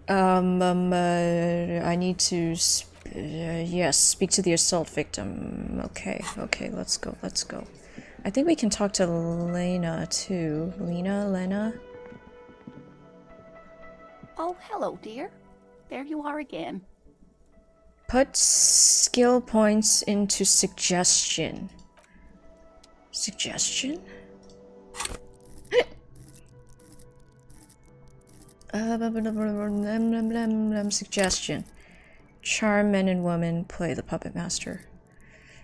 I need to, yes, speak to the assault victim. Okay, okay, let's go, let's go. I think we can talk to Lena, too. Lena? Oh, hello, dear. There you are again. Put skill points into suggestion. Suggestion? Suggestion. Charm men and women, play the puppet master.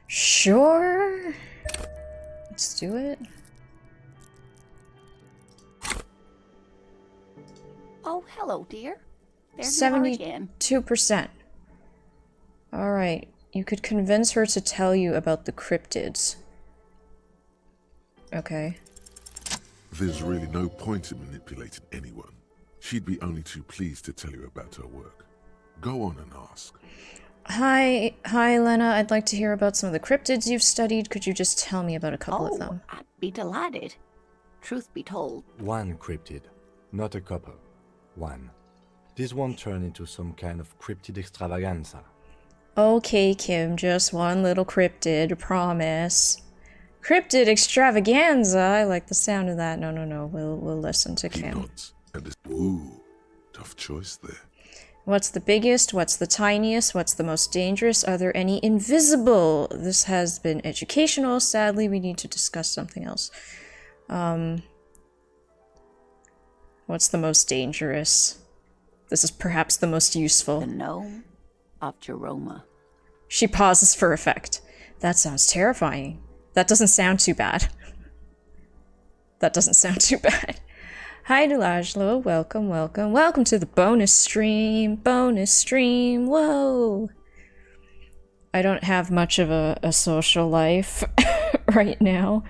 Sure. Let's do it. Oh, hello, dear. There you are again. 72%. Alright, you could convince her to tell you about the cryptids. Okay. There's really no point in manipulating anyone. She'd be only too pleased to tell you about her work. Go on and ask. Hi, Lena. I'd like to hear about some of the cryptids you've studied. Could you just tell me about a couple of them? I'd be delighted. Truth be told. One cryptid, not a couple. One. This won't turn into some kind of cryptid extravaganza. Okay, Kim, just one little cryptid, promise. Cryptid extravaganza? I like the sound of that. No. We'll listen to Kim. He nods, and ooh, tough choice there. What's the biggest? What's the tiniest? What's the most dangerous? Are there any invisible? This has been educational. Sadly, we need to discuss something else. What's the most dangerous? This is perhaps the most useful. The gnome of Jeroma. She pauses for effect. That sounds terrifying. That doesn't sound too bad. That doesn't sound too bad. Hi, Delajlo. Welcome, welcome. Welcome to the bonus stream. Bonus stream. Whoa. I don't have much of a social life right now.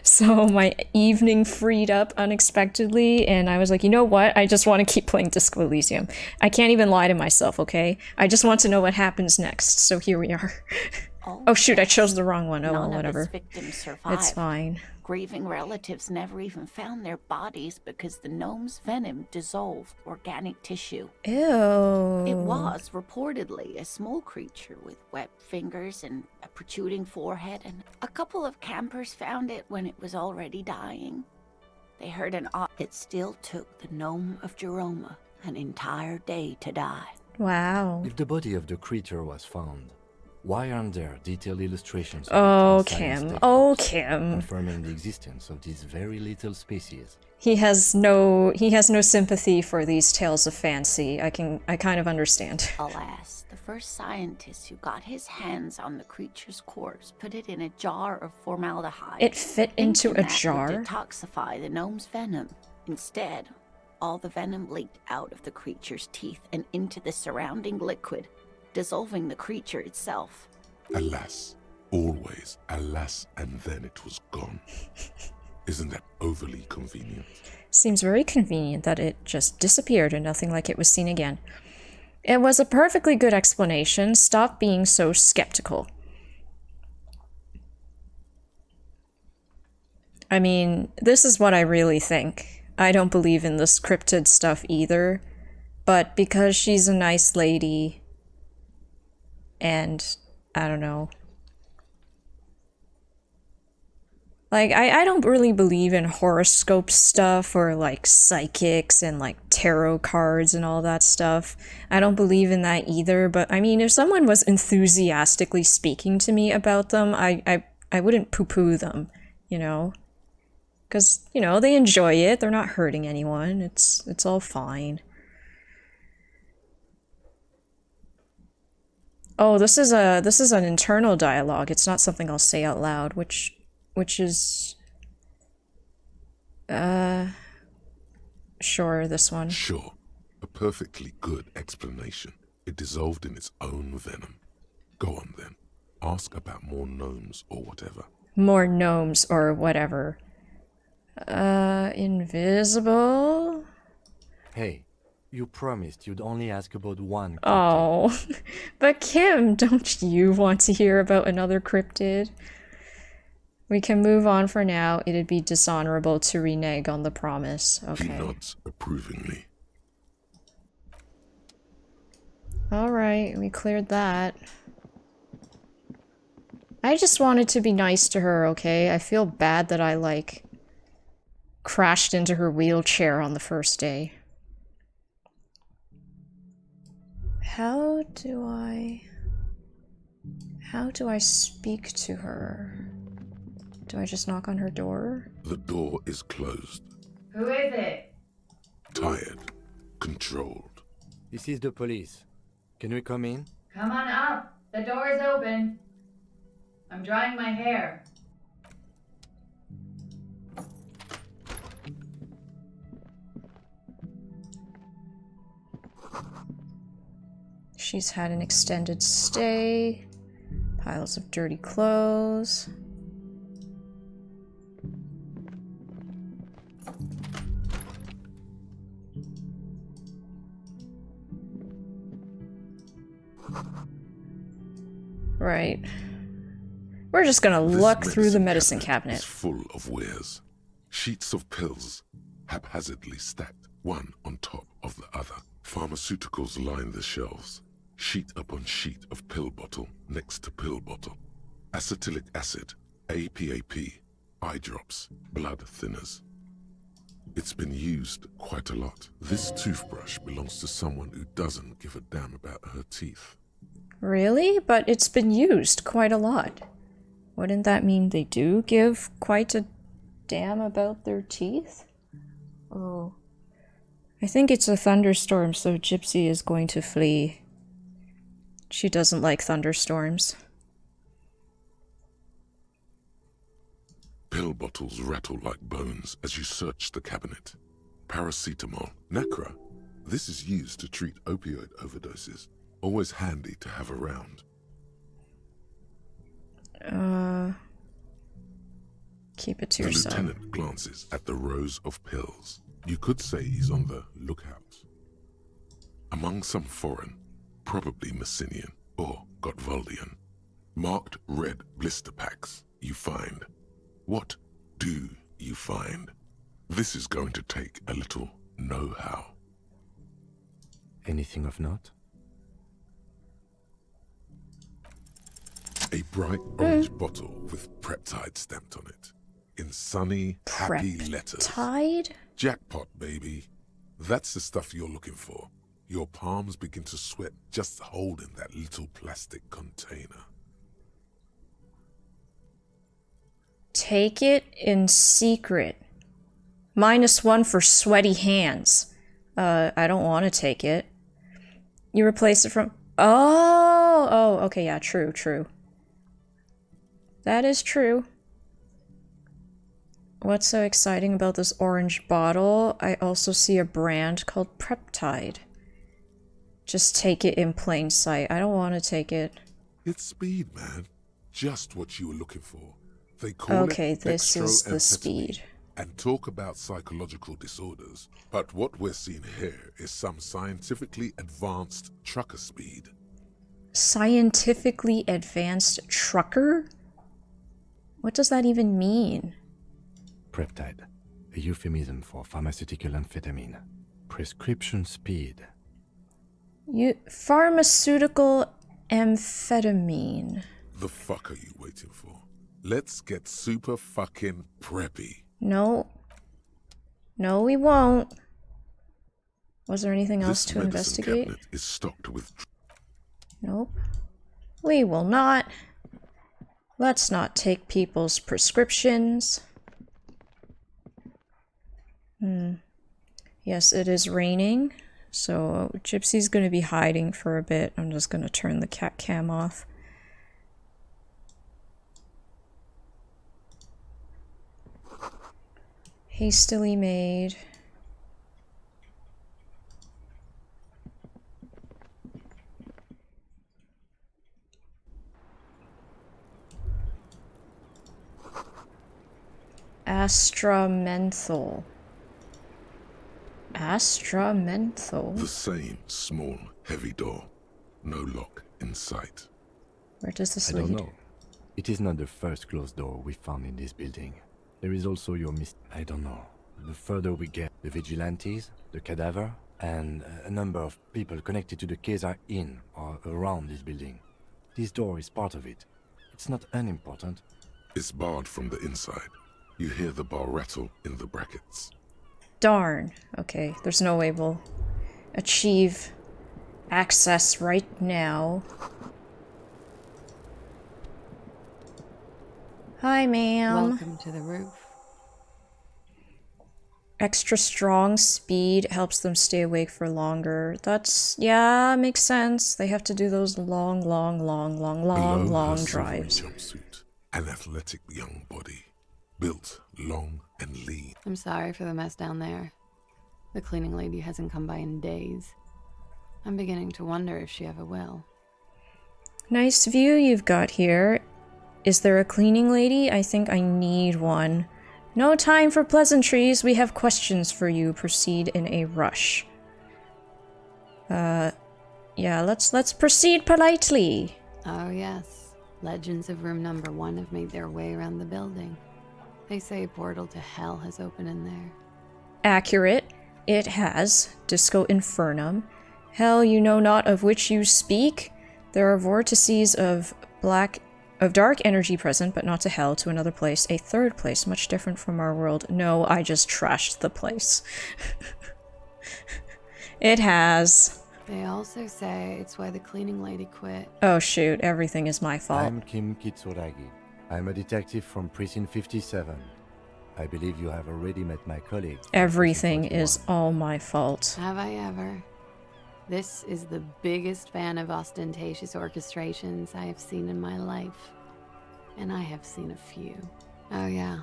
So my evening freed up unexpectedly, and I was like, you know what? I just want to keep playing Disco Elysium. I can't even lie to myself, okay? I just want to know what happens next, so here we are. Oh shoot, I chose the wrong one. Oh well, whatever. None of his victims survived. It's fine. Grieving relatives never even found their bodies because the gnome's venom dissolved organic tissue. Ew. It was reportedly a small creature with webbed fingers and a protruding forehead, and a couple of campers found it when it was already dying. They heard it still took the gnome of Jeroma an entire day to die. Wow. If the body of the creature was found, why aren't there detailed illustrations Oh, Kim. Oh, Kim. confirming the existence of these very little species? He has no sympathy for these tales of fancy. I kind of understand. Alas, the first scientist who got his hands on the creature's corpse put it in a jar of formaldehyde. It fit into a Thinking that jar? would detoxify the gnome's venom. Instead, all the venom leaked out of the creature's teeth and into the surrounding liquid, dissolving the creature itself. Alas, always alas, and then it was gone. Isn't that overly convenient? Seems very convenient that it just disappeared and nothing like it was seen again. It was a perfectly good explanation. Stop being so skeptical. I mean, this is what I really think. I don't believe in this cryptid stuff either, but because she's a nice lady, and I don't know. Like, I don't really believe in horoscope stuff or like psychics and like tarot cards and all that stuff. I don't believe in that either, but I mean, if someone was enthusiastically speaking to me about them, I wouldn't poo-poo them, you know? Because, you know, they enjoy it, they're not hurting anyone, it's all fine. Oh, this is an internal dialogue. It's not something I'll say out loud, which is sure, this one. Sure. A perfectly good explanation. It dissolved in its own venom. Go on then. Ask about more gnomes or whatever. More gnomes or whatever. Invisible? Hey, you promised you'd only ask about one cryptid. Oh, but Kim, don't you want to hear about another cryptid? We can move on for now. It'd be dishonorable to renege on the promise. He Okay. nods approvingly. Alright, we cleared that. I just wanted to be nice to her, okay? I feel bad that I, like, crashed into her wheelchair on the first day. How do I speak to her? Do I just knock on her door? The door is closed. Who is it? Tired. Controlled. This is the police. Can we come in? Come on up. The door is open. I'm drying my hair. She's had an extended stay. Piles of dirty clothes. Right. We're just gonna look through the medicine cabinet. Is full of wares. Sheets of pills, haphazardly stacked, one on top of the other. Pharmaceuticals line the shelves. Sheet upon sheet of pill bottle next to pill bottle. Acetylic acid, APAP, eye drops, blood thinners. It's been used quite a lot. This toothbrush belongs to someone who doesn't give a damn about her teeth. Really? But it's been used quite a lot. Wouldn't that mean they do give quite a damn about their teeth? Oh. I think it's a thunderstorm, so Gypsy is going to flee. She doesn't like thunderstorms. Pill bottles rattle like bones as you search the cabinet. Paracetamol, Nacra. This is used to treat opioid overdoses. Always handy to have around. Keep it to The yourself. lieutenant glances at the rows of pills. You could say he's on the lookout. Among some foreign, probably Messinian or Gottwaldian, marked red blister packs you find. What do you find? This is going to take a little know-how. Anything of note? A bright orange bottle with Preptide stamped on it. In sunny, happy letters. Tide? Jackpot, baby. That's the stuff you're looking for. Your palms begin to sweat just holding that little plastic container. Take it in secret. -1 for sweaty hands. I don't want to take it. You replace it from... Oh, okay, yeah, true. That is true. What's so exciting about this orange bottle? I also see a brand called Preptide. Just take it in plain sight. I don't want to take it. It's speed, man. Just what you were looking for. They call Okay, it this is the dextroamphetamine speed. and talk about psychological disorders. But what we're seeing here is some scientifically advanced trucker speed. Scientifically advanced trucker? What does that even mean? Preptide, a euphemism for pharmaceutical amphetamine. Prescription speed. Pharmaceutical amphetamine. The fuck are you waiting for? Let's get super fucking preppy. No. No, we won't. Was there anything else This to medicine investigate? cabinet is stocked with Nope. We will not. Let's not take people's prescriptions. Yes, it is raining, so Gypsy's gonna be hiding for a bit. I'm just gonna turn the cat cam off. Hastily made. Astramenthol. Astramenthol? the same small, heavy door. No lock in sight. Where does this I don't lead? know. It is not the first closed door we found in this building. There is also your I don't know. The further we get, the vigilantes, the cadaver, and a number of people connected to the case are in or around this building. This door is part of it. It's not unimportant. It's barred from the inside. You hear the bar rattle in the brackets. Darn. Okay, there's no way we'll achieve access right now. Hi, ma'am. Welcome to the roof. Extra strong speed helps them stay awake for longer. That's, yeah, makes sense. They have to do those long Below her drives. silvery jumpsuit, an athletic young body, built long and lean. I'm sorry for the mess down there. The cleaning lady hasn't come by in days. I'm beginning to wonder if she ever will. Nice view you've got here. Is there a cleaning lady? I think I need one. No time for pleasantries. We have questions for you. Proceed in a rush. Yeah, let's proceed politely. Oh yes, legends of room number 1 have made their way around the building. They say a portal to hell has opened in there. Accurate. It has. Disco Infernum. Hell, you know not of which you speak. There are vortices of dark energy present, but not to hell, to another place, a third place, much different from our world. No, I just trashed the place. It has. They also say it's why the cleaning lady quit. Oh shoot, everything is my fault. I'm Kim Kitsuragi. I'm a detective from Precinct 57. I believe you have already met my colleague. Everything is all my fault. Have I ever? This is the biggest fan of ostentatious orchestrations I have seen in my life. And I have seen a few. Oh yeah.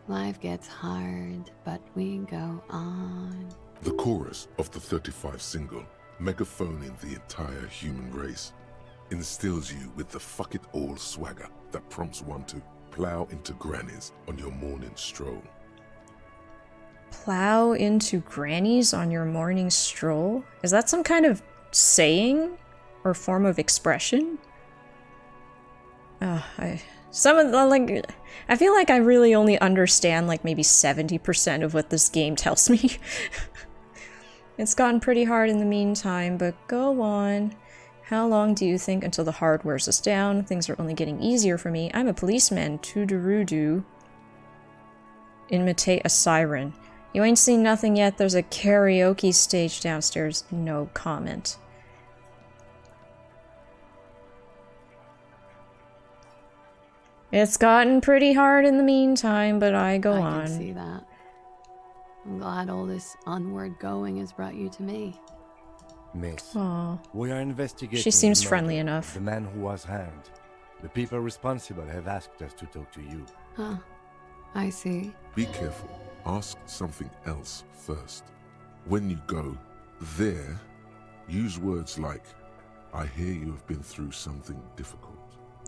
Life gets hard, but we go on. The chorus of the 35 single, megaphoning the entire human race, instills you with the fuck it all swagger that prompts one to plow into grannies on your morning stroll. Plow into grannies on your morning stroll? Is that some kind of saying or form of expression? I feel like I really only understand like maybe 70% of what this game tells me. It's gotten pretty hard in the meantime, but go on. How long do you think until the hard wears us down? Things are only getting easier for me. I'm a policeman. Tudurudu. Imitate a siren. You ain't seen nothing yet. There's a karaoke stage downstairs. No comment. It's gotten pretty hard in the meantime, but I go on. I can see that. I'm glad all this onward going has brought you to me. Miss, Aw. we are investigating She seems the murder friendly of enough. The man who was hanged. The people responsible have asked us to talk to you. Huh. I see. Be careful. Ask something else first. When you go there, use words like, I hear you have been through something difficult.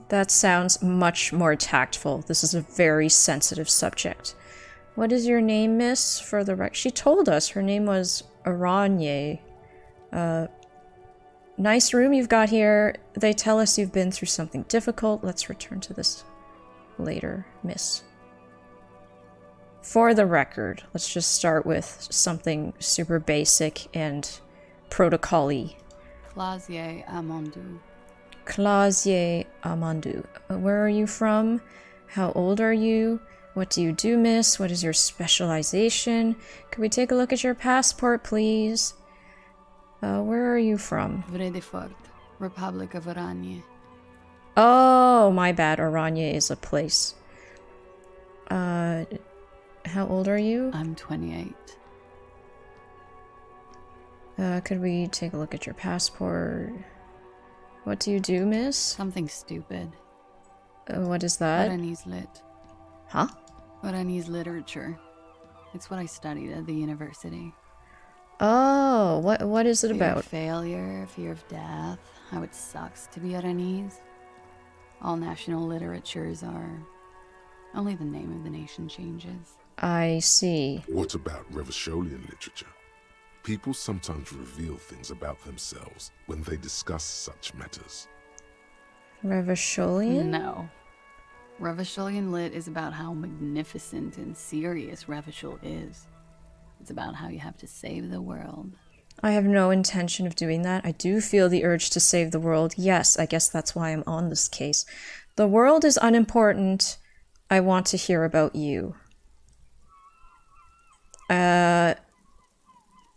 That sounds much more tactful. This is a very sensitive subject. What is your name, miss? For the she told us her name was Aranye. Nice room you've got here. They tell us you've been through something difficult. Let's return to this later, miss. For the record, let's just start with something super basic and protocol-y. Clausier Amandu. Clausier Amandu. Where are you from? How old are you? What do you do, miss? What is your specialization? Could we take a look at your passport, please? Where are you from? Vredefort, Republic of Oranje. Oh, my bad. Oranje is a place. How old are you? I'm 28. Could we take a look at your passport? What do you do, miss? Something stupid. What is that? Oranese lit. Huh? Oranese literature. It's what I studied at the university. Oh, what is it Fear about? of failure, fear of death, how it sucks to be Oranese. All national literatures are... Only the name of the nation changes. I see. What about Revacholian literature? People sometimes reveal things about themselves when they discuss such matters. Revacholian? No. Revacholian lit is about how magnificent and serious Revachol is. It's about how you have to save the world. I have no intention of doing that. I do feel the urge to save the world. Yes, I guess that's why I'm on this case. The world is unimportant. I want to hear about you.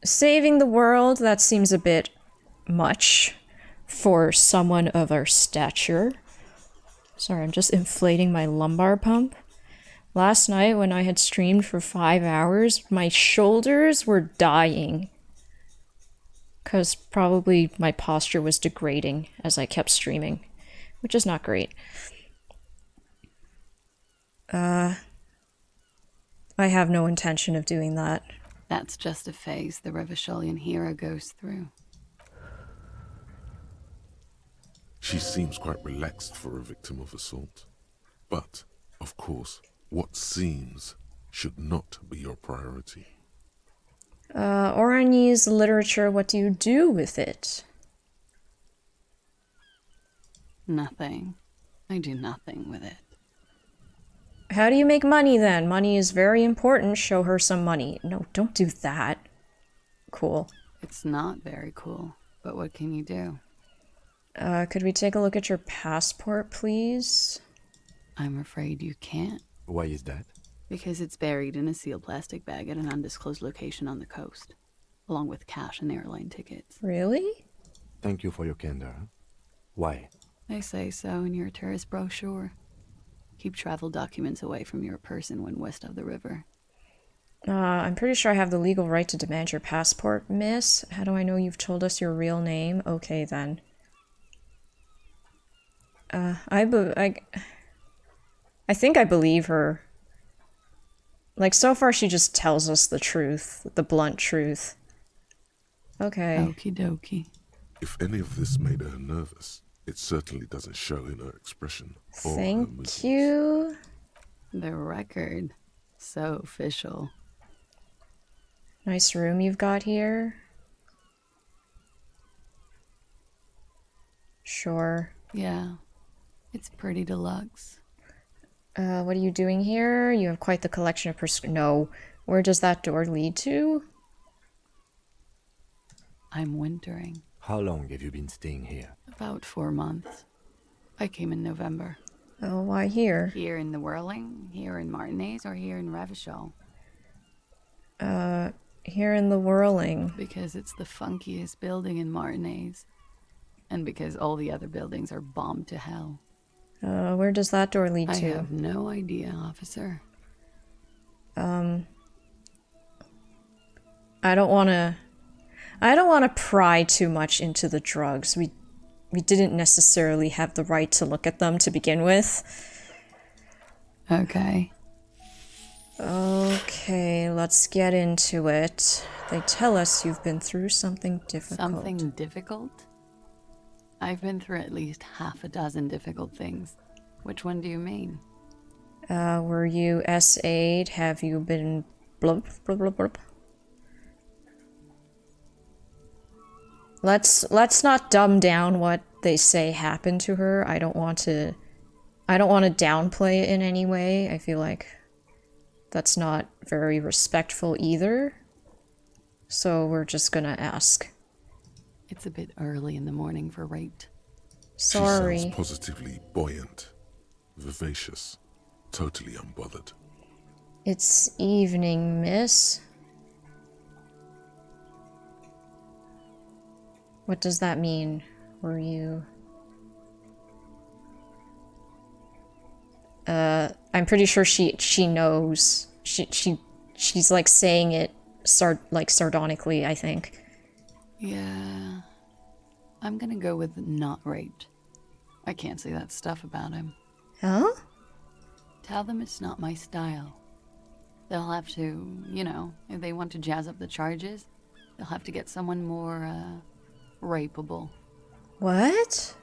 Saving the world, that seems a bit much for someone of our stature. Sorry, I'm just inflating my lumbar pump. Last night when I had streamed for 5 hours, my shoulders were dying. Because probably my posture was degrading as I kept streaming, which is not great. I have no intention of doing that. That's just a phase the Revacholian hero goes through. She seems quite relaxed for a victim of assault. But, of course, what seems should not be your priority. Oranese literature, what do you do with it? Nothing. I do nothing with it. How do you make money then? Money is very important. Show her some money. No, don't do that. Cool. It's not very cool, but what can you do? Could we take a look at your passport, please? I'm afraid you can't, Why is that? because it's buried in a sealed plastic bag at an undisclosed location on the coast, along with cash and airline tickets. Really? Thank you for your candor. Why? They say so in your tourist brochure. Keep travel documents away from your person when west of the river. I'm pretty sure I have the legal right to demand your passport, miss. How do I know you've told us your real name? Okay, then. I think I believe her. Like, so far she just tells us the truth, the blunt truth. Okay. Okie dokie. If any of this made her nervous, it certainly doesn't show in her expression or her Thank movements. you. The record. So official. Nice room you've got here. Sure. Yeah. It's pretty deluxe. What are you doing here? You have quite the collection of No. Where does that door lead to? I'm wintering. How long have you been staying here? About 4 months. I came in November. Oh, why here? Here in the Whirling, here in Martinez, or here in Revachol? Here in the Whirling. Because it's the funkiest building in Martinez. And because all the other buildings are bombed to hell. Where does that door lead I to? have no idea, officer. I don't want to pry too much into the drugs. We didn't necessarily have the right to look at them to begin with. Okay. Okay, let's get into it. They tell us you've been through something difficult. Something difficult? I've been through at least half a dozen difficult things. Which one do you mean? Were you SA'd? Have you been blub, blub, blub, blub? Let's not dumb down what they say happened to her. I don't want to downplay it in any way. I feel like that's not very respectful either. So we're just gonna ask. It's a bit early in the morning for rape. Sorry. She sounds positively buoyant, vivacious, totally unbothered. It's evening, miss. What does that mean? Were you... I'm pretty sure she knows. She's like saying it sardonically, I think. Yeah. I'm gonna go with not raped. I can't say that stuff about him. Huh? Tell them it's not my style. They'll have to, if they want to jazz up the charges, they'll have to get someone more, rapeable. What?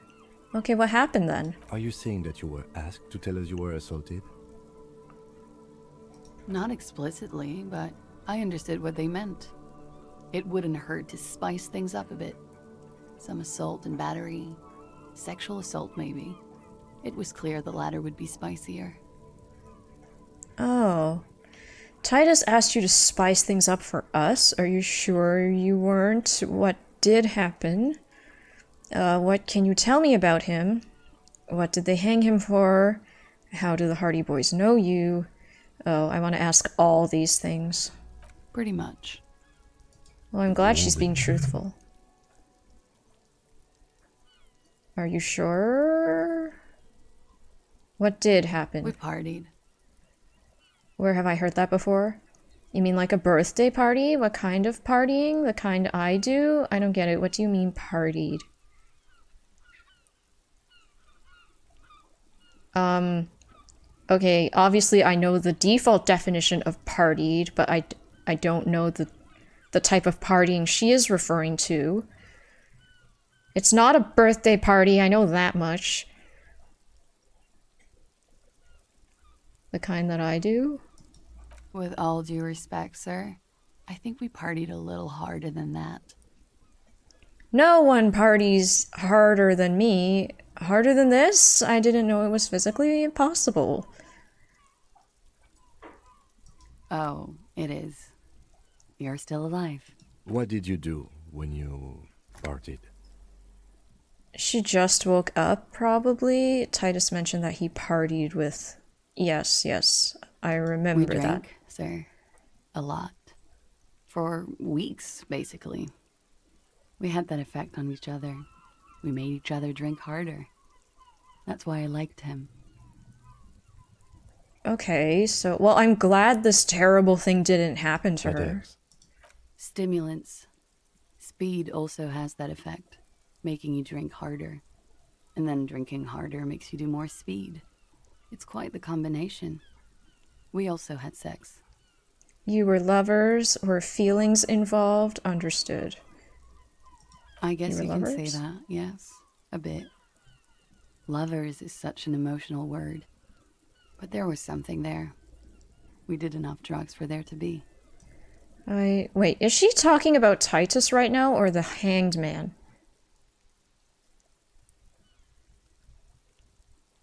Okay, what happened then? Are you saying that you were asked to tell us you were assaulted? Not explicitly, but I understood what they meant. It wouldn't hurt to spice things up a bit. Some assault and battery. Sexual assault, maybe. It was clear the latter would be spicier. Oh. Titus asked you to spice things up for us. Are you sure you weren't? What did happen? What can you tell me about him? What did they hang him for? How do the Hardy Boys know you? Oh, I want to ask all these things. Pretty much. Well, I'm glad she's being truthful. Are you sure? What did happen? We partied. Where have I heard that before? You mean like a birthday party? What kind of partying? The kind I do? I don't get it. What do you mean partied? Okay, obviously I know the default definition of partied, but I don't know the type of partying she is referring to. It's not a birthday party, I know that much. The kind that I do? With all due respect, sir, I think we partied a little harder than that. No one parties harder than me. Harder than this? I didn't know it was physically impossible. Oh, it is. You're still alive. What did you do when you partied? She just woke up, probably. Titus mentioned that he partied with... Yes, I remember We that. drank, sir. A lot. For weeks, basically. We had that effect on each other. We made each other drink harder. That's why I liked him. Okay, so... Well, I'm glad this terrible thing didn't happen to What her. else? Stimulants. Speed also has that effect, making you drink harder. And then drinking harder makes you do more speed. It's quite the combination. We also had sex. You were lovers, were feelings involved, understood. I guess were you can say lovers? that, yes. A bit. Lovers is such an emotional word. But there was something there. We did enough drugs for there to be. Wait, is she talking about Titus right now, or the hanged man?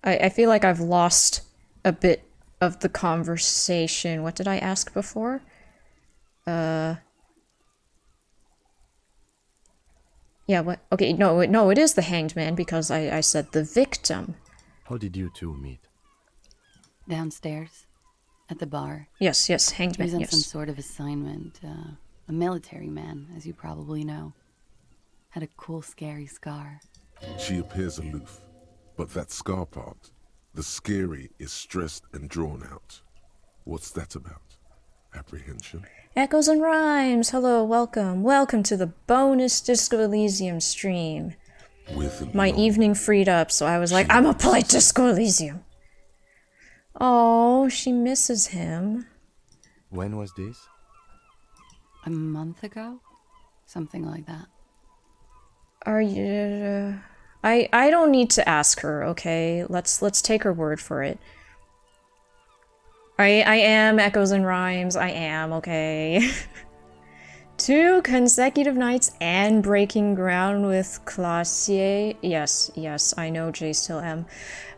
I feel like I've lost a bit of the conversation. What did I ask before? Yeah, what? Okay, no, it is the hanged man, because I said the victim. How did you two meet? Downstairs, at the bar. Yes, hanged He was man, on some yes. sort of assignment. A military man, as you probably know. Had a cool, scary scar. She appears aloof, but that scar part, the scary, is stressed and drawn out. What's that about? Apprehension? Echoes and Rhymes, hello, welcome to the bonus Disco Elysium stream. With My long- evening freed up, so I was like, I'm gonna play Disco Elysium. Oh, she misses him. When was this? A month ago? Something like that. Are you... I don't need to ask her, okay? Let's take her word for it. I am Echoes and Rhymes, I am, okay? 2 consecutive nights and breaking ground with Classier. Yes, I know J still am.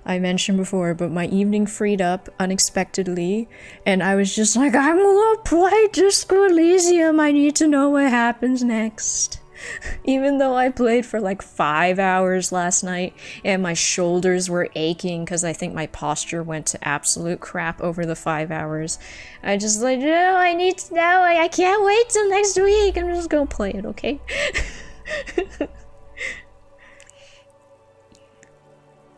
I mentioned before, but my evening freed up unexpectedly, and I was just like, I'm gonna play Disco Elysium, I need to know what happens next. Even though I played for like 5 hours last night, and my shoulders were aching because I think my posture went to absolute crap over the 5 hours. I just like, no, I need to know, I can't wait till next week, I'm just gonna play it, okay?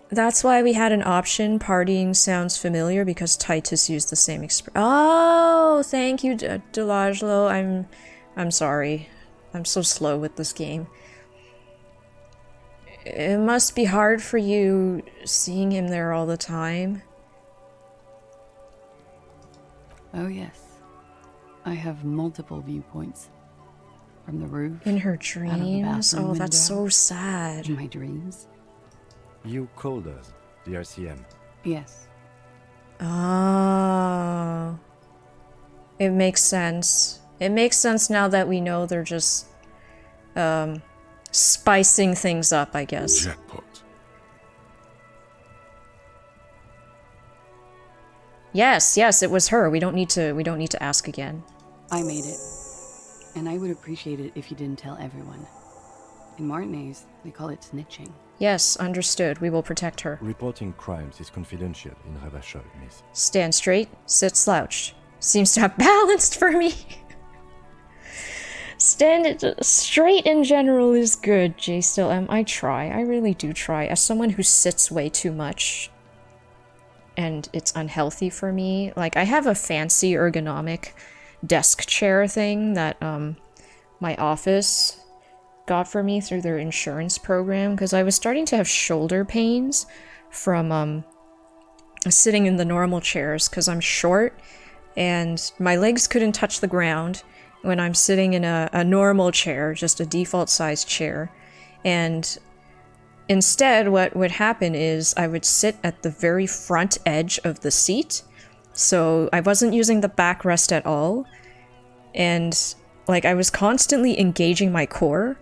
That's why we had an option. Partying sounds familiar because Titus used the same expression. Oh, thank you, Delajlo. I'm sorry. I'm so slow with this game. It must be hard for you seeing him there all the time. Oh, yes. I have multiple viewpoints. From the roof. In her out of the dreams. bathroom Oh, that's window, so sad. In my dreams. You called us, the RCM. Yes. Oh. It makes sense. It makes sense now that we know they're just, spicing things up, I guess. Jackpot. Yes, it was her. We don't need to ask again. I made it. And I would appreciate it if you didn't tell everyone. In Martinez, they call it snitching. Yes, understood. We will protect her. Reporting crimes is confidential in Ravachol, miss. Stand straight, sit slouched. Seems to have balanced for me. Stand straight in general is good, J still M. I try. I really do try. As someone who sits way too much, and it's unhealthy for me. Like, I have a fancy ergonomic desk chair thing that my office got for me through their insurance program, because I was starting to have shoulder pains from sitting in the normal chairs, because I'm short and my legs couldn't touch the ground when I'm sitting in a normal chair, just a default size chair. And instead, what would happen is I would sit at the very front edge of the seat, so I wasn't using the backrest at all, and like I was constantly engaging my core,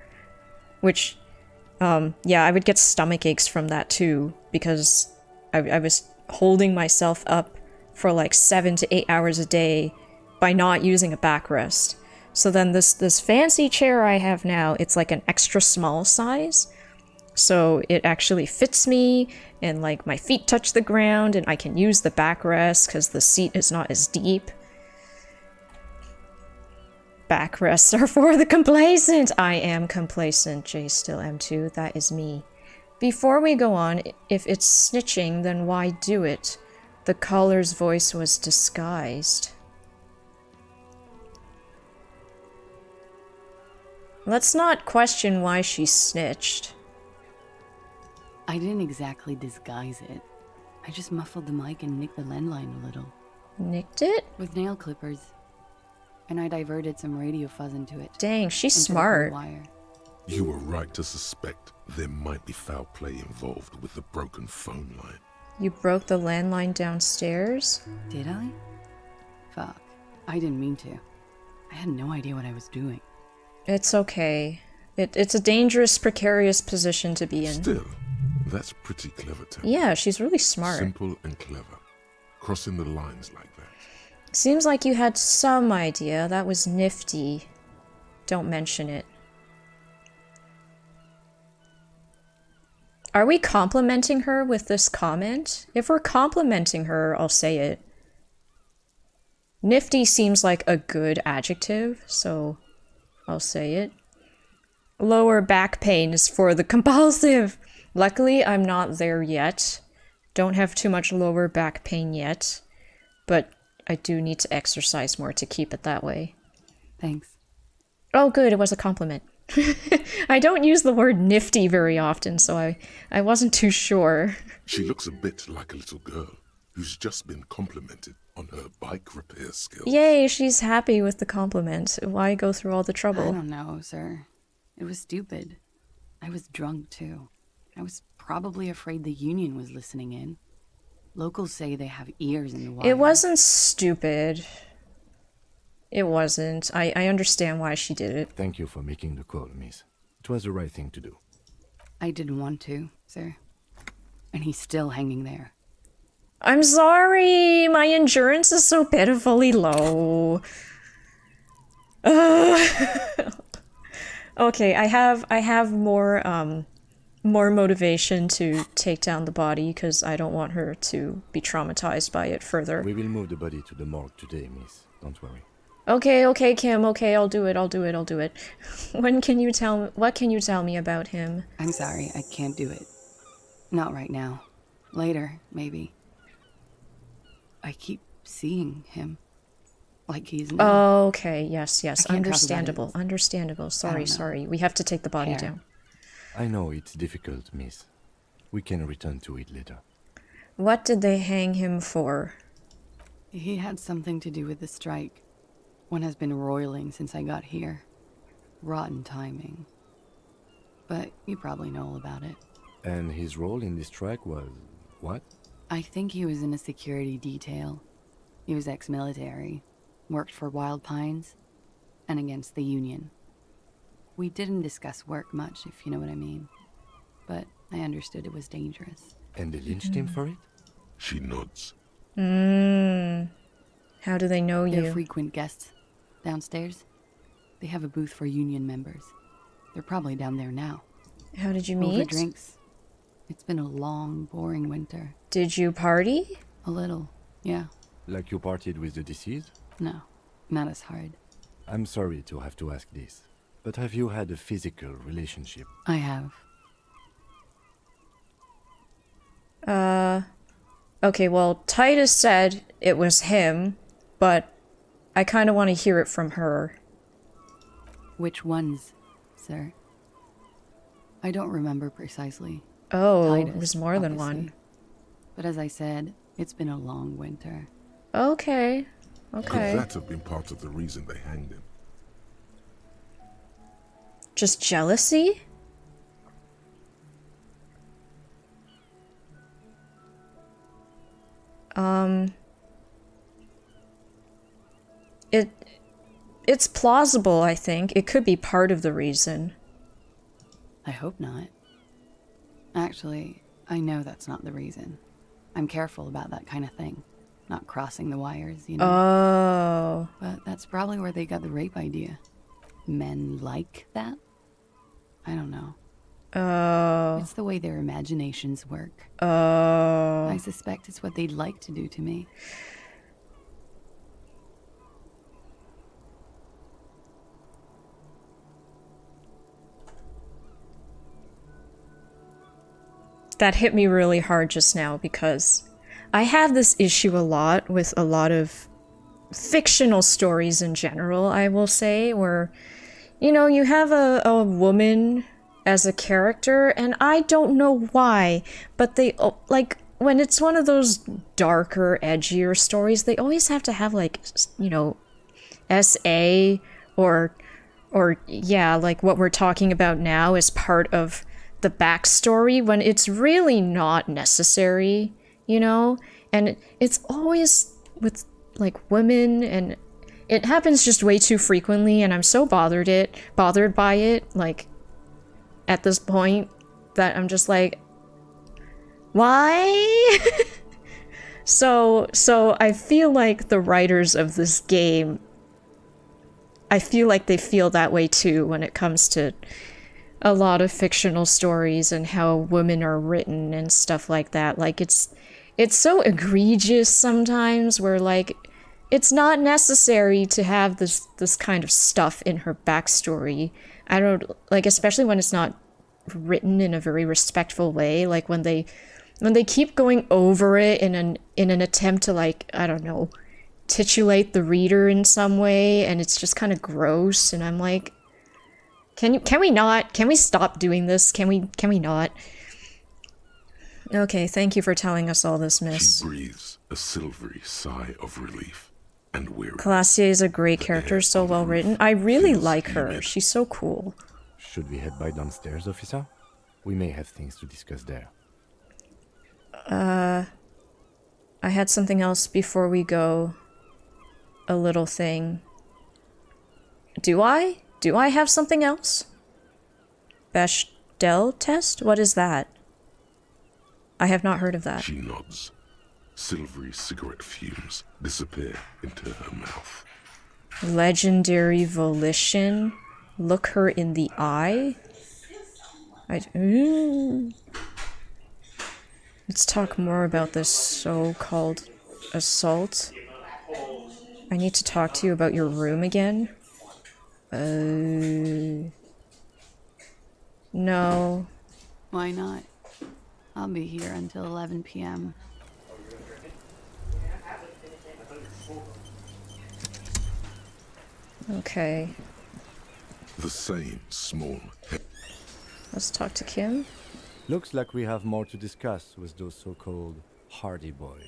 which, yeah, I would get stomach aches from that too, because I was holding myself up for like 7 to 8 hours a day by not using a backrest. So then this fancy chair I have now, it's like an extra small size. So it actually fits me, and like my feet touch the ground, and I can use the backrest because the seat is not as deep. Backrests are for the complacent. I am complacent, J still am too. That is me. Before we go on, if it's snitching, then why do it? The caller's voice was disguised. Let's not question why she snitched. I didn't exactly disguise it. I just muffled the mic and nicked the landline a little. Nicked it? With nail clippers. And I diverted some radio fuzz into it. Dang, she's into the smart. wire. You were right to suspect there might be foul play involved with the broken phone line. You broke the landline downstairs? Did I? Fuck. I didn't mean to. I had no idea what I was doing. It's okay. It's a dangerous, precarious position to be in. Still, that's pretty clever, Tim. Yeah, she's really smart. Simple and clever. Crossing the lines like that. Seems like you had some idea. That was nifty. Don't mention it. Are we complimenting her with this comment? If we're complimenting her, I'll say it. Nifty seems like a good adjective, so I'll say it. Lower back pain is for the compulsive. Luckily, I'm not there yet. Don't have too much lower back pain yet, but I do need to exercise more to keep it that way. Thanks. Oh, good, it was a compliment. I don't use the word nifty very often, so I wasn't too sure. She looks a bit like a little girl who's just been complimented on her bike repair skills. Yay, she's happy with the compliment. Why go through all the I trouble? don't know, sir. It was stupid. I was drunk, too. I was probably afraid the union was listening in. Locals say they have ears in the wire. It wasn't stupid. It wasn't. I understand why she did it. Thank you for making the call, miss. It was the right thing to do. I didn't want to, sir. And he's still hanging there. I'm sorry, my endurance is so pitifully low. Okay, I have more motivation to take down the body because I don't want her to be traumatized by it further. We will move the body to the morgue today, miss. Don't worry. Okay, Kim. Okay, I'll do it. What can you tell me about him? I'm sorry, I can't do it. Not right now. Later, maybe. I keep seeing him. Like he's now. Okay, yes. I can't talk about Understandable. I don't know. Sorry. We have to take the body Hair. down. I know it's difficult, miss. We can return to it later. What did they hang him for? He had something to do with the strike. One has been roiling since I got here. Rotten timing. But you probably know all about it. And his role in this strike was what? I think he was in a security detail. He was ex-military, worked for Wild Pines, and against the Union. We didn't discuss work much, if you know what I mean. But I understood it was dangerous. And they lynched him for it? She nods. How do they know They're you? frequent guests downstairs. They have a booth for union members. They're probably down there now. How did you Over meet? drinks. It's been a long, boring winter. Did you party? A little, yeah. Like you partied with the deceased? No, not as hard. I'm sorry to have to ask this, but have you had a physical relationship? I have. Okay, well, Titus said it was him, but I kind of want to hear it from her. Which ones, sir? I don't remember precisely. Oh, Titus, it was more than obviously. one. But as I said, it's been a long winter. Okay. Could Okay. that have been part of the reason they hanged him? Just jealousy? It's plausible, I think. It could be part of the reason. I hope not. Actually, I know that's not the reason. I'm careful about that kind of thing. Not crossing the wires, you know. Oh. But that's probably where they got the rape idea. Men like that? I don't know. Oh. It's the way their imaginations work. Oh. I suspect it's what they'd like to do to me. That hit me really hard just now because I have this issue a lot with a lot of fictional stories in general, I will say, where, you know, you have a woman as a character, and I don't know why, but they, like, when it's one of those darker, edgier stories, they always have to have, like, you know, SA or yeah, like what we're talking about now is part of the backstory when it's really not necessary, you know? And it's always with like women, and it happens just way too frequently, and I'm so bothered by it, like at this point, that I'm just like, why? So I feel like the writers of this game, I feel like they feel that way too when it comes to a lot of fictional stories and how women are written and stuff like that. Like it's so egregious sometimes where like it's not necessary to have this kind of stuff in her backstory. I don't like, especially when it's not written in a very respectful way, like when they keep going over it in an attempt to, like, I don't know, titillate the reader in some way, and it's just kind of gross, and I'm like, can we stop doing this? Can we not? Okay, thank you for telling us all this, miss. She breathes a silvery sigh of relief and weary. Classier is a great character, so well written. I really feels like her. humid. She's so cool. Should we head by downstairs, officer? We may have things to discuss there. I had something else before we go. A little thing. Do I? Do I have something else? Bechdel test? What is that? I have not heard of that. She nods. Silvery cigarette fumes disappear into her mouth. Legendary volition. Look her in the eye. Let's talk more about this so-called assault. I need to talk to you about your room again. No. Why not? I'll be here until 11 p.m. Okay. The same small Let's talk to Kim. Looks like we have more to discuss with those so-called Hardy Boys.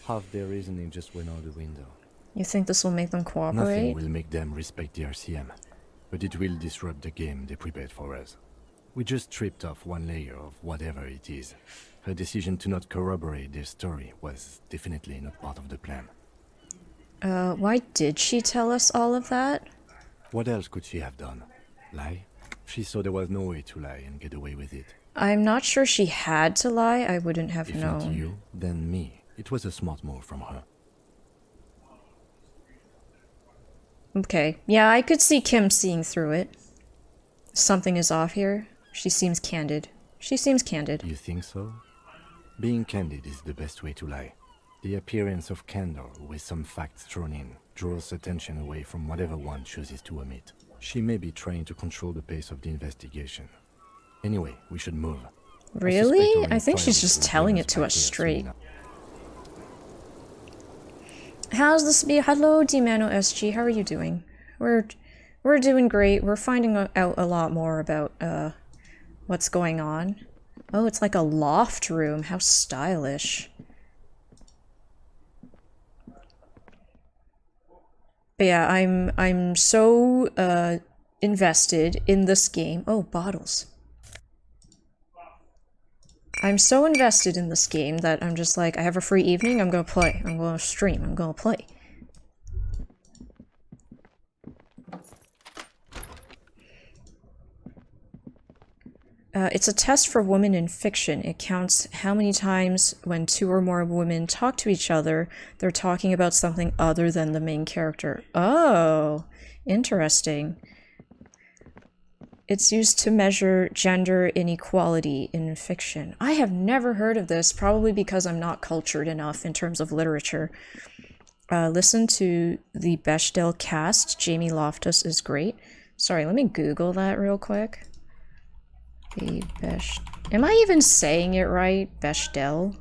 Half their reasoning just went out the window. You think this will make them Nothing cooperate? will make them respect the RCM, but it will disrupt the game they prepared for us. We just stripped off one layer of whatever it is. Her decision to not corroborate their story was definitely not part of the plan. Why did she tell us all of that? What else could she have done? Lie? She saw there was no way to lie and get away with it. I'm not sure she had to lie. I wouldn't have If not known. you, then me. It was a smart move from her. Okay. Yeah, I could see Kim seeing through it. Something is off here. She seems candid. She seems candid. You think so? Being candid is the best way to lie. The appearance of candor with some facts thrown in draws attention away from whatever one chooses to omit. She may be trying to control the pace of the investigation. Anyway, we should move. Really? I think she's just telling it to us straight. How's this be? Hello, Dimano SG. How are you doing? We're doing great. We're finding out a lot more about what's going on. Oh, it's like a loft room. How stylish. But yeah, I'm so invested in this game. Oh, bottles. I'm so invested in this game that I'm just like, I have a free evening, I'm gonna play. I'm gonna stream, I'm gonna play. It's a test for women in fiction. It counts how many times when 2 or more women talk to each other, they're talking about something other than the main character. Oh, interesting. It's used to measure gender inequality in fiction. I have never heard of this, probably because I'm not cultured enough in terms of literature. Listen to the Bechdel cast. Jamie Loftus is great. Sorry, let me Google that real quick. The Am I even saying it right? Bechdel?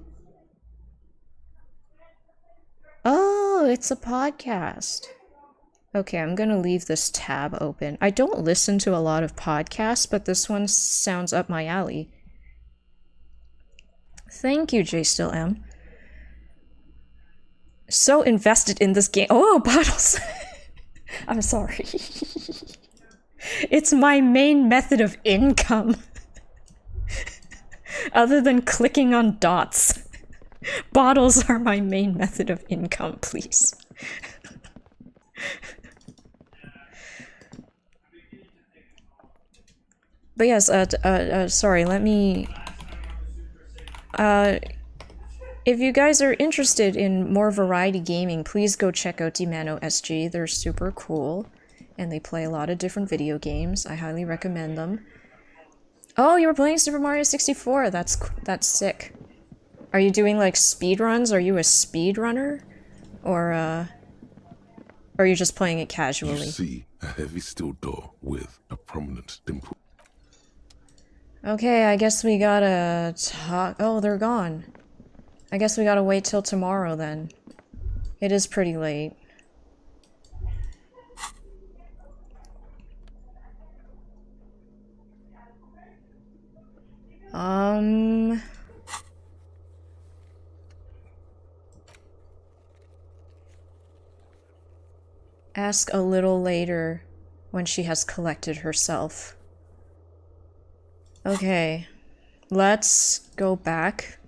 Oh, it's a podcast. Okay, I'm gonna leave this tab open. I don't listen to a lot of podcasts, but this one sounds up my alley. Thank you, J Still M. So invested in this game. Oh, bottles! I'm sorry. It's my main method of income. Other than clicking on dots. Bottles are my main method of income, please. But yes, sorry, let me... if you guys are interested in more variety gaming, please go check out Dimano SG. They're super cool, and they play a lot of different video games. I highly recommend them. Oh, you were playing Super Mario 64. That's sick. Are you doing like speedruns? Are you a speedrunner? Or are you just playing it casually? You see a heavy steel door with a prominent dimple. Okay, I guess we gotta talk. Oh, they're gone. I guess we gotta wait till tomorrow then. It is pretty late. Ask a little later when she has collected herself. Okay, let's go back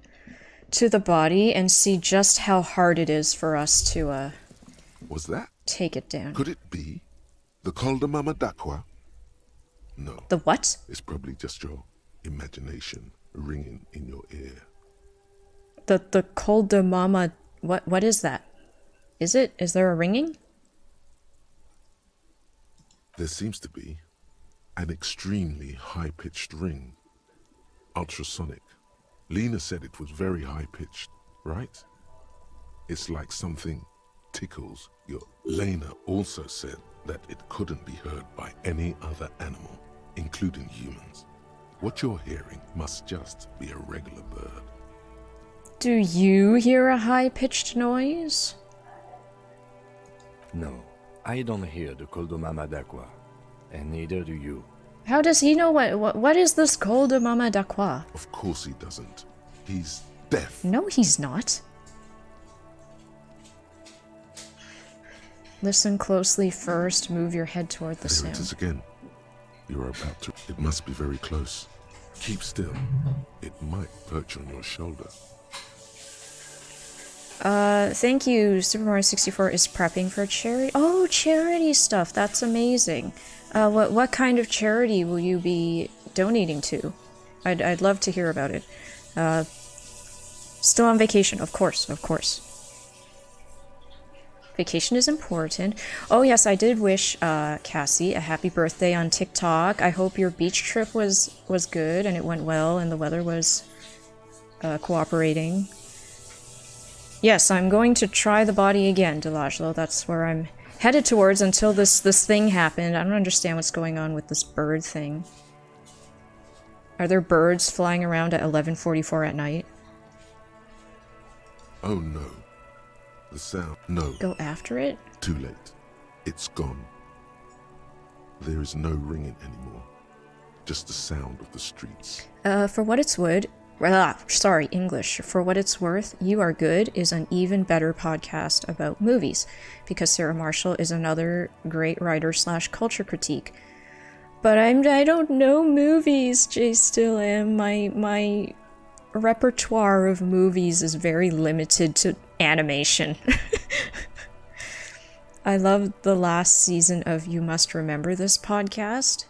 to the body and see just how hard it is for us to, Was that? take it down. Could it be the Col de Mama Dakwa? No. The what? It's probably just your imagination ringing in your ear. The Col de Mama... What is that? Is there a ringing? There seems to be an extremely high-pitched ring. Ultrasonic. Lena said it was very high-pitched, right? It's like something tickles your... Lena also said that it couldn't be heard by any other animal, including humans. What you're hearing must just be a regular bird. Do you hear a high-pitched noise? No, I don't hear the Koldomama Dakwa, and neither do you. How does he know what is this Col de Mama Dakwa? Of course he doesn't. He's deaf. No, he's not. Listen closely first, move your head toward the There it is sound. again. You're about to... It must be very close. Keep still. It might perch on your shoulder. Thank you. Super Mario 64 is prepping for charity. Oh, charity stuff. That's amazing. What kind of charity will you be donating to? I'd love to hear about it. Still on vacation, of course, of course. Vacation is important. Oh yes, I did wish Cassie a happy birthday on TikTok. I hope your beach trip was good and it went well and the weather was cooperating. Yes, I'm going to try the body again, Delajlo. That's where I'm headed towards until this thing happened. I don't understand what's going on with this bird thing. Are there birds flying around at 11:44 at night? Oh no. The sound. No. Go after it? Too late. It's gone. There is no ringing anymore. Just the sound of the streets. For what it's worth, English. For what it's worth, You Are Good is an even better podcast about movies, because Sarah Marshall is another great writer / culture critique. But I don't know movies, Jay Still am. My repertoire of movies is very limited to animation. I loved the last season of You Must Remember This podcast.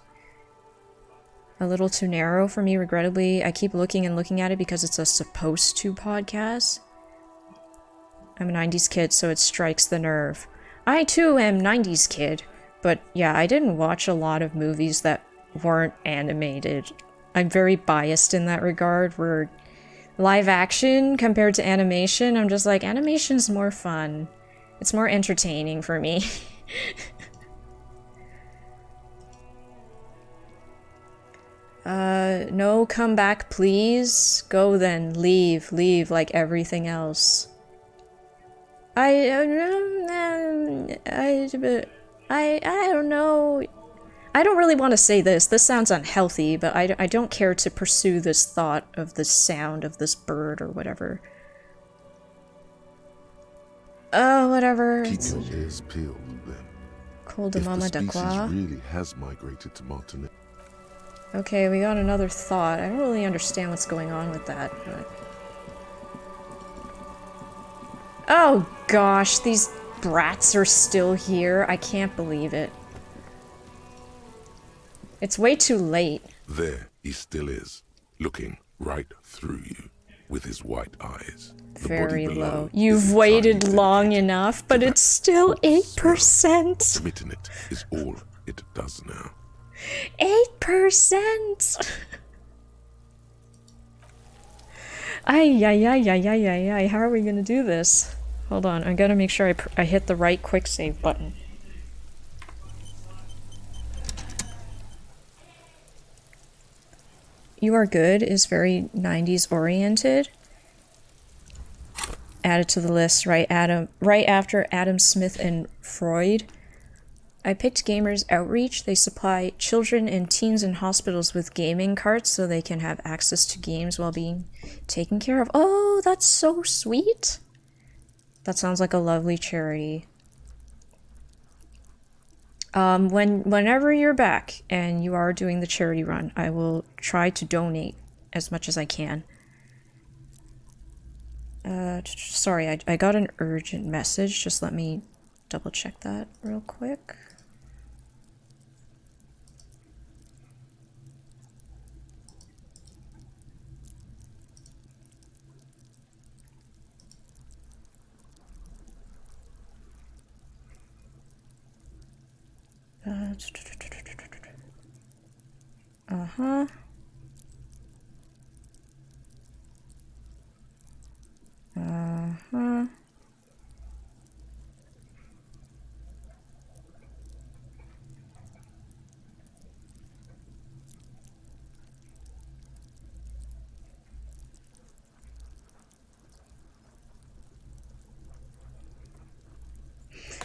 A little too narrow for me, regrettably. I keep looking and looking at it because it's a supposed to podcast. I'm a 90s kid, so it strikes the nerve. I too am 90s kid, but yeah, I didn't watch a lot of movies that weren't animated. I'm very biased in that regard, where live action compared to animation, I'm just like, animation's more fun. It's more entertaining for me. No, come back, please. Go then. Leave like everything else. I don't know. I don't really want to say this. This sounds unhealthy, but I don't care to pursue this thought of the sound of this bird or whatever. Whatever. Keep your ears peeled, then. Col de Mama If the de species Quoi. really has migrated to Martinique. Okay, we got another thought. I don't really understand what's going on with that, but... Oh gosh, these brats are still here. I can't believe it. It's way too late. There he still is, looking right through you with his white eyes. The Very body below low. is You've waited entirely long dedicated enough, to but that it's still smell. 8%. Emitting it is all it does now. 8%! Ay, how are we gonna do this? Hold on, I gotta make sure I hit the right quick save button. You Are Good is very 90s oriented. Added to the list right after Adam Smith and Freud. I picked Gamers Outreach. They supply children and teens in hospitals with gaming carts so they can have access to games while being taken care of. Oh, that's so sweet. That sounds like a lovely charity. Whenever you're back and you are doing the charity run, I will try to donate as much as I can. Sorry, I got an urgent message. Just let me double check that real quick. Uh-huh. Uh-huh.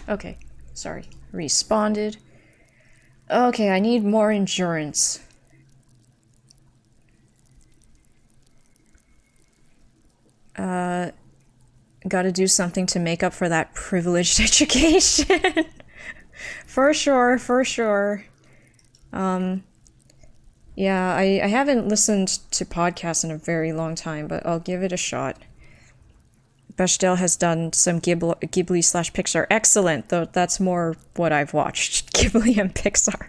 Okay, sorry. Responded. Okay, I need more endurance. Gotta do something to make up for that privileged education. For sure, for sure. Yeah, I haven't listened to podcasts in a very long time, but I'll give it a shot. Bechdel has done some Ghibli/Pixar. Excellent, though that's more what I've watched. Ghibli and Pixar.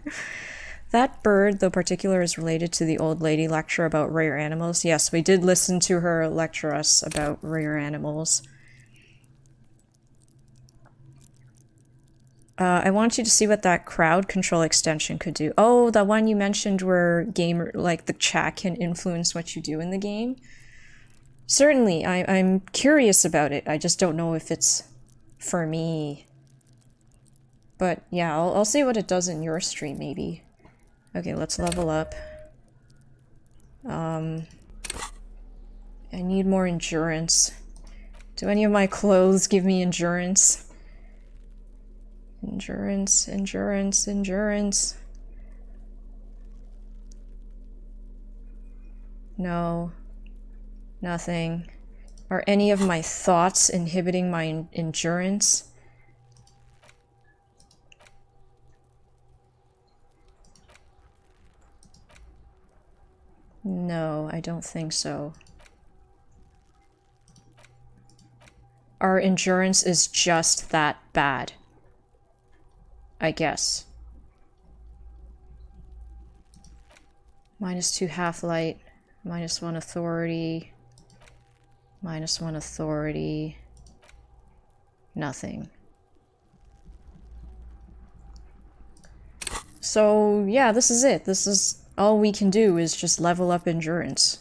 That bird, though particular, is related to the old lady lecture about rare animals. Yes, we did listen to her lecture us about rare animals. I want you to see what that crowd control extension could do. Oh, the one you mentioned where gamer, like the chat can influence what you do in the game. Certainly, I'm curious about it. I just don't know if it's for me. But yeah, I'll see what it does in your stream, maybe. Okay, let's level up. I need more endurance. Do any of my clothes give me endurance? Endurance, endurance, endurance. No. Nothing. Are any of my thoughts inhibiting my endurance? No, I don't think so. Our endurance is just that bad. I guess. -2 half-light, -1 authority, -1 authority, nothing. So yeah, this is it. This is all we can do is just level up endurance.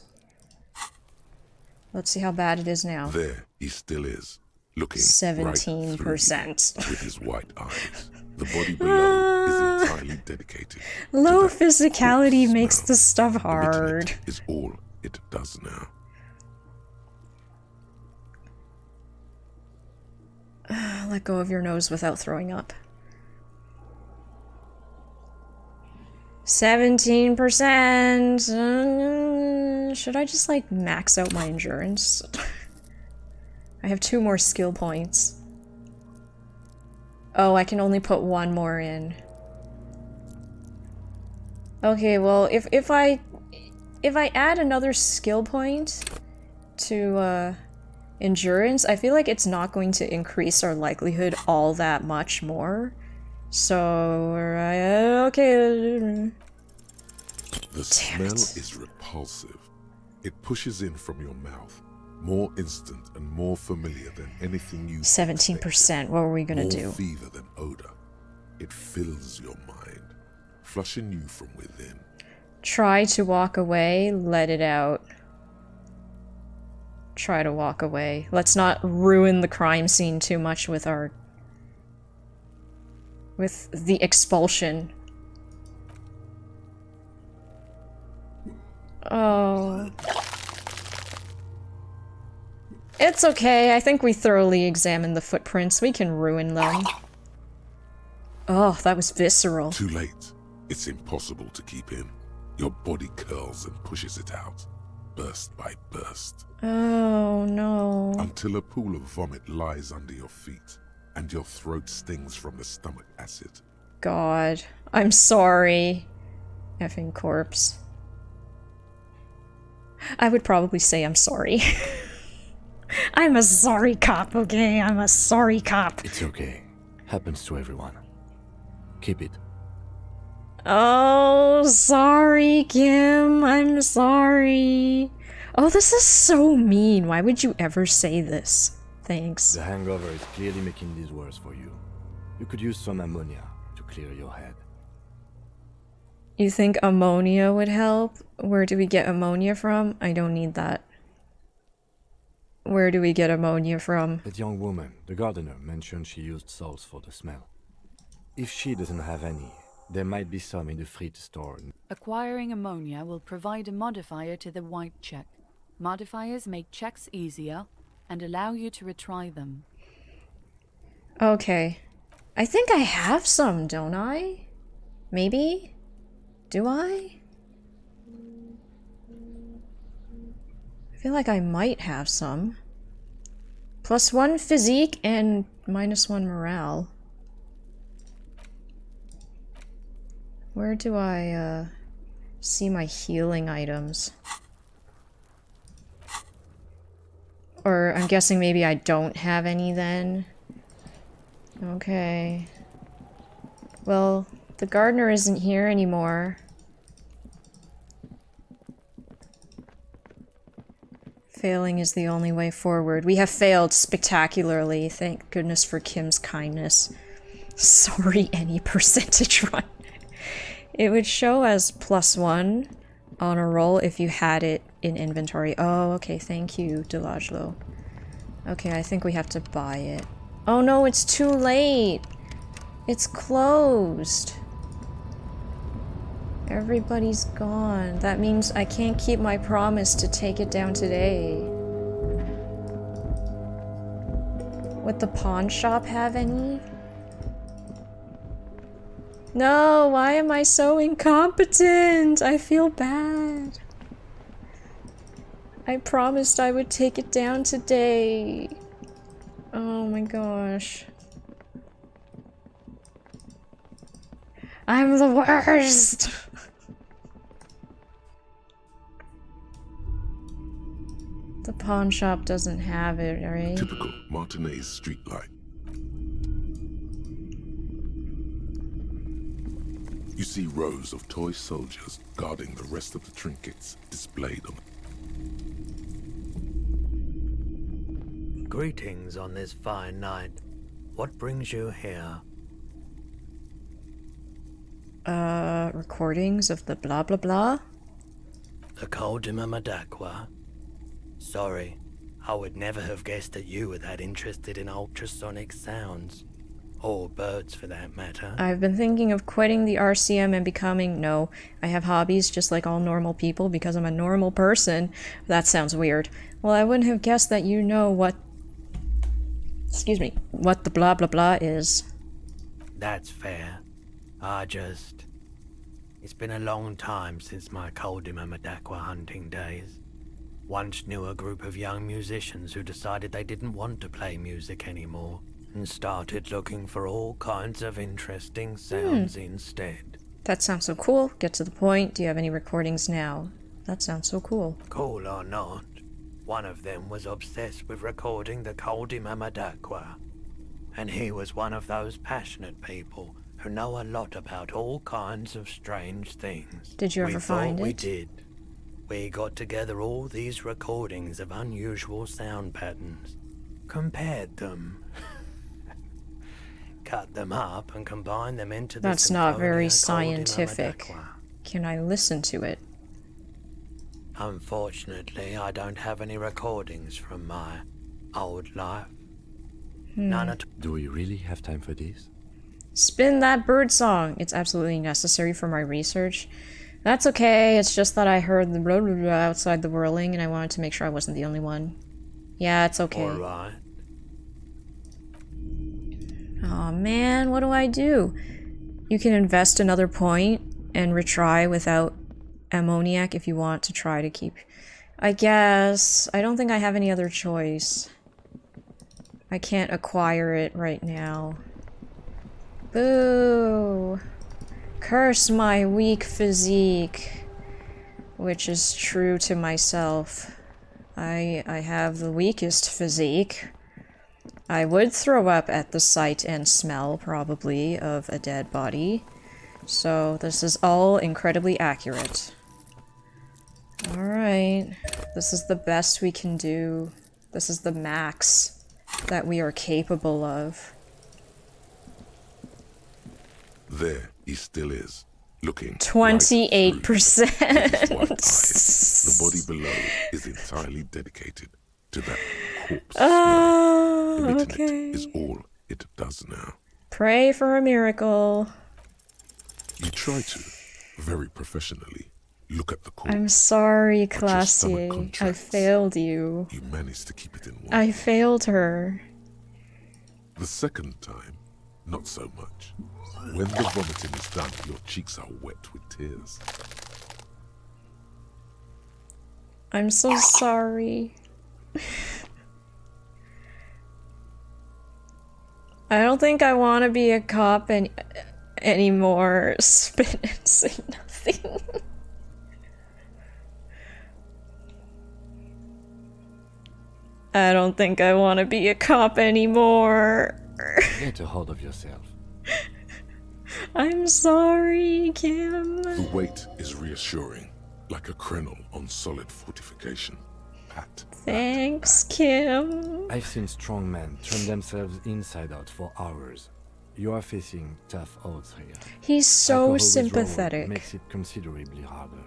Let's see how bad it is now. There he still is, looking 17%. right through you with his white eyes. The body below is entirely dedicated. Low to that physicality corpse makes smell. this stuff Emitting hard. it is all it does now. Let go of your nose without throwing up. 17%. Should I just like max out my endurance? I have 2 more skill points. Oh, I can only put 1 more in. Okay, well, if I add another skill point to endurance, I feel like it's not going to increase our likelihood all that much more. So, okay. The smell is repulsive. It pushes in from your mouth, more instant and more familiar than anything you 17%. What were we gonna more do? fever than odor. It fills your mind, flushing you from within. Try to walk away, let it out. Try to walk away. Let's not ruin the crime scene too much with the expulsion. Oh. It's okay, I think we thoroughly examined the footprints. We can ruin them. Oh, that was visceral. Too late. It's impossible to keep in. Your body curls and pushes it out, burst by burst. Oh, no. Until a pool of vomit lies under your feet, and your throat stings from the stomach acid. God. I'm sorry. Effing corpse. I would probably say I'm sorry. I'm a sorry cop, okay? I'm a sorry cop. It's okay. Happens to everyone. Keep it. Oh, sorry, Kim. I'm sorry. Oh, this is so mean. Why would you ever say this? Thanks. The hangover is clearly making this worse for you. You could use some ammonia to clear your head. You think ammonia would help? Where do we get ammonia from? I don't need that. Where do we get ammonia from? That young woman, the gardener, mentioned she used salts for the smell. If she doesn't have any, there might be some in the fridge store. Acquiring ammonia will provide a modifier to the white check. Modifiers make checks easier and allow you to retry them. Okay. I think I have some, don't I? Maybe? Do I? I feel like I might have some. +1 physique and -1 morale. Where do I, see my healing items? Or I'm guessing maybe I don't have any then. Okay. Well, The gardener isn't here anymore. Failing is the only way forward. We have failed spectacularly. Thank goodness for Kim's kindness. Sorry, any percentage run. It would show as +1 on a roll if you had it in inventory. Oh, okay, thank you, Delajlo. Okay, I think we have to buy it. Oh no, it's too late! It's closed! Everybody's gone. That means I can't keep my promise to take it down today. Would the pawn shop have any? No, why am I so incompetent? I feel bad. I promised I would take it down today. Oh my gosh. I'm the worst! The pawn shop doesn't have it, right? Typical Martinez streetlight. You see rows of toy soldiers guarding the rest of the trinkets displayed on. Greetings on this fine night. What brings you here? Recordings of the blah blah blah? The Coldima Madakwa? Sorry, I would never have guessed that you were that interested in ultrasonic sounds. Or birds, for that matter. I've been thinking of quitting the RCM and becoming... No, I have hobbies just like all normal people because I'm a normal person. That sounds weird. Well, I wouldn't have guessed that you know what... Excuse me. What the blah blah blah is. That's fair. It's been a long time since my Coldima Madakwa hunting days. Once knew a group of young musicians who decided they didn't want to play music anymore and started looking for all kinds of interesting sounds instead. That sounds so cool. Get to the point. Do you have any recordings now? That sounds so cool. Cool or not, one of them was obsessed with recording the Coldima Madakwa. And he was one of those passionate people who know a lot about all kinds of strange things. Did you ever find it? We did. We got together all these recordings of unusual sound patterns, compared them, cut them up and combined them into the That's not very Symphonia Coldima scientific. Madakwa. Can I listen to it? Unfortunately, I don't have any recordings from my old life. None at all. Do we really have time for this? Spin that bird song! It's absolutely necessary for my research. That's okay, it's just that I heard the blah blah blah outside the whirling and I wanted to make sure I wasn't the only one. Yeah, it's okay. Alright. Aw man, what do I do? You can invest another point and retry without ammoniac if you want to try to keep... I guess. I don't think I have any other choice. I can't acquire it right now. Boo! Curse my weak physique. Which is true to myself. I have the weakest physique. I would throw up at the sight and smell, probably, of a dead body. So this is all incredibly accurate. Alright. This is the best we can do. This is the max that we are capable of. There he still is, looking 28%. The body below is entirely dedicated to that corpse smell. Emitting okay. it is all it does now. Pray for a miracle. You try to, very professionally, look at the corpse. I'm sorry, but your stomach Classier. I contracts. failed you. You managed to keep it in one. I failed her. The second time, not so much. When the vomiting is done, your cheeks are wet with tears. I'm so sorry. I don't think I want to be a cop anymore. Spit and say nothing. I don't think I want to be a cop anymore. Get a hold of yourself. I'm sorry, Kim. The weight is reassuring, like a krenel on solid fortification. Pat. Thanks, Kim. I've seen strong men turn themselves inside out for hours. You are facing tough odds here. He's so Alcohol withdrawal sympathetic. makes it considerably harder.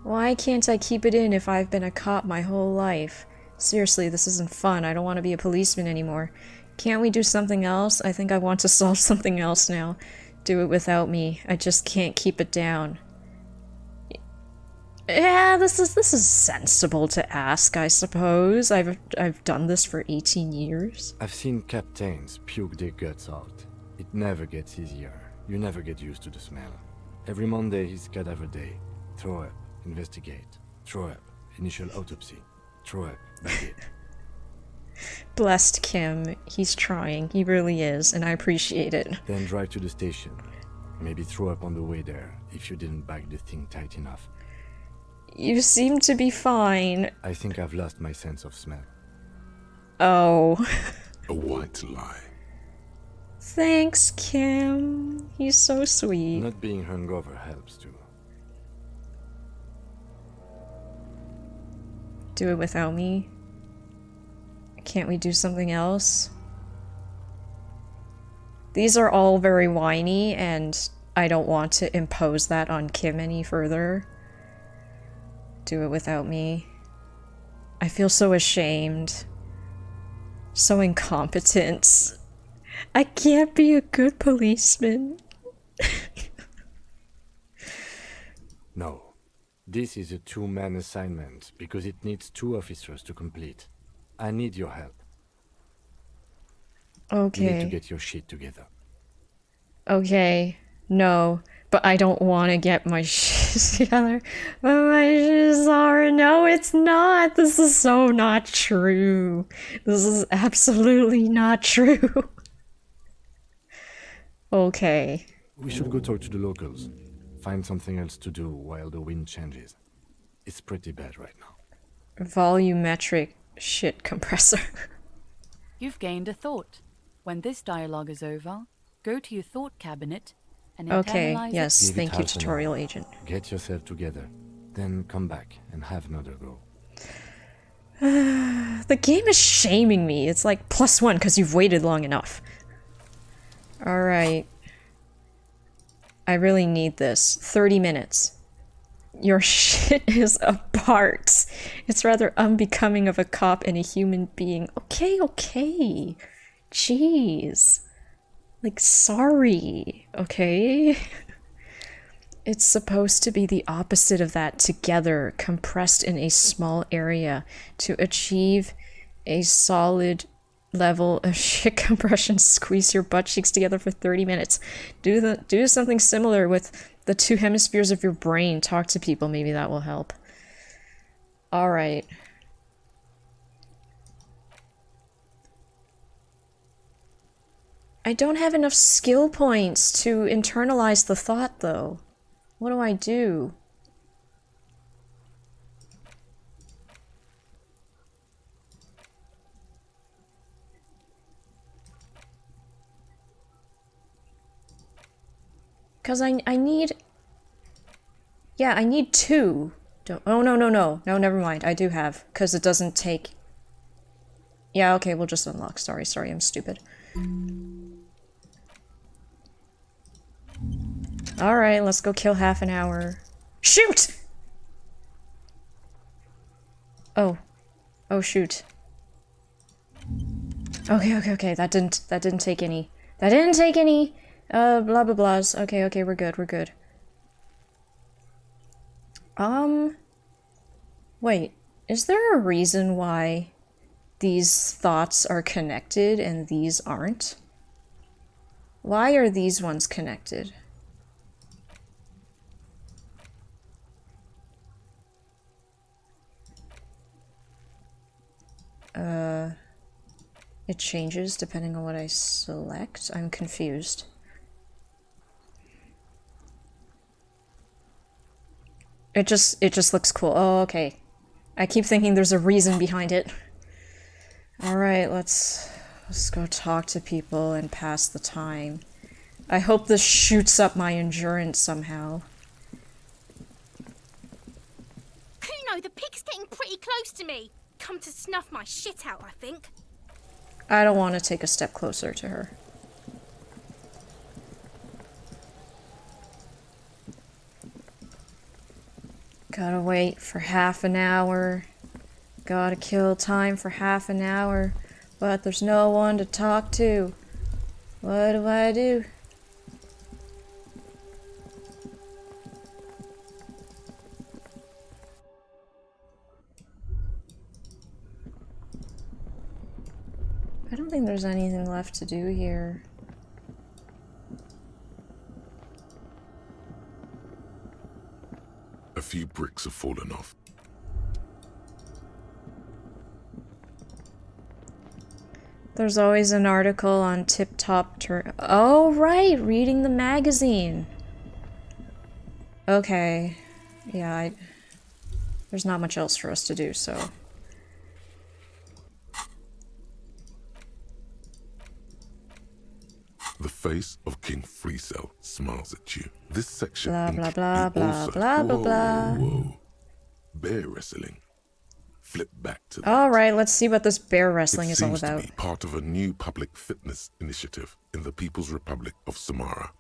Why can't I keep it in if I've been a cop my whole life? Seriously, this isn't fun. I don't want to be a policeman anymore. Can't we do something else? I think I want to solve something else now. Do it without me. I just can't keep it down. Yeah, this is sensible to ask, I suppose. I've done this for 18 years. I've seen captains puke their guts out. It never gets easier. You never get used to the smell. Every Monday is cadaver day. Throw up, investigate. Throw up, initial autopsy. Throw up, bag it. Blessed Kim. He's trying. He really is, and I appreciate it. Then drive to the station. Maybe throw up on the way there, if you didn't bag the thing tight enough. You seem to be fine. I think I've lost my sense of smell. Oh. A white lie. Thanks, Kim. He's so sweet. Not being hungover helps too. Do it without me? Can't we do something else? These are all very whiny, and I don't want to impose that on Kim any further. Do it without me. I feel so ashamed. So incompetent. I can't be a good policeman. No. This is a two-man assignment because it needs 2 officers to complete. I need your help. Okay. You need to get your shit together. Okay. No. But I don't want to get my shit together. But my shit is sorry. No, it's not. This is so not true. This is absolutely not true. Okay. We should go talk to the locals. Find something else to do while the wind changes. It's pretty bad right now. Volumetric shit compressor. You've gained a thought. When this dialogue is over, go to your thought cabinet and Okay, internalize yes, Give it thank you, half an tutorial hour. agent. Get yourself together. Then come back and have another go. The game is shaming me. It's like +1 because you've waited long enough. Alright. I really need this. 30 minutes. Your shit is apart. It's rather unbecoming of a cop and a human being. Okay. Jeez. Like, sorry. Okay? It's supposed to be the opposite of that. Together, compressed in a small area to achieve a solid level of shit compression. Squeeze your butt cheeks together for 30 minutes. Do something similar with the 2 hemispheres of your brain. Talk to people, maybe that will help. Alright. I don't have enough skill points to internalize the thought, though. What do I do? Because I need... Yeah, I need 2. Oh, no. No, never mind. I do have. Because it doesn't take... Yeah, okay, we'll just unlock. Sorry, I'm stupid. Alright, let's go kill half an hour. Shoot! Oh. Oh, shoot. Okay. That didn't take any. That didn't take any! Blah blah blahs. Okay, we're good. Wait. Is there a reason why these thoughts are connected and these aren't? Why are these ones connected? It changes depending on what I select. I'm confused. It just looks cool. Oh, okay. I keep thinking there's a reason behind it. Alright, let's go talk to people and pass the time. I hope this shoots up my endurance somehow. Kuno, the pig's getting pretty close to me. Come to snuff my shit out, I think. I don't want to take a step closer to her. Gotta wait for half an hour. Gotta kill time for half an hour. But there's no one to talk to. What do I do? I don't think there's anything left to do here. A few bricks have fallen off. There's always an article on Tip Top Oh, right! Reading the magazine. Okay. Yeah, there's not much else for us to do, so... The face of King Freecell smiles at you. This section Blah, blah, blah, you blah, also... blah, blah, blah. Whoa. Bear wrestling. Flip back to that. Alright, let's see what this bear wrestling is all It seems about. to be part of a new public fitness initiative in the People's Republic of Samara.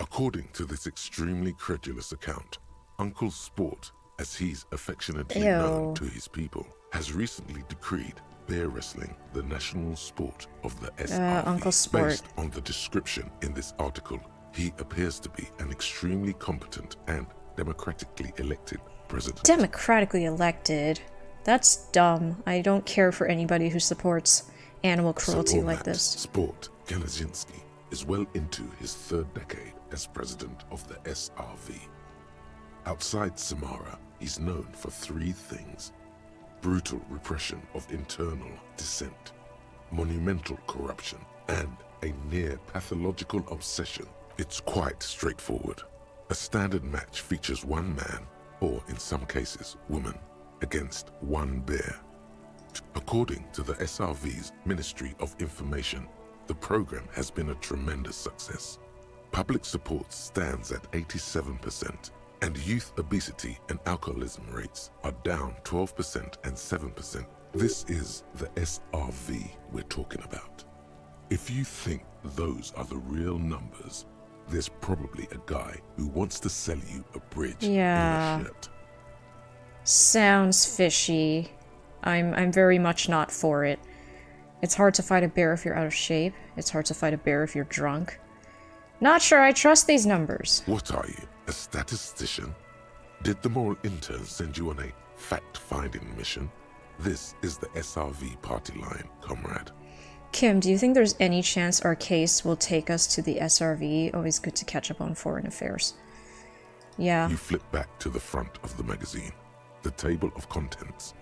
According to this extremely credulous account, Uncle Sport, as he's affectionately known to his people, has recently decreed bear wrestling the national sport of the SRV. Uncle Sport. Based on the description in this article, he appears to be an extremely competent and democratically elected president. Democratically elected? That's dumb. I don't care for anybody who supports animal cruelty like this. Sport Galazinski is well into his third decade as president of the SRV. Outside Samara, he's known for three things: brutal repression of internal dissent, monumental corruption, and a near pathological obsession. It's quite straightforward. A standard match features one man, or in some cases, woman, against one bear. According to the SRV's Ministry of Information, the program has been a tremendous success. Public support stands at 87%, and youth obesity and alcoholism rates are down 12% and 7%. This is the SRV we're talking about. If you think those are the real numbers, there's probably a guy who wants to sell you a bridge in a shirt. Sounds fishy. I'm very much not for it. It's hard to fight a bear if you're out of shape. It's hard to fight a bear if you're drunk. Not sure I trust these numbers. What are you, a statistician? Did the moral intern send you on a fact-finding mission? This is the SRV party line, comrade. Kim, do you think there's any chance our case will take us to the SRV? Always good to catch up on foreign affairs. Yeah. You flip back to the front of the magazine. The table of contents.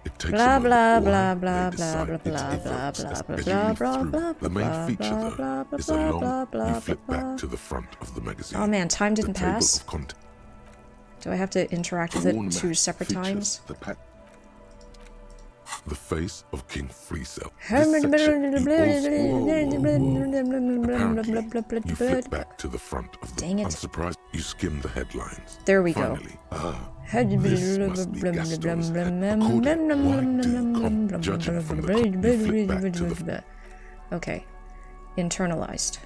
It takes Blah a blah moment blah why blah they blah decide blah it blah evokes blah as blah you blah read blah through. blah The main blah feature, blah though, blah is a blah long. blah blah You flip blah. back to the front of the magazine. Oh man, time didn't the table pass. Of content. Do I have to interact with it two separate times? The face of King Freecell. Apparently, you flip back to the front of the... Dang it. Unsurprised, you skim the headlines. There we go. Finally, this must be Gaston's head. According, judging from the you flip back to the... Okay. Internalized.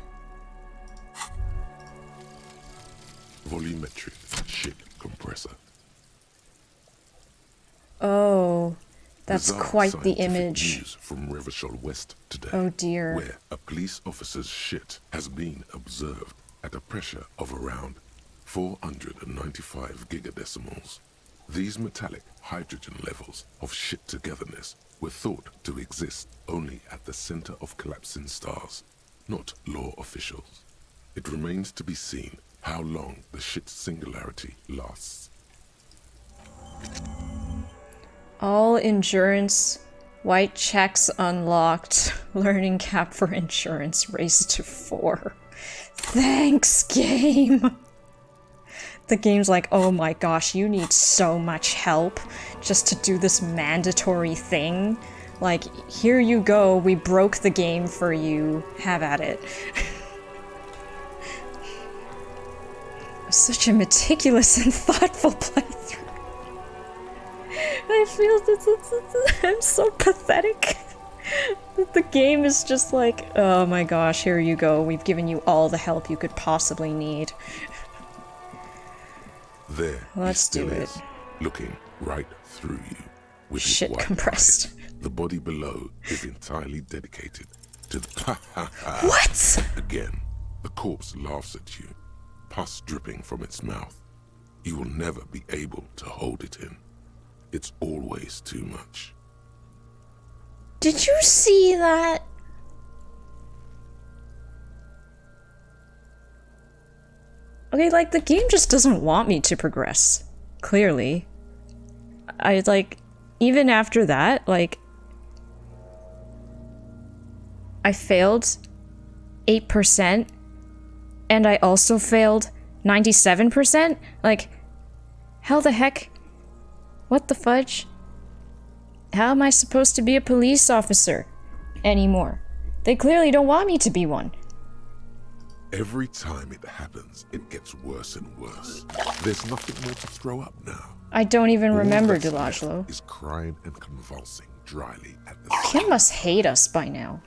Volumetric shit compressor. Oh, that's Bizarre quite the scientific image. News from Revachol West today. Oh dear. Where a police officer's shit has been observed at a pressure of around 495 gigadecimals. These metallic hydrogen levels of shit togetherness were thought to exist only at the center of collapsing stars, not law officials. It remains to be seen how long the shit singularity lasts. All endurance, white checks unlocked, learning cap for insurance raised to 4. Thanks, game! The game's like, oh my gosh, you need so much help just to do this mandatory thing. Like, here you go, we broke the game for you, have at it. Such a meticulous and thoughtful playthrough. I feel that I'm so pathetic. That the game is just like, oh my gosh, here you go. We've given you all the help you could possibly need. There Let's he still do it. is, looking right through you. With his Shit white compressed. eyes. The body below is entirely dedicated to the What? Again, the corpse laughs at you, pus dripping from its mouth. You will never be able to hold it in. It's always too much. Did you see that? Okay, like, the game just doesn't want me to progress. Clearly. I, like, even after that, like, I failed 8%, and I also failed 97%? Like, how the heck? What the fudge? How am I supposed to be a police officer anymore? They clearly don't want me to be one. Every time it happens, it gets worse and worse. There's nothing more to throw up now. I don't even All remember that's left Delagelo. is crying and convulsing dryly at the Kim must hate us by now.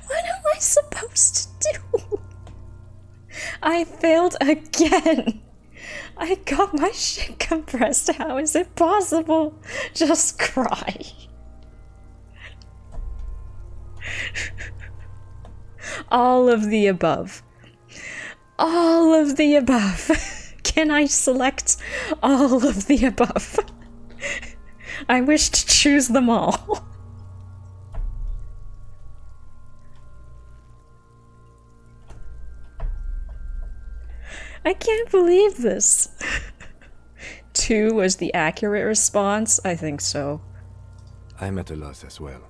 What am I supposed to do? I failed again. I got my shit compressed. How is it possible? Just cry. All of the above. All of the above. Can I select all of the above? I wish to choose them all. I can't believe this. 2 was the accurate response? I think so. I'm at a loss as well.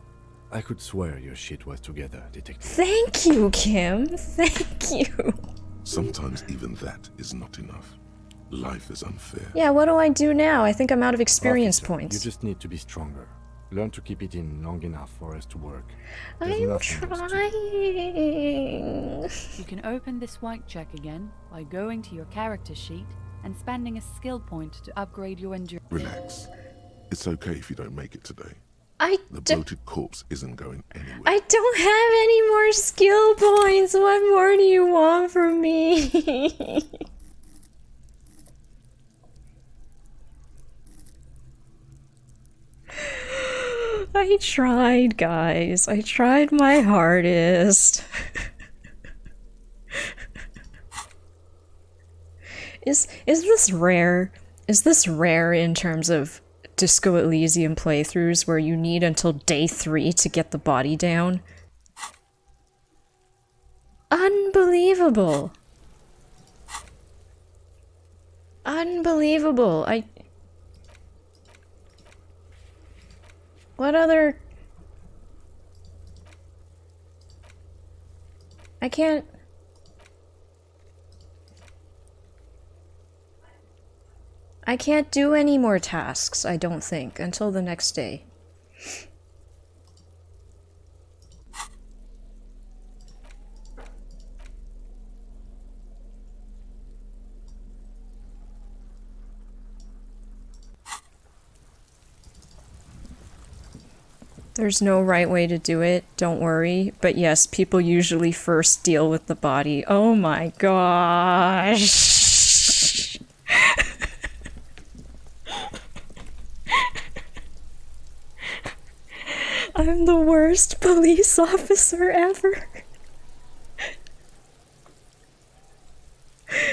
I could swear your shit was together, Detective. Thank you, Kim. Thank you. Sometimes even that is not enough. Life is unfair. Yeah, what do I do now? I think I'm out of experience Officer, points. You just need to be stronger. Learn to keep it in long enough for us to work. I'm nothing else to do. trying. You can open this white check again by going to your character sheet and spending a skill point to upgrade your endurance. Relax. It's okay if you don't make it today. The d- bloated corpse isn't going anywhere. I don't have any more skill points. What more do you want from me? I tried, guys. I tried my hardest. Is this rare? Is this rare in terms of Disco Elysium playthroughs where you need until day 3 to get the body down? Unbelievable. Unbelievable. What other... I can't... I can't do any more tasks, I don't think, until the next day. There's no right way to do it, don't worry. But yes, people usually first deal with the body. Oh my gosh. I'm the worst police officer ever.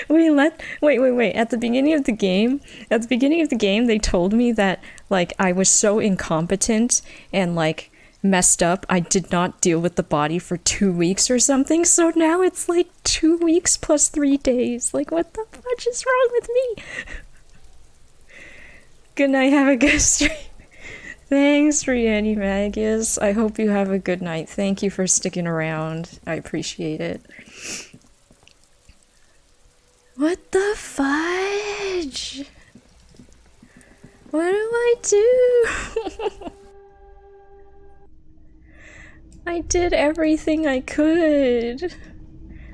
Wait. At the beginning of the game, they told me that, like, I was so incompetent and, like, messed up, I did not deal with the body for 2 weeks or something, so now it's, like, 2 weeks plus 3 days. Like, what the fudge is wrong with me? Good night, have a good stream. Thanks, Rianny Magus. I hope you have a good night. Thank you for sticking around. I appreciate it. What the fudge? What do? I did everything I could.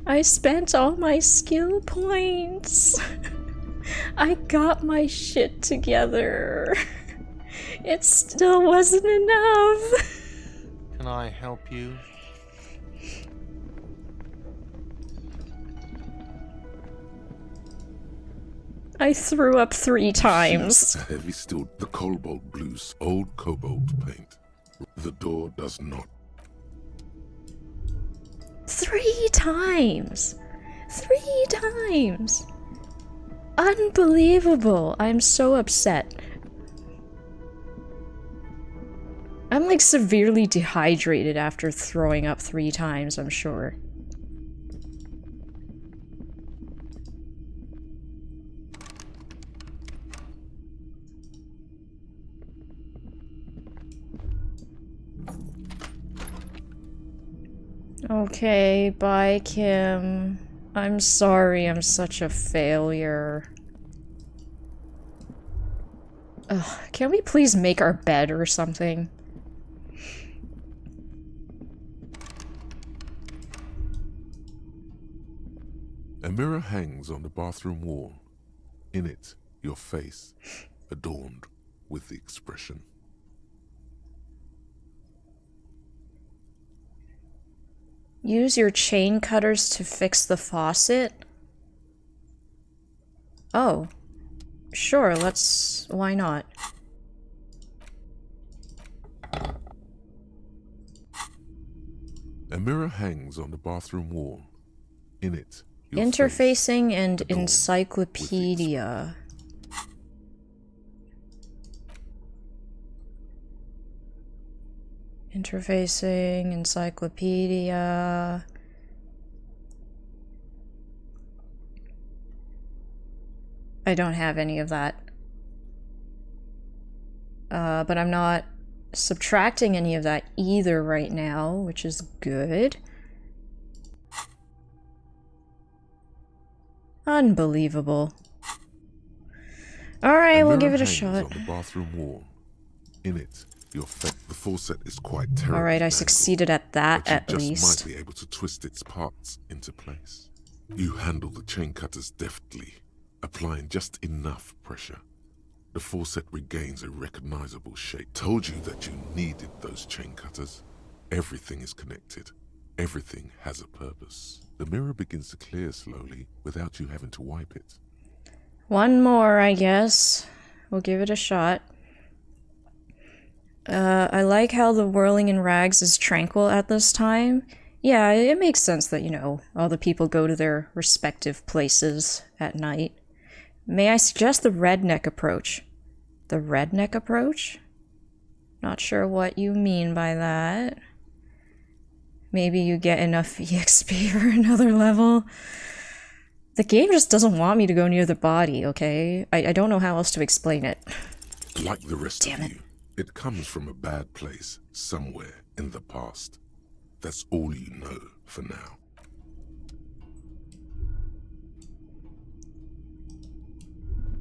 I spent all my skill points. I got my shit together. It still wasn't enough. Can I help you? I threw up 3 times. A heavy steel, the cobalt blues, old cobalt paint. The door does not. 3 times. 3 times. Unbelievable. I'm so upset. I'm like severely dehydrated after throwing up 3 times, I'm sure. Okay, bye, Kim. I'm sorry I'm such a failure. Ugh, can we please make our bed or something? A mirror hangs on the bathroom wall. In it, your face, adorned with the expression. Use your chain cutters to fix the faucet? Oh. Sure, why not? A mirror hangs on the bathroom wall. In it, your Interfacing and adorned encyclopedia. Interfacing, encyclopedia. I don't have any of that. But I'm not subtracting any of that either right now, which is good. Unbelievable. Alright, we'll give it a shot. On the bathroom wall. In it, the faucet is quite terrible. Alright, I succeeded at that but you at least. just might be able to twist its parts into place. You handle the chain cutters deftly, applying just enough pressure. The faucet regains a recognizable shape. Told you that you needed those chain cutters. Everything is connected. Everything has a purpose. The mirror begins to clear slowly without you having to wipe it. One more, I guess. We'll give it a shot. I like how the whirling in rags is tranquil at this time. Yeah, it makes sense that, you know, all the people go to their respective places at night. May I suggest the redneck approach? The redneck approach? Not sure what you mean by that. Maybe you get enough EXP for another level. The game just doesn't want me to go near the body, okay? I don't know how else to explain it. Like the rest Damn of you, it comes from a bad place somewhere in the past. That's all you know for now.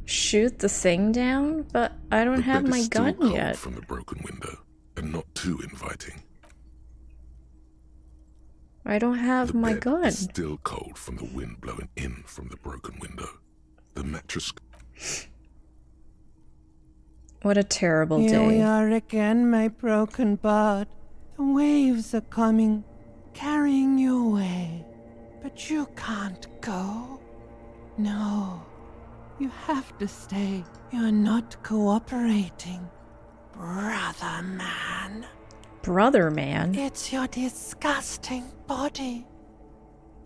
Shoot the thing down? But I don't have my gun cold yet. From the broken window, and not too inviting. I don't have my bed gun. is still cold from the wind blowing in from the broken window. The mattress. What a terrible Here we day. are again, my broken bud. The waves are coming, carrying you away. But you can't go. No, you have to stay. You're not cooperating, brother man. Brother man? It's your disgusting body.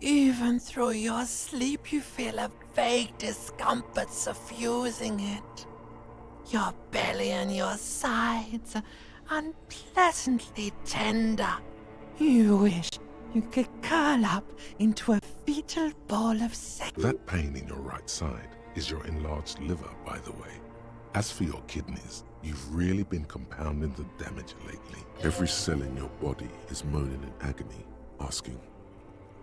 Even through your sleep, you feel a vague discomfort suffusing it. Your belly and your sides are unpleasantly tender. You wish you could curl up into a fetal ball of sex. That pain in your right side is your enlarged liver, by the way. As for your kidneys, you've really been compounding the damage lately. Every cell in your body is moaning in agony, asking,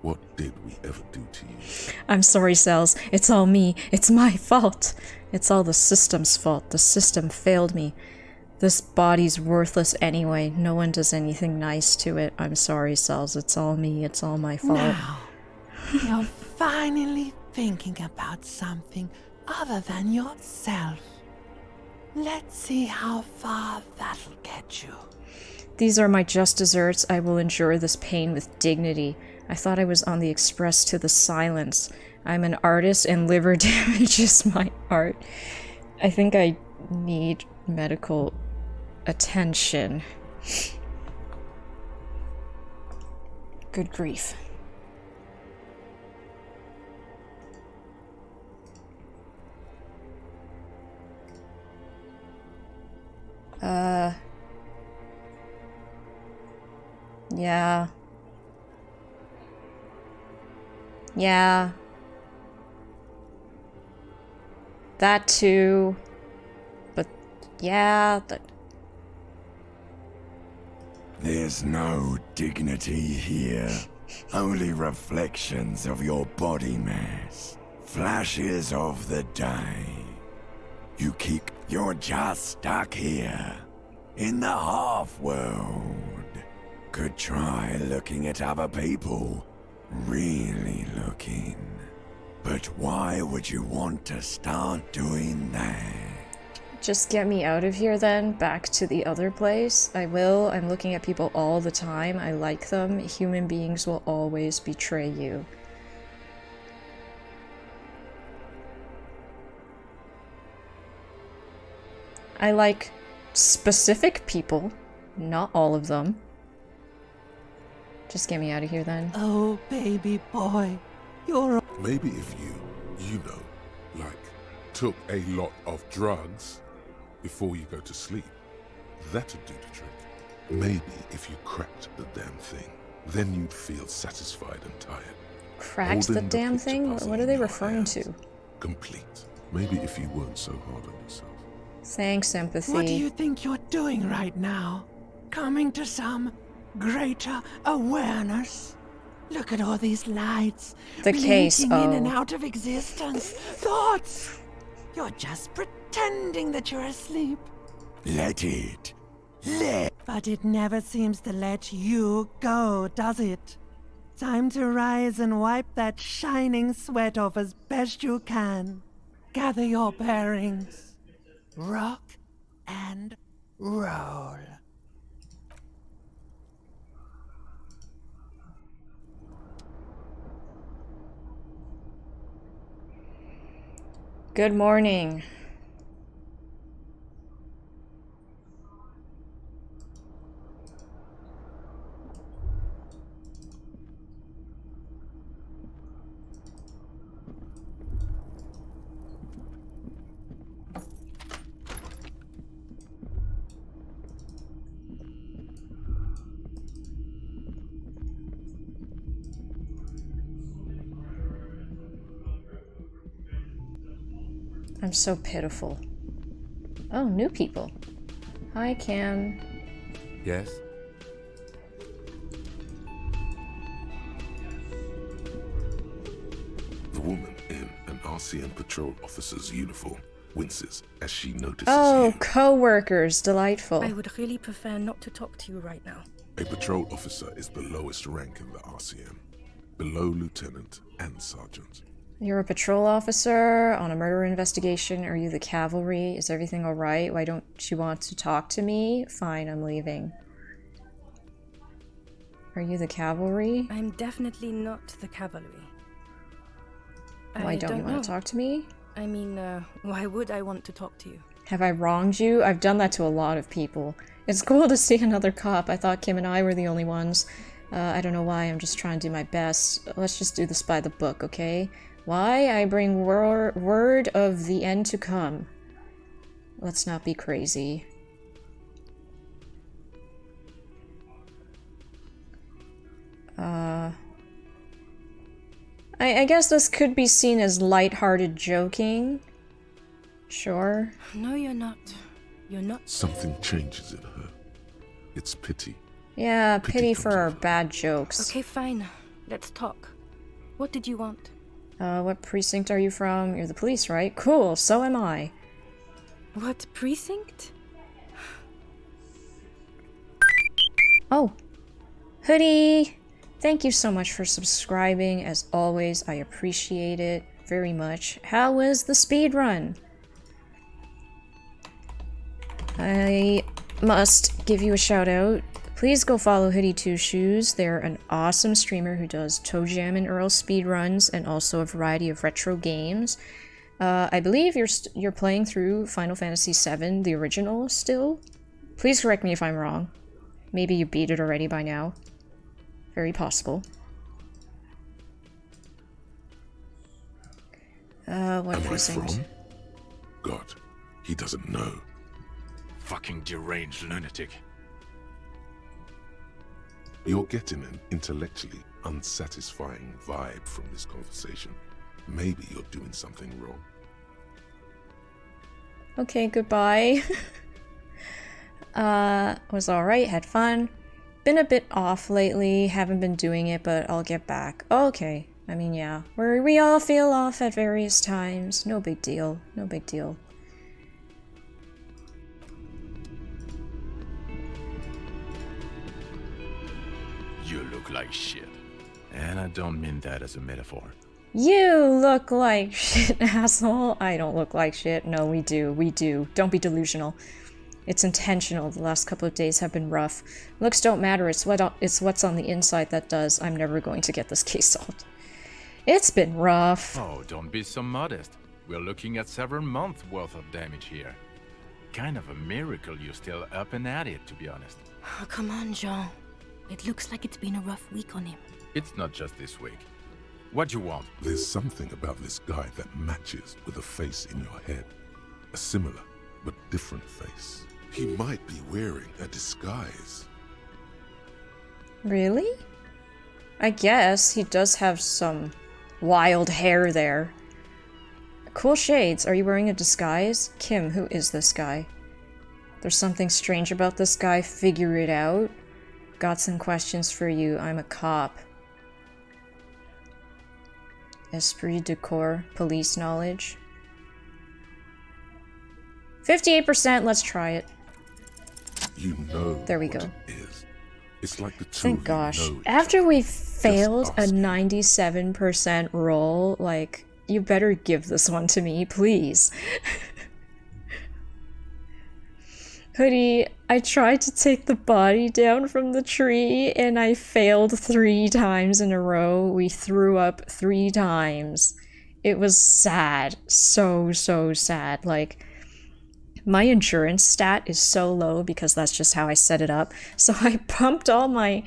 what did we ever do to you? I'm sorry, Cells. It's all me. It's my fault. It's all the system's fault. The system failed me. This body's worthless anyway. No one does anything nice to it. I'm sorry, Cells. It's all me. It's all my fault. Now, you're finally thinking about something other than yourself. Let's see how far that'll get you. These are my just desserts. I will endure this pain with dignity. I thought I was on the express to the silence. I'm an artist and liver damage is my art. I think I need medical attention. Good grief. Yeah. Yeah. That too. But yeah, There's no dignity here. Only reflections of your body mass. Flashes of the day. You're just stuck here. In the half-world. Could try looking at other people. Really looking. But why would you want to start doing that? just get me out of here then, back to the other place. I will. I'm looking at people all the time. I like them. Human beings will always betray you. I like specific people, not all of them. Just get me out of here then. Oh, baby boy, you're... Maybe if you know, like, took a lot of drugs before you go to sleep, that'd do the trick. Maybe if you cracked the damn thing, then you'd feel satisfied and tired. Cracked the damn thing? What are they referring to? Complete. Maybe if you weren't so hard on yourself. Thanks, empathy. What do you think you're doing right now? Coming to some greater awareness? Look at all these lights. The case, blinking in and out of existence. Thoughts! You're just pretending that you're asleep. Let it. But it never seems to let you go, does it? Time to rise and wipe that shining sweat off as best you can. Gather your bearings. Rock and roll. Good morning. I'm so pitiful. Oh, new people. Hi, Cam. Yes? The woman in an RCM patrol officer's uniform winces as she notices Oh, co-workers. Delightful. I would really prefer not to talk to you right now. A patrol officer is the lowest rank in the RCM, below lieutenant and sergeant. You're a patrol officer on a murder investigation. Are you the cavalry? Is everything alright? Why don't you want to talk to me? Fine, I'm leaving. Are you the cavalry? I'm definitely not the cavalry. Why don't you want to talk to me? I mean, why would I want to talk to you? Have I wronged you? I've done that to a lot of people. It's cool to see another cop. I thought Kim and I were the only ones. I don't know why. I'm just trying to do my best. Let's just do this by the book, okay? Why? I bring word of the end to come. Let's not be crazy. I guess this could be seen as light-hearted joking. Sure. No, you're not. You're not. Something changes in her. It's pity. Yeah, pity for our bad jokes. Okay, fine. Let's talk. What did you want? What precinct are you from? You're the police, right? Cool, so am I. What precinct? Oh, Hoodie! Thank you so much for subscribing. As always, I appreciate it very much. How was the speed run? I must give you a shout out. Please go follow Hoodie Two Shoes. They're an awesome streamer who does Toe Jam and Earl speedruns and also a variety of retro games. I believe you're playing through Final Fantasy VII, the original, still. Please correct me if I'm wrong. Maybe you beat it already by now. Very possible. What Am I precinct? from? God, he doesn't know. Fucking deranged lunatic. You're getting an intellectually unsatisfying vibe from this conversation. Maybe you're doing something wrong. Okay, goodbye. Was alright, had fun. Been a bit off lately, haven't been doing it, but I'll get back. Okay, I mean, yeah. We all feel off at various times. No big deal, no big deal. You look like shit. And I don't mean that as a metaphor. You look like shit, asshole. I don't look like shit. No, we do. Don't be delusional. It's intentional. The last couple of days have been rough. Looks don't matter, it's what's on the inside that does. I'm never going to get this case solved. It's been rough. Oh, don't be so modest. We're looking at several months worth of damage here. Kind of a miracle you're still up and at it, to be honest. Oh, come on, Jean. It looks like it's been a rough week on him. It's not just this week. What you want? There's something about this guy that matches with a face in your head. A similar but different face. He might be wearing a disguise. Really? I guess he does have some wild hair there. Cool shades. Are you wearing a disguise? Kim, who is this guy? There's something strange about this guy. Figure it out. Got some questions for you. I'm a cop. Esprit de corps. Police knowledge. 58%. Let's try it. You know there we what go. It is. It's like the two Thank of you gosh. know After we failed a ask. 97% roll, like, you better give this one to me, please. Hoodie, I tried to take the body down from the tree and I failed 3 times in a row. We threw up 3 times. It was sad. So sad. Like, my endurance stat is so low because that's just how I set it up. So I pumped all my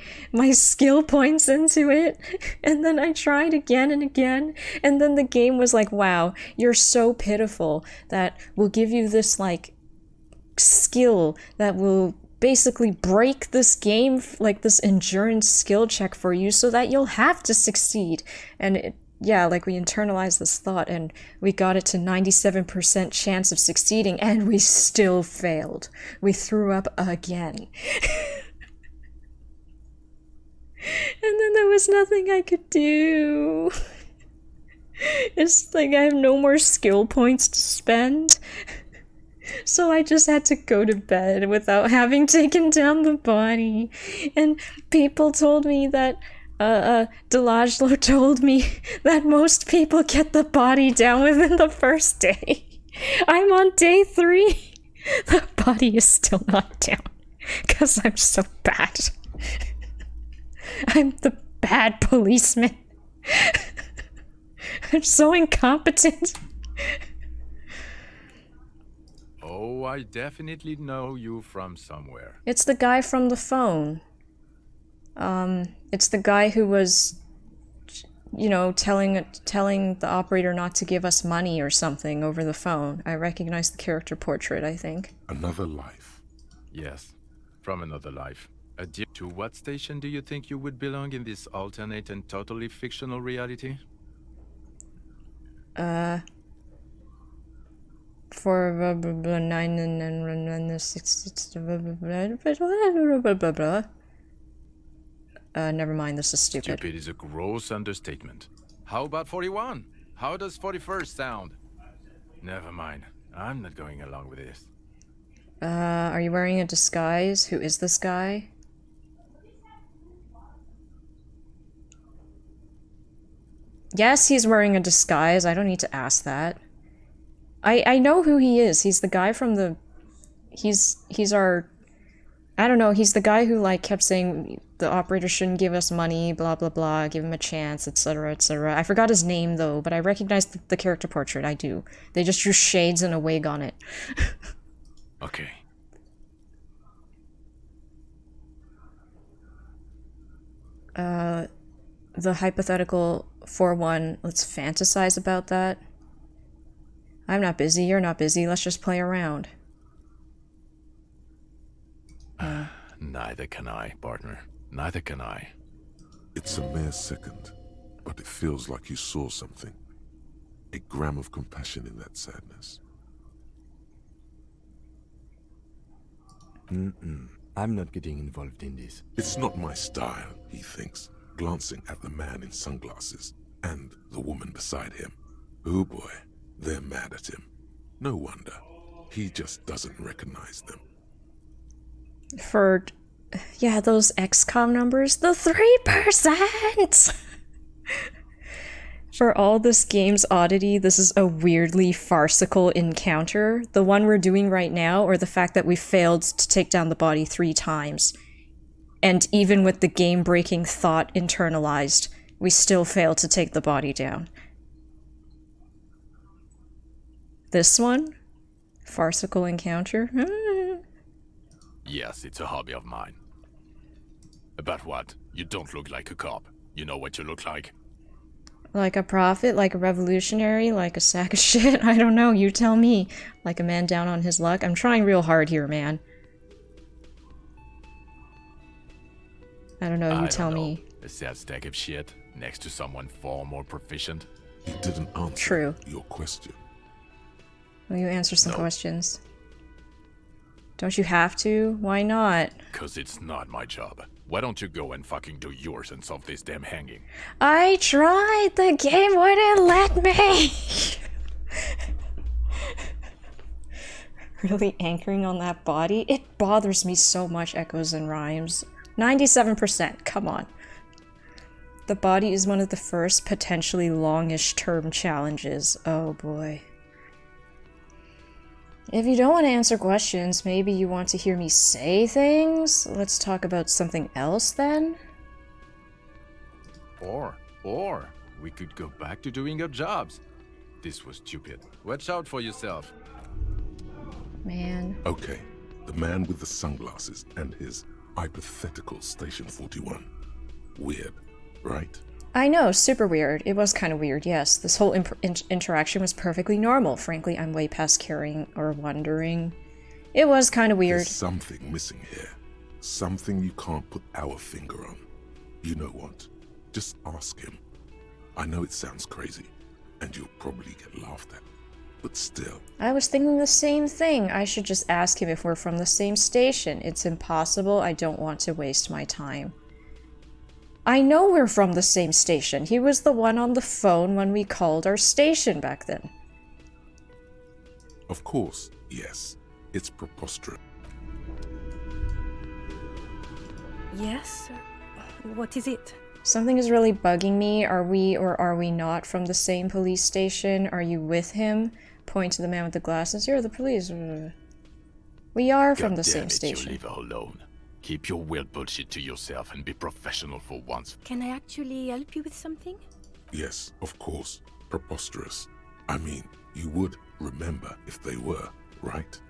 skill points into it, and then I tried again and again, and then the game was like, wow, you're so pitiful that we'll give you this, like, skill that will basically break this game, like this endurance skill check for you so that you'll have to succeed. And yeah, like we internalized this thought and we got it to 97% chance of succeeding and we still failed. We threw up again. And then there was nothing I could do. It's like I have no more skill points to spend. So I just had to go to bed without having taken down the body. And people told me that Delagelo told me that most people get the body down within the first day. I'm on day 3. The body is still not down because I'm so bad. I'm the bad policeman. I'm so incompetent. Oh, I definitely know you from somewhere. It's the guy from the phone. It's the guy who was, you know, telling the operator not to give us money or something over the phone. I recognize the character portrait, I think. Another life. Yes, from another life. To what station do you think you would belong in this alternate and totally fictional reality? For 9 and 6. Never mind, this is stupid. Stupid is a gross understatement. How about 41? How does 41st sound? Never mind. I'm not going along with this. Are you wearing a disguise? Who is this guy? Yes, he's wearing a disguise. I don't need to ask that. I know who he is. He's the guy from the... He's our... I don't know, he's the guy who, like, kept saying the operator shouldn't give us money, blah blah blah, give him a chance, etc, etc. I forgot his name, though, but I recognize the character portrait, I do. They just drew shades and a wig on it. Okay. The hypothetical 4-1, let's fantasize about that. I'm not busy, you're not busy, let's just play around. Neither can I, partner. Neither can I. It's a mere second, but it feels like you saw something. A gram of compassion in that sadness. I'm not getting involved in this. It's not my style, he thinks, glancing at the man in sunglasses and the woman beside him. Oh boy, they're mad at him. No wonder. He just doesn't recognize them. For, yeah, those XCOM numbers, the 3%! For all this game's oddity, this is a weirdly farcical encounter. The one we're doing right now, or the fact that we failed to take down the body 3 times. And even with the game-breaking thought internalized, we still failed to take the body down. This one? Farcical encounter? Yes, it's a hobby of mine. About what? You don't look like a cop. You know what you look like? Like a prophet, like a revolutionary, like a sack of shit? I don't know, you tell me. Like a man down on his luck? I'm trying real hard here, man. I don't know, you tell me. A sad stack of shit next to someone far more proficient. He didn't answer your question. Will you answer some questions? Don't you have to? Why not? Cause it's not my job. Why don't you go and fucking do yours and solve this damn hanging? I tried! The game wouldn't let me! Really anchoring on that body? It bothers me so much, Echoes and Rhymes. 97%, come on. The body is one of the first potentially longish term challenges. Oh boy. If you don't want to answer questions, maybe you want to hear me say things? Let's talk about something else then? Or we could go back to doing our jobs. This was stupid. Watch out for yourself. Man. Okay, the man with the sunglasses and his hypothetical Station 41. Weird, right? I know, super weird. It was kind of weird, yes. This whole interaction was perfectly normal. Frankly, I'm way past caring or wondering. It was kind of weird. There's something missing here. Something you can't put our finger on. You know what? Just ask him. I know it sounds crazy, and you'll probably get laughed at. But still. I was thinking the same thing. I should just ask him if we're from the same station. It's impossible. I don't want to waste my time. I know we're from the same station. He was the one on the phone when we called our station back then. Of course, yes. It's preposterous. Yes? What is it? Something is really bugging me. Are we or are we not from the same police station? Are you with him? Point to the man with the glasses. You're the police. We are from the same station. You leave her alone. Keep your weird bullshit to yourself and be professional for once. Can I actually help you with something? Yes, of course. Preposterous. I mean, you would remember if they were, right?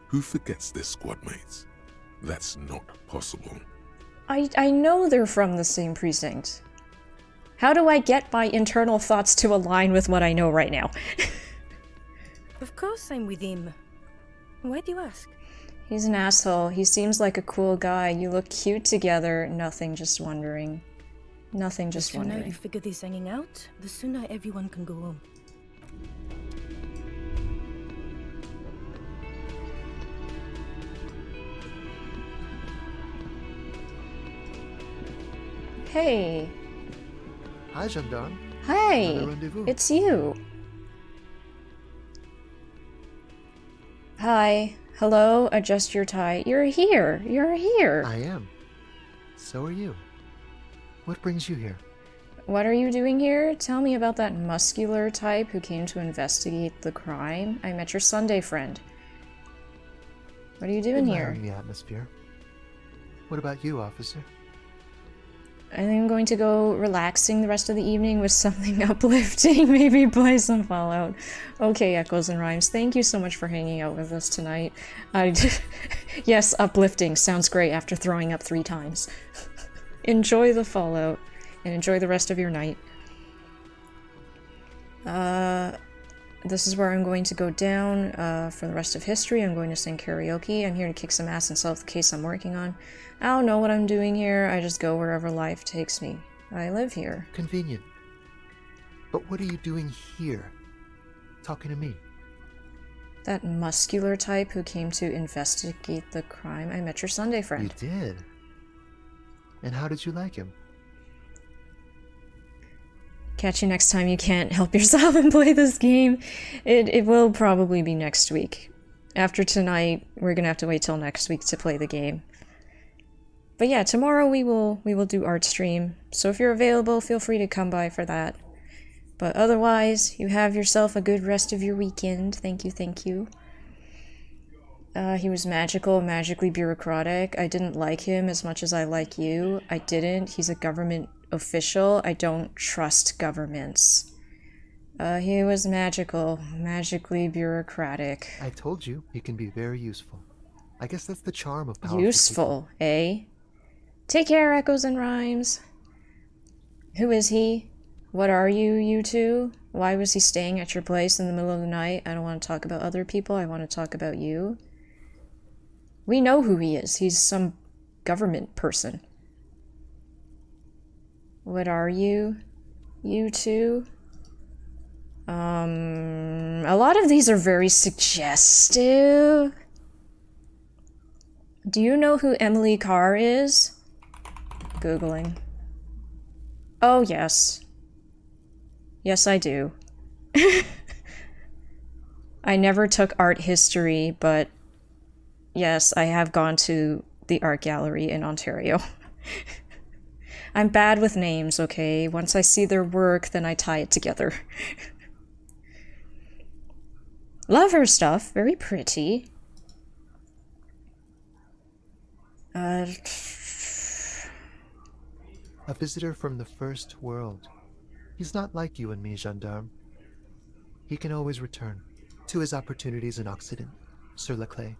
Who forgets their squad mates? That's not possible. I know they're from the same precinct. How do I get my internal thoughts to align with what I know right now? Of course I'm with him. Why do you ask? He's an asshole. He seems like a cool guy. You look cute together. Nothing, just wondering. Nothing, just wondering. The sooner you figure this hanging out, the sooner everyone can go home. Hey. Hi, Gendarme. Hi. It's you. Hi. Hello, adjust your tie. You're here. You're here. I am. So are you. What brings you here? What are you doing here? Tell me about that muscular type who came to investigate the crime. I met your Sunday friend. What are you doing here? Admiring the atmosphere. What about you, officer? I think I'm going to go relaxing the rest of the evening with something uplifting. Maybe play some Fallout. Okay, Echoes and Rhymes, thank you so much for hanging out with us tonight. Yes, uplifting. Sounds great after throwing up 3 times. Enjoy the Fallout, and enjoy the rest of your night. This is where I'm going to go down for the rest of history. I'm going to sing karaoke. I'm here to kick some ass and solve the case I'm working on. I don't know what I'm doing here. I just go wherever life takes me. I live here. Convenient. But what are you doing here? Talking to me? That muscular type who came to investigate the crime. I met your Sunday friend. You did? And how did you like him? Catch you next time you can't help yourself and play this game. It will probably be next week. After tonight, we're gonna have to wait till next week to play the game. But yeah, tomorrow we will do art stream. So if you're available, feel free to come by for that. But otherwise, you have yourself a good rest of your weekend. Thank you, thank you. He was magical, magically bureaucratic. I didn't like him as much as I like you. I didn't. He's a government official. I don't trust governments. He was magical, magically bureaucratic. I told you, he can be very useful. I guess that's the charm of powerful Useful, eh? Take care, Echoes and Rhymes. Who is he? What are you, you two? Why was he staying at your place in the middle of the night? I don't want to talk about other people. I want to talk about you. We know who he is. He's some government person. What are you, you two? A lot of these are very suggestive. Do you know who Emily Carr is? Googling. Oh, yes. Yes, I do. I never took art history, but yes, I have gone to the art gallery in Ontario. I'm bad with names, okay? Once I see their work, then I tie it together. Love her stuff. Very pretty. A visitor from the first world. He's not like you and me, gendarme. He can always return to his opportunities in Occident, sur la clé.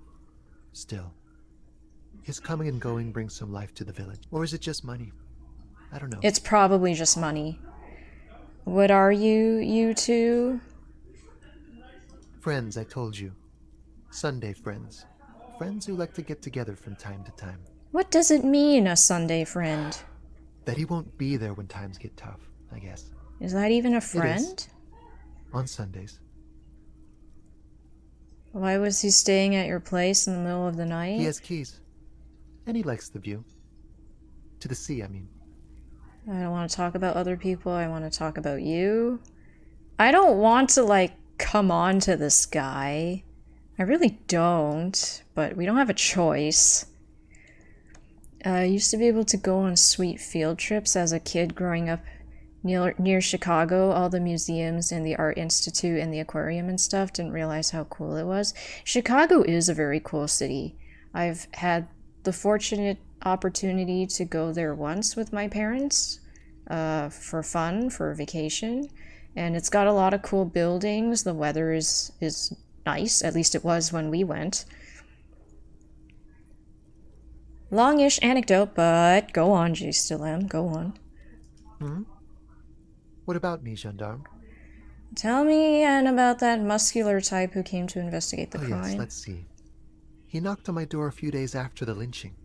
Still, his coming and going brings some life to the village. Or is it just money? I don't know. It's probably just money. What are you, you two? Friends, I told you. Sunday friends. Friends who like to get together from time to time. What does it mean, a Sunday friend? That he won't be there when times get tough, I guess. Is that even a It friend? is. On Sundays. Why was he staying at your place in the middle of the night? He has keys. And he likes the view. To the sea, I mean. I don't want to talk about other people. I want to talk about you. I don't want to, like, come on to this guy. I really don't, but we don't have a choice. I used to be able to go on sweet field trips as a kid growing up near Chicago. All the museums and the Art Institute and the aquarium and stuff. Didn't realize how cool it was. Chicago is a very cool city. I've had the fortunate opportunity to go there once with my parents for fun, for vacation. And it's got a lot of cool buildings. The weather is nice. At least it was when we went. Longish anecdote, but go on, G. Still am. Go on. Hmm? What about me, gendarme? Tell me again about that muscular type who came to investigate the crime. Yes, let's see. He knocked on my door a few days after the lynching.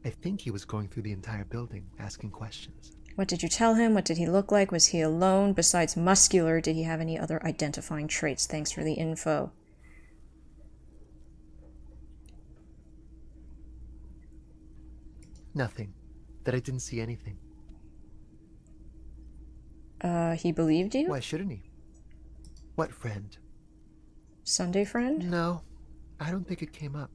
I think he was going through the entire building, asking questions. What did you tell him? What did he look like? Was he alone? Besides muscular, did he have any other identifying traits? Thanks for the info. Nothing. That I didn't see anything. He believed you? Why shouldn't he? What friend? Sunday friend? No, I don't think it came up.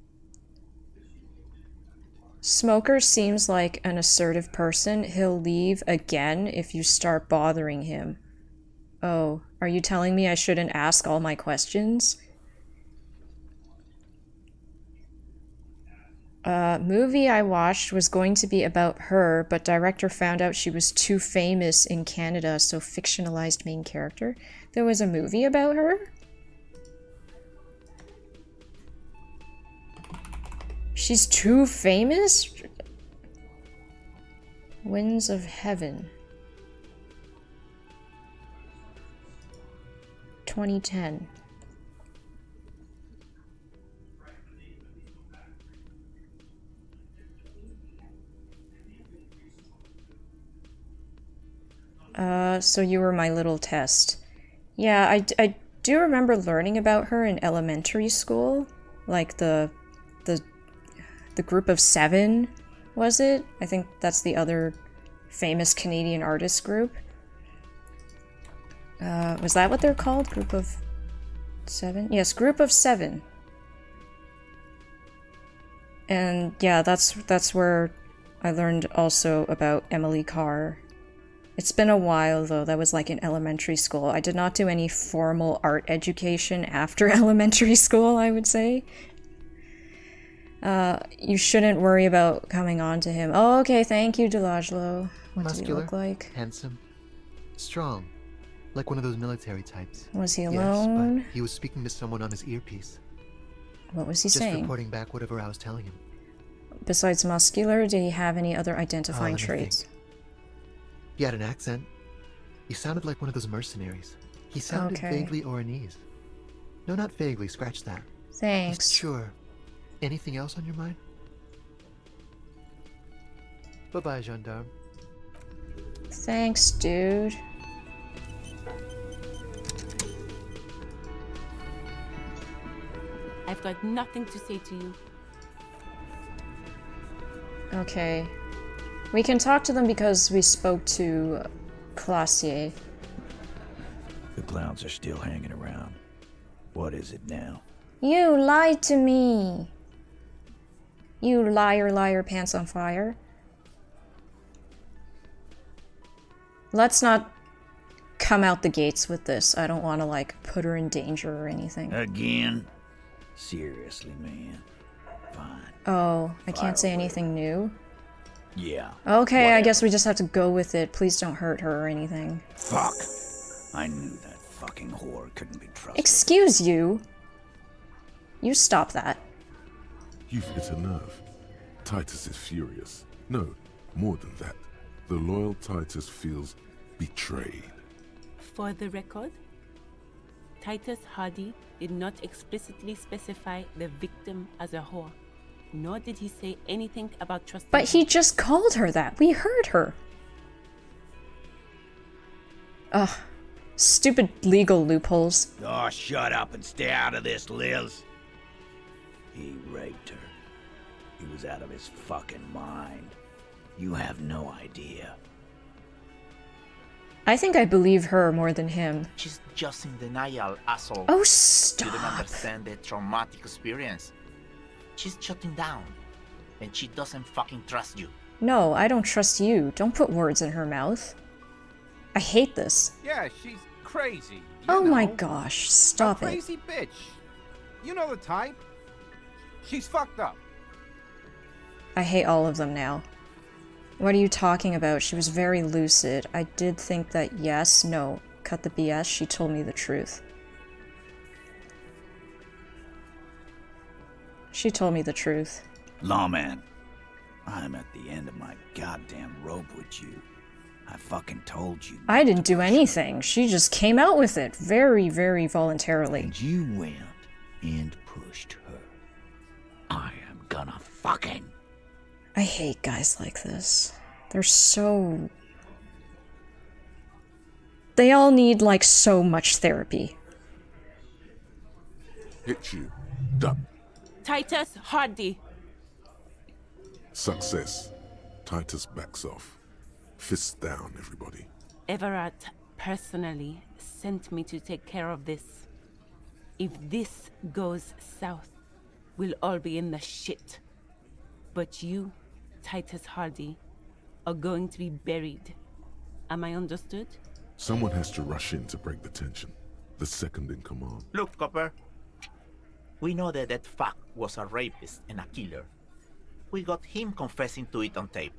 Smoker seems like an assertive person. He'll leave again if you start bothering him. Oh, are you telling me I shouldn't ask all my questions? Movie I watched was going to be about her, but director found out she was too famous in Canada, so fictionalized main character. There was a movie about her? She's too famous? Winds of Heaven. 2010. So you were my little test. Yeah, I do remember learning about her in elementary school. Like the group of 7, was it? I think that's the other famous Canadian artist group. Was that what they're called? Group of 7? Yes, Group of 7. And yeah, that's where I learned also about Emily Carr. It's been a while though, that was like in elementary school. I did not do any formal art education after elementary school, I would say. You shouldn't worry about coming on to him. Oh, okay, thank you, Delajlo. What did he look like? Handsome, strong, like one of those military types. Was he alone? Yes, but he was speaking to someone on his earpiece. What was he Just saying? reporting back whatever I was telling him. Besides muscular, did he have any other identifying traits? He had an accent. He sounded like one of those mercenaries. He sounded vaguely Oranese. No, not vaguely, scratch that. Thanks. Sure. Anything else on your mind? Bye-bye, gendarme. Thanks, dude. I've got nothing to say to you. Okay. We can talk to them because we spoke to Classier. The clowns are still hanging around. What is it now? You lied to me! You liar, liar, pants on fire. Let's not come out the gates with this. I don't want to, like, put her in danger or anything. Again? Seriously, man. Fine. Oh, I can't say anything new? Yeah. Okay, whatever. I guess we just have to go with it. Please don't hurt her or anything. Fuck! I knew that fucking whore couldn't be trusted. Excuse you? You stop that. You've hit a nerve. Titus is furious. No, more than that. The loyal Titus feels betrayed. For the record, Titus Hardy did not explicitly specify the victim as a whore, nor did he say anything about trusting But he just called her that. We heard her. Ugh. Stupid legal loopholes. Oh, shut up and stay out of this, Liz. He raped her. He was out of his fucking mind. You have no idea. I think I believe her more than him. She's just in denial, asshole. Oh, stop. You don't understand the traumatic experience. She's shutting down. And she doesn't fucking trust you. No, I don't trust you. Don't put words in her mouth. I hate this. Yeah, she's crazy. Oh my gosh, stop it. Crazy bitch. You know the type. She's fucked up. I hate all of them now. What are you talking about? She was very lucid. I did think that yes, no, cut the BS, she told me the truth. She told me the truth. Lawman, I'm at the end of my goddamn rope with you. I fucking told you. I didn't do anything. She just came out with it very, very voluntarily. And you went and pushed her. I am gonna fucking... I hate guys like this. They're so... They all need, like, so much therapy. Hit you. Duck. Titus Hardy. Success. Titus backs off. Fists down, everybody. Everett personally sent me to take care of this. If this goes south, we'll all be in the shit. But you Titus Hardy are going to be buried. Am I understood? Someone has to rush in to break the tension. The second in command. Look, Copper. We know that fuck was a rapist and a killer. We got him confessing to it on tape.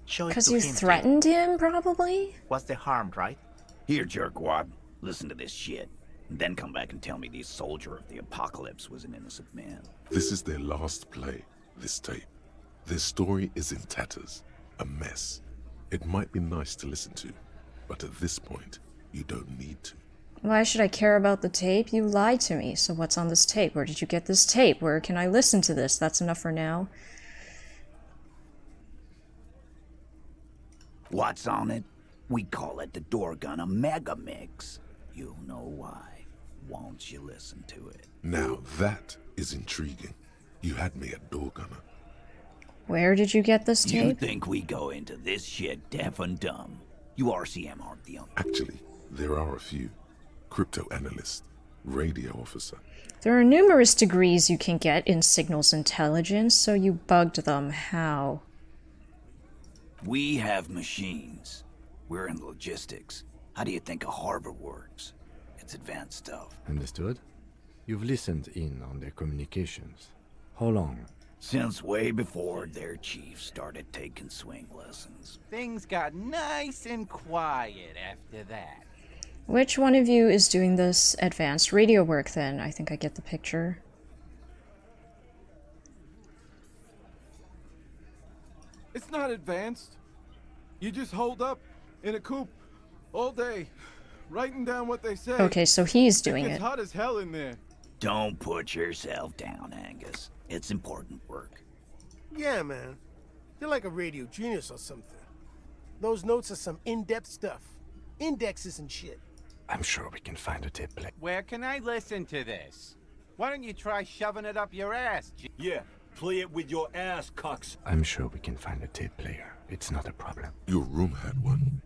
Show it Because to you him. threatened him, probably? What's the harm, right? Here, jerkwad. Listen to this shit. And then come back and tell me the soldier of the apocalypse was an innocent man. This is their last play, this tape. Their story is in tatters, a mess. It might be nice to listen to, but at this point, you don't need to. Why should I care about the tape? You lied to me. So what's on this tape? Where did you get this tape? Where can I listen to this? That's enough for now. What's on it? We call it the Dorgun a mega mix. You'll know why once you listen to it. Now that is intriguing. You had me at door gunner. Where did you get this tape? You think we go into this shit deaf and dumb? You RCM aren't the only. Actually, there are a few. Crypto analyst, radio officer. There are numerous degrees you can get in signals intelligence, so you bugged them. How? We have machines. We're in logistics. How do you think a harbor works? It's advanced stuff. Understood? You've listened in on their communications. How long? Since way before their chief started taking swing lessons. Things got nice and quiet after that. Which one of you is doing this advanced radio work then? I think I get the picture. It's not advanced. You just hold up in a coop all day, writing down what they say. Okay, so he's doing It's it. hot as hell in there. Don't put yourself down, Angus. It's important work. Yeah, man. You're like a radio genius or something. Those notes are some in-depth stuff. Indexes and shit. I'm sure we can find a tape play. Where can I listen to this? Why don't you try shoving it up your ass? Yeah, play it with your ass, cocks. I'm sure we can find a tape player. It's not a problem. Your room had one.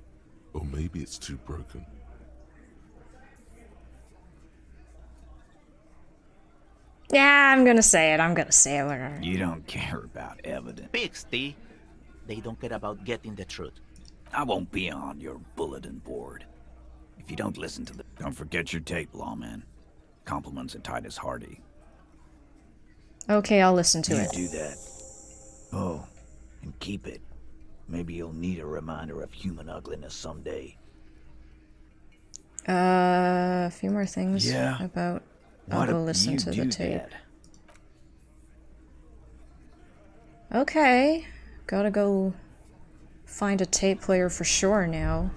Or maybe it's too broken. Yeah, I'm gonna say it. I'm gonna say it. Whatever. You don't care about evidence. Pigs, T. They don't care about getting the truth. I won't be on your bulletin board. If you don't listen to the... Don't forget your tape, lawman. Compliments of Titus Hardy. Okay, I'll listen to it. You do that. Oh, and keep it. Maybe you'll need a reminder of human ugliness someday. A few more things Yeah. about... I'll What go if listen you to do the tape. that? Okay. Gotta go find a tape player for sure now.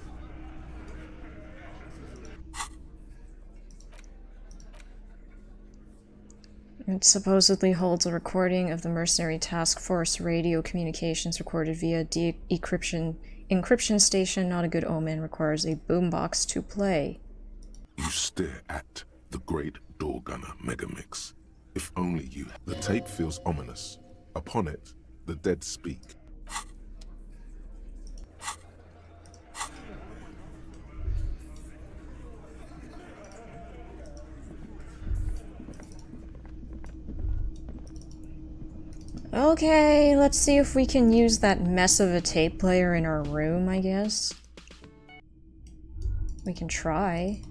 It supposedly holds a recording of the mercenary task force radio communications recorded via encryption station. Not a good omen. Requires a boombox to play. You stare at the great door gunner megamix. If only you... The tape feels ominous. Upon it, the dead speak. Okay, let's see if we can use that mess of a tape player in our room, I guess. We can try.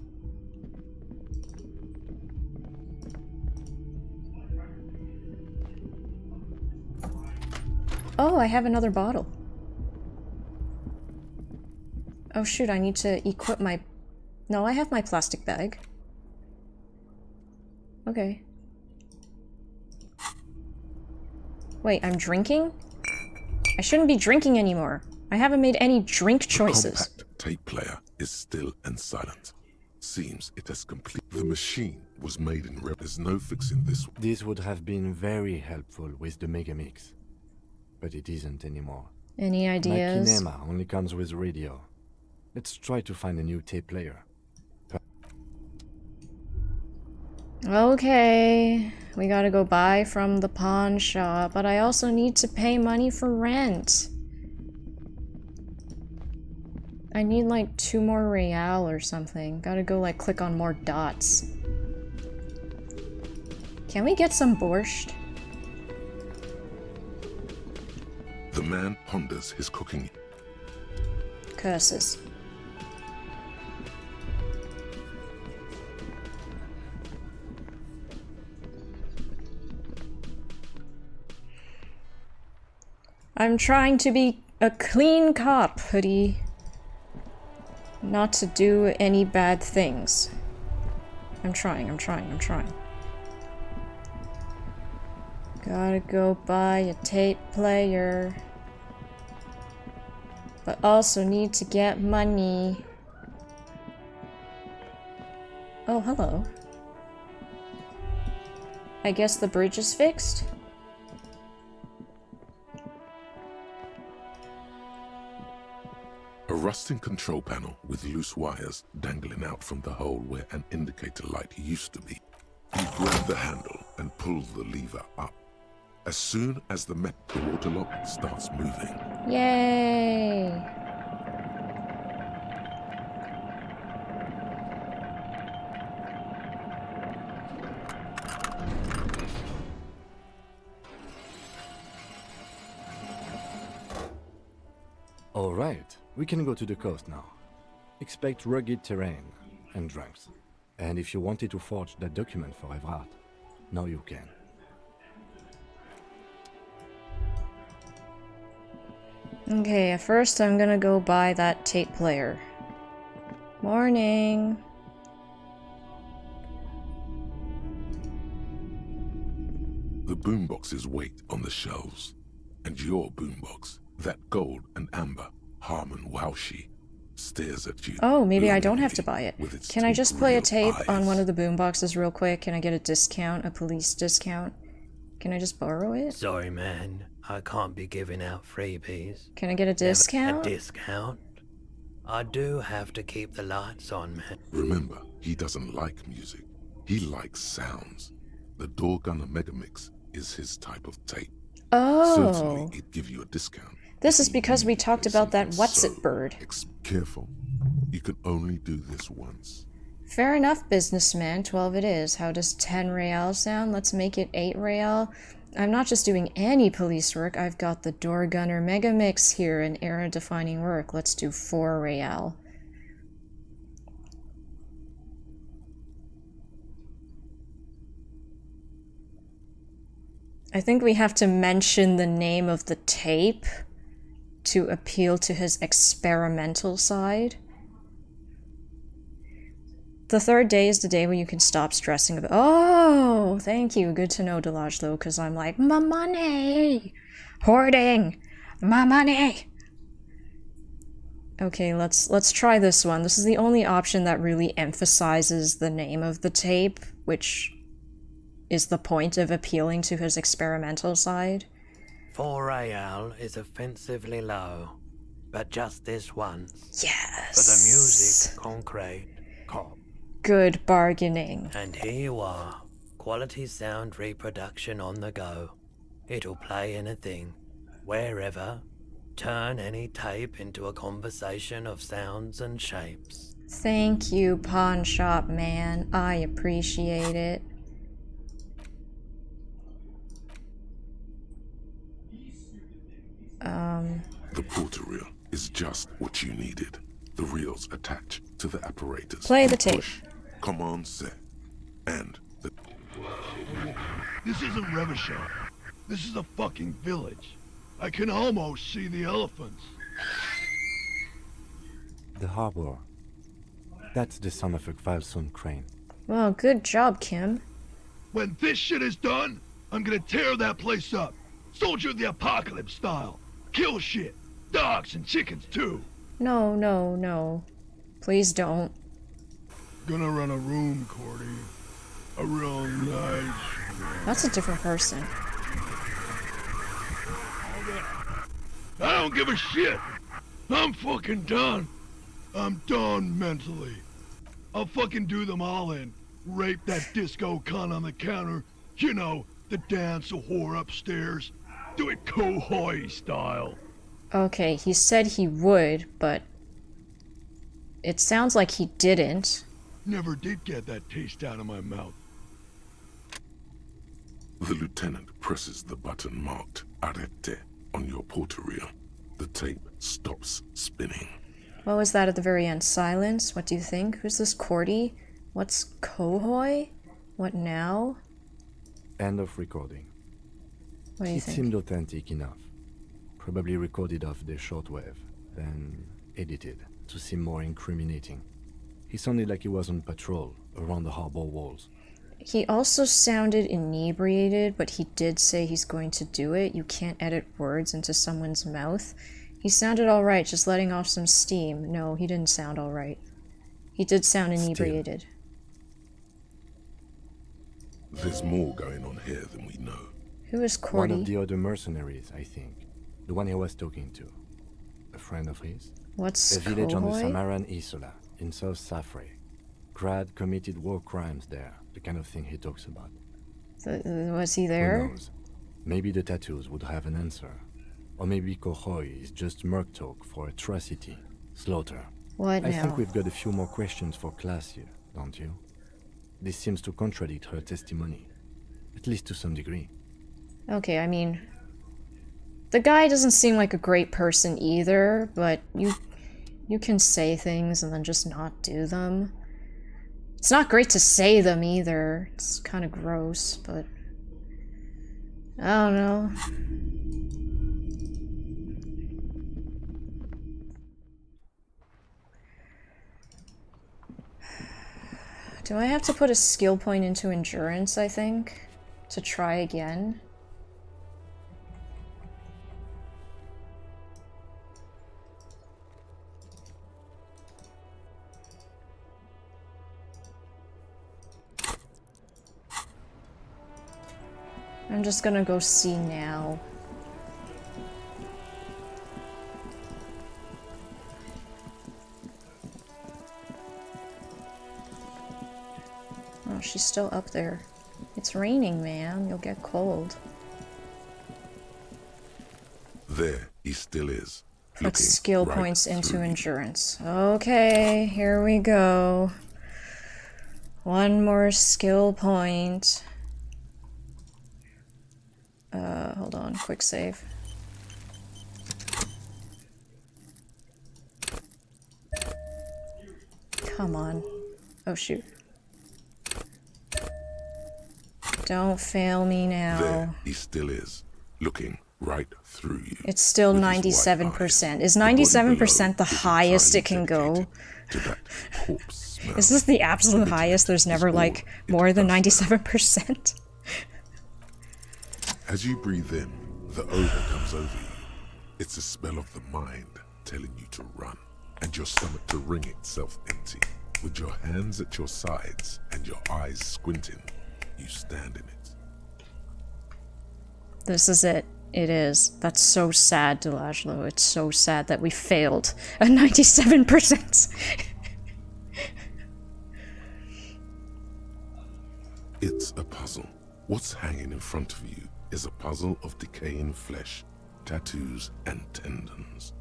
Oh, I have another bottle. Oh shoot, I need to equip my... No, I have my plastic bag. Okay. Wait, I'm drinking? I shouldn't be drinking anymore. I haven't made any drink choices. The compact tape player is still and silent. Seems it has complete. The machine was made in There's no fixing this. This would have been very helpful with the Megamix. But it isn't anymore. Any ideas? My kinema only comes with radio. Let's try to find a new tape player. Okay, we gotta go buy from the pawn shop, but I also need to pay money for rent. I need like 2 more real or something. Gotta go like click on more dots. Can we get some borscht? The man ponders his cooking. Curses. I'm trying to be a clean cop, Hoodie. Not to do any bad things. I'm trying. Gotta go buy a tape player. But also need to get money. Oh, hello. I guess the bridge is fixed? A rusting control panel with loose wires dangling out from the hole where an indicator light used to be. You grab the handle and pull the lever up. As soon as the water lock starts moving. Yay! All right, we can go to the coast now. Expect rugged terrain and drunks. And if you wanted to forge that document for Evrard, now you can. Okay, at first I'm gonna go buy that tape player. Morning. The boomboxes wait on the shelves. And your boombox, that gold and amber Harmon Waushi, stares at you. Oh, maybe I don't have to buy it. Can I just play a tape eyes. on one of the boomboxes real quick? Can I get a discount, a police discount? Can I just borrow it? Sorry, man. I can't be giving out freebies. Can I get a discount? A discount? I do have to keep the lights on, man. Remember, he doesn't like music. He likes sounds. The Door Gunner Megamix is his type of tape. Oh. Certainly, it'd give you a discount. This is because we talked about that what's-it bird. Careful. You can only do this once. Fair enough, businessman. 12 it is. How does 10 real sound? Let's make it 8 real. I'm not just doing any police work. I've got the Door Gunner Megamix here, an era-defining work. Let's do 4 real. I think we have to mention the name of the tape to appeal to his experimental side. The third day is the day where you can stop stressing about— oh, thank you. Good to know, Delajlo, because I'm like, my money! Hoarding! My money! Okay, let's try this one. This is the only option that really emphasizes the name of the tape, which is the point of appealing to his experimental side. 4 real is offensively low, but just this once. Yes! For the music, concrete, cop. Good bargaining. And here you are. Quality sound reproduction on the go. It'll play anything, wherever. Turn any tape into a conversation of sounds and shapes. Thank you, pawn shop man. I appreciate it. The porter reel is just what you needed. The reels attach to the apparatus. Play the tape. Push, command set, and the... This isn't Revachol. This is a fucking village. I can almost see the elephants. The harbor. That's the son of a Valson crane. Well, good job, Kim. When this shit is done, I'm gonna tear that place up. Soldier of the apocalypse style. Kill shit. Dogs and chickens too. No, no, no. Please don't. Gonna run a room, Cordy. A real nice room. That's a different person. I don't give a shit. I'm fucking done. I'm done mentally. I'll fucking do them all in. Rape that disco cunt on the counter. You know, the dance a whore upstairs. Do it Kohoi style. Okay, he said he would, but it sounds like he didn't. Never did get that taste out of my mouth. The lieutenant presses the button marked Arete on your portal, the tape stops spinning. What was that at the very end? Silence? What do you think? Who's this Cordy? What's Kohoi? What now? End of recording. What do you It think? seemed authentic enough. Probably recorded off the shortwave, then edited to seem more incriminating. He sounded like he was on patrol around the harbor walls. He also sounded inebriated, but he did say he's going to do it. You can't edit words into someone's mouth. He sounded alright, just letting off some steam. No, he didn't sound alright. He did sound inebriated. There's more going on here than we know. Who is Cordy? One of the other mercenaries, I think. The one he was talking to. A friend of his. What's A village on the Kohoi? Samaran Isola, in South Safre. Grad committed war crimes there, the kind of thing he talks about. Was he there? Who knows? Maybe the tattoos would have an answer. Or maybe Kohoi is just merc talk for atrocity, slaughter. What I now? think we've got a few more questions for class here, don't you? This seems to contradict her testimony. At least to some degree. Okay, I mean... The guy doesn't seem like a great person either, but you can say things and then just not do them. It's not great to say them either. It's kind of gross, but... I don't know. Do I have to put a skill point into endurance, I think? To try again? I'm just gonna go see now. Oh, she's still up there. It's raining, man. You'll get cold. There he still is. Put skill points into endurance. Okay, here we go. One more skill point. Hold on, quick save. Come on. Oh shoot. Don't fail me now. There he still is, looking right through you. It's still 97%. Is 97% the highest it can go? Is this the absolute highest? There's never like more than 97%? As you breathe in, the odor comes over you. It's a smell of the mind telling you to run, and your stomach to wring itself empty. With your hands at your sides and your eyes squinting, you stand in it. This is it. It is. That's so sad, Delajlo. It's so sad that we failed at 97%. It's a puzzle. What's hanging in front of you is a puzzle of decaying flesh, tattoos, and tendons.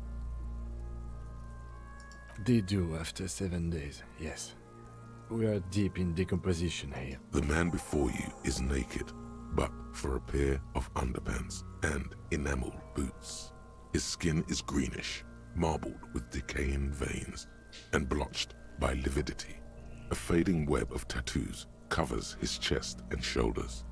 They do after 7 days, yes. We are deep in decomposition here. The man before you is naked, but for a pair of underpants and enameled boots. His skin is greenish, marbled with decaying veins, and blotched by lividity. A fading web of tattoos covers his chest and shoulders.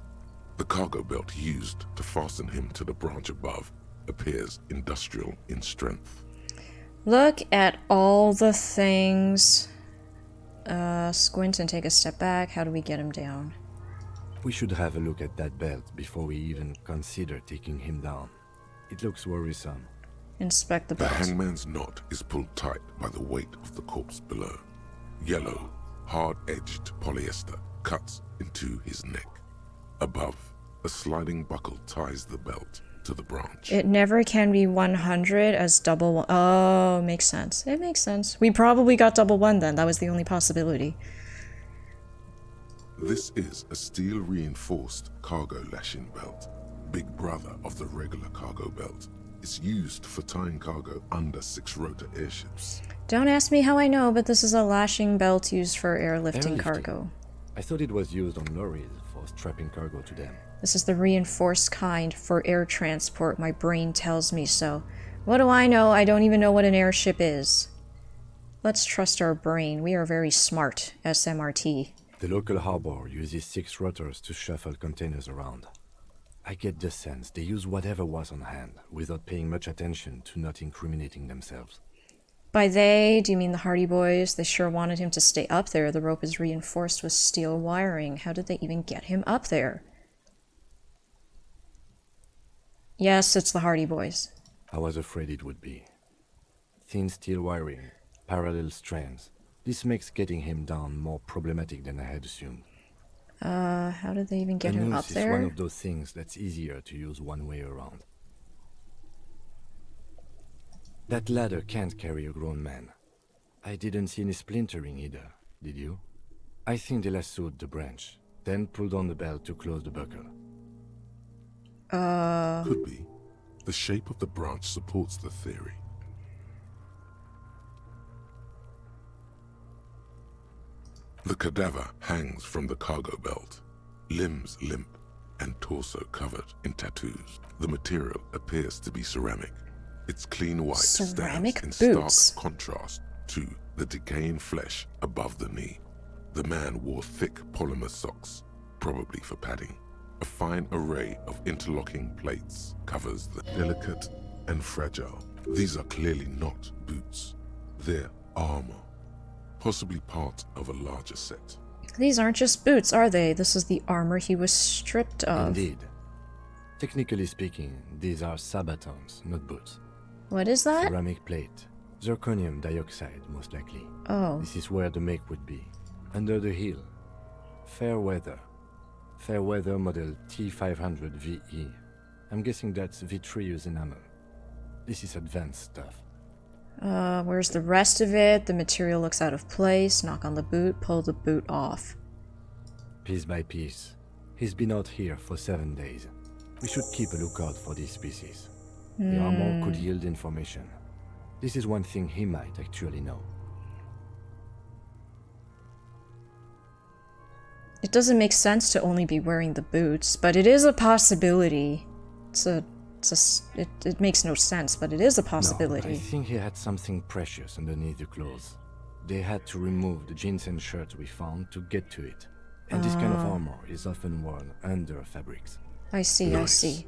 The cargo belt used to fasten him to the branch above appears industrial in strength. Look at all the things. Squint and take a step back. How do we get him down? We should have a look at that belt before we even consider taking him down. It looks worrisome. Inspect the The belt. hangman's knot is pulled tight by the weight of the corpse below. Yellow, hard-edged polyester cuts into his neck. Above, a sliding buckle ties the belt to the branch. It never can be 100 as double one. Oh, makes sense. It makes sense. We probably got double one then. That was the only possibility. This is a steel-reinforced cargo lashing belt, big brother of the regular cargo belt. It's used for tying cargo under 6-rotor airships. Don't ask me how I know, but this is a lashing belt used for airlifting Airlifting? cargo. I thought it was used on lorries for strapping cargo to them. This is the reinforced kind for air transport. My brain tells me so. What do I know? I don't even know what an airship is. Let's trust our brain. We are very smart, SMRT. The local harbor uses 6 rotors to shuffle containers around. I get the sense they use whatever was on hand, without paying much attention to not incriminating themselves. By they, do you mean the Hardy Boys? They sure wanted him to stay up there. The rope is reinforced with steel wiring. How did they even get him up there? Yes, it's the Hardy Boys. I was afraid it would be. Thin steel wiring, parallel strands. This makes getting him down more problematic than I had assumed. How did they even get him up there? Is one of those things that's easier to use one way around. That ladder can't carry a grown man. I didn't see any splintering either, did you? I think they lassoed the branch, then pulled on the belt to close the buckle. Could be. The shape of the branch supports the theory. The cadaver hangs from the cargo belt, limbs limp and torso covered in tattoos. The material appears to be ceramic. Its clean white ceramic stands in boots. stark contrast to the decaying flesh above the knee. The man wore thick polymer socks, probably for padding. A fine array of interlocking plates covers the delicate and fragile. These are clearly not boots. They're armor, possibly part of a larger set. These aren't just boots, are they? This is the armor he was stripped of. Indeed. Technically speaking, these are sabatons, not boots. What is that? Ceramic plate. Zirconium dioxide, most likely. Oh. This is where the make would be. Under the heel. Fair weather. Fair weather model T500 VE. I'm guessing that's vitreous enamel. This is advanced stuff. Where's the rest of it? The material looks out of place. Knock on the boot, pull the boot off. Piece by piece. He's been out here for 7 days. We should keep a lookout for these species. The armor could yield information. This is one thing he might actually know. It doesn't make sense to only be wearing the boots, but it is a possibility. It makes no sense, but it is a possibility. No, I think he had something precious underneath the clothes. They had to remove the jeans and shirts we found to get to it. And this kind of armor is often worn under fabrics. I see, Nice. I see.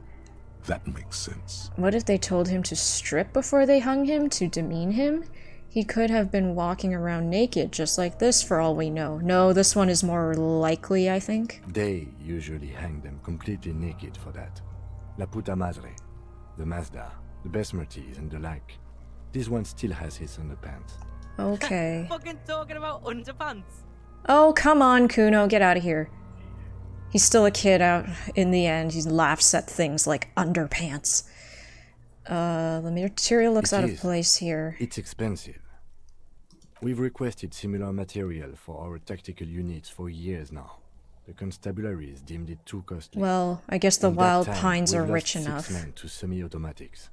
That makes sense. What if they told him to strip before they hung him, to demean him? He could have been walking around naked, just like this, for all we know. No, this one is more likely, I think. They usually hang them completely naked for that. La puta madre, the Mazda, the Besmerties, and the like. This one still has his underpants. Okay. Fucking talking about underpants. Oh, come on, Kuno, get out of here. He's still a kid out in the end. He laughs at things like underpants. The material looks out of place here. It's expensive. We've requested similar material for our tactical units for years now. The constabularies deemed it too costly. Well, I guess the In that Wild time, Pines we've are lost rich 6 enough. men to semi-automatics.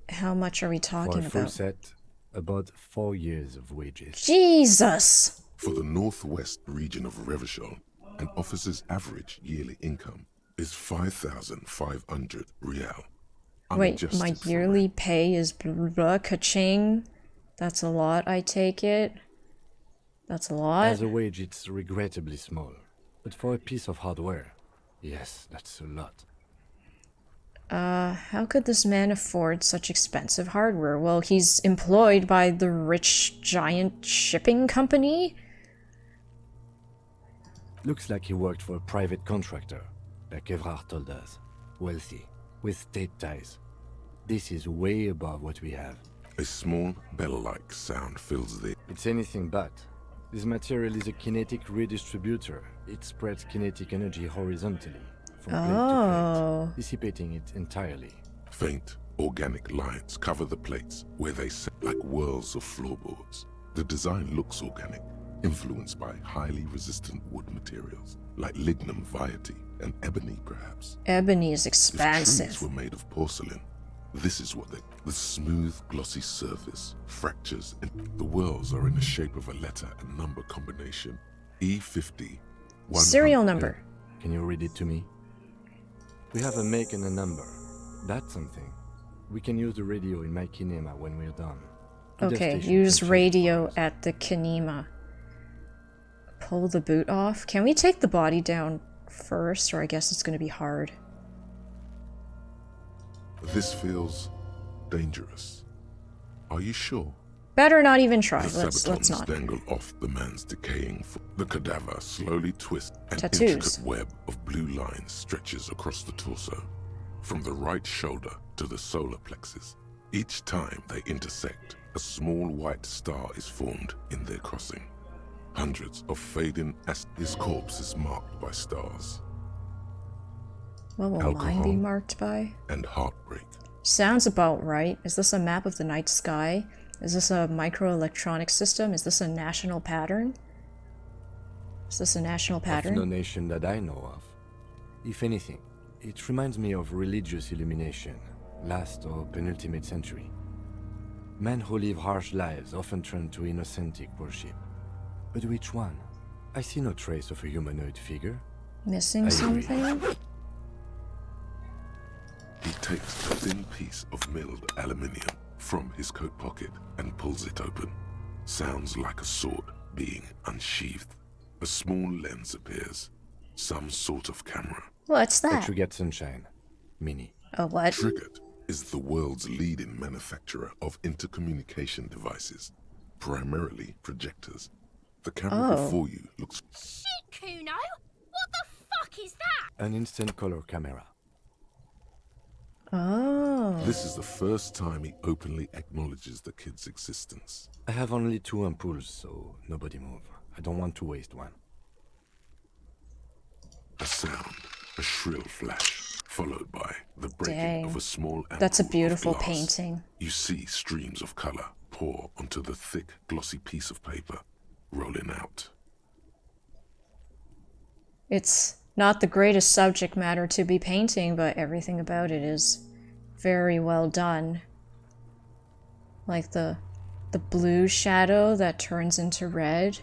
How much are we talking For a full about? set, about 4 years of wages. Jesus! For the northwest region of Revachol, an officer's average yearly income is 5,500 real. Wait, Unadjusted my for yearly pay is ka-ching? That's a lot, I take it. That's a lot. As a wage, it's regrettably small. But for a piece of hardware, yes, that's a lot. How could this man afford such expensive hardware? Well, he's employed by the rich giant shipping company? Looks like he worked for a private contractor, like Evrard told us. Wealthy, with state ties. This is way above what we have. A small bell-like sound fills the... It's anything but. This material is a kinetic redistributor. It spreads kinetic energy horizontally, from plate to plate, dissipating it entirely. Faint, organic lines cover the plates where they sit like whirls of floorboards. The design looks organic, influenced by highly resistant wood materials, like lignum vitae and ebony, perhaps. Ebony is If expensive. trees were made of porcelain, this is what they... The smooth, glossy surface fractures, and the whirls are in the shape of a letter and number combination. E50. Serial number. Can you read it to me? We have a make and a number. That's something. We can use the radio in my kinema when we're done. Either Okay, station use can check it radio at the kinema. Pull the boot off. Can we take the body down first, or I guess it's going to be hard. This feels dangerous. Are you sure? Better not even try. The Let's sabatons not. dangle off the man's decaying foot. The cadaver slowly twists. An Tattoos. intricate web of blue lines stretches across the torso, from the right shoulder to the solar plexus. Each time they intersect, a small white star is formed in their crossing. Hundreds of fading as his corpse is marked by stars. What will mine be marked by? And heartbreak. Sounds about right. Is this a map of the night sky? Is this a microelectronic system? Is this a national pattern? Is this a national pattern? Of no nation that I know of. If anything, it reminds me of religious illumination, last or penultimate century. Men who live harsh lives often turn to innocentic worship. But which one? I see no trace of a humanoid figure. Missing something? He takes a thin piece of milled aluminium from his coat pocket and pulls it open. Sounds like a sword being unsheathed. A small lens appears. Some sort of camera. What's that? A Trigger Sunshine. Mini. A what? Trigger is the world's leading manufacturer of intercommunication devices, primarily projectors. The camera before you looks... Shit, Kuno! What the fuck is that? An instant color camera. Oh. This is the first time he openly acknowledges the kid's existence. I have only 2 ampoules, so nobody move. I don't want to waste one. A sound, a shrill flash, followed by the breaking Dang. of a small ampoule. That's a beautiful of glass. painting. You see streams of color pour onto the thick, glossy piece of paper, rolling out. It's not the greatest subject matter to be painting, but everything about it is very well done. Like the blue shadow that turns into red.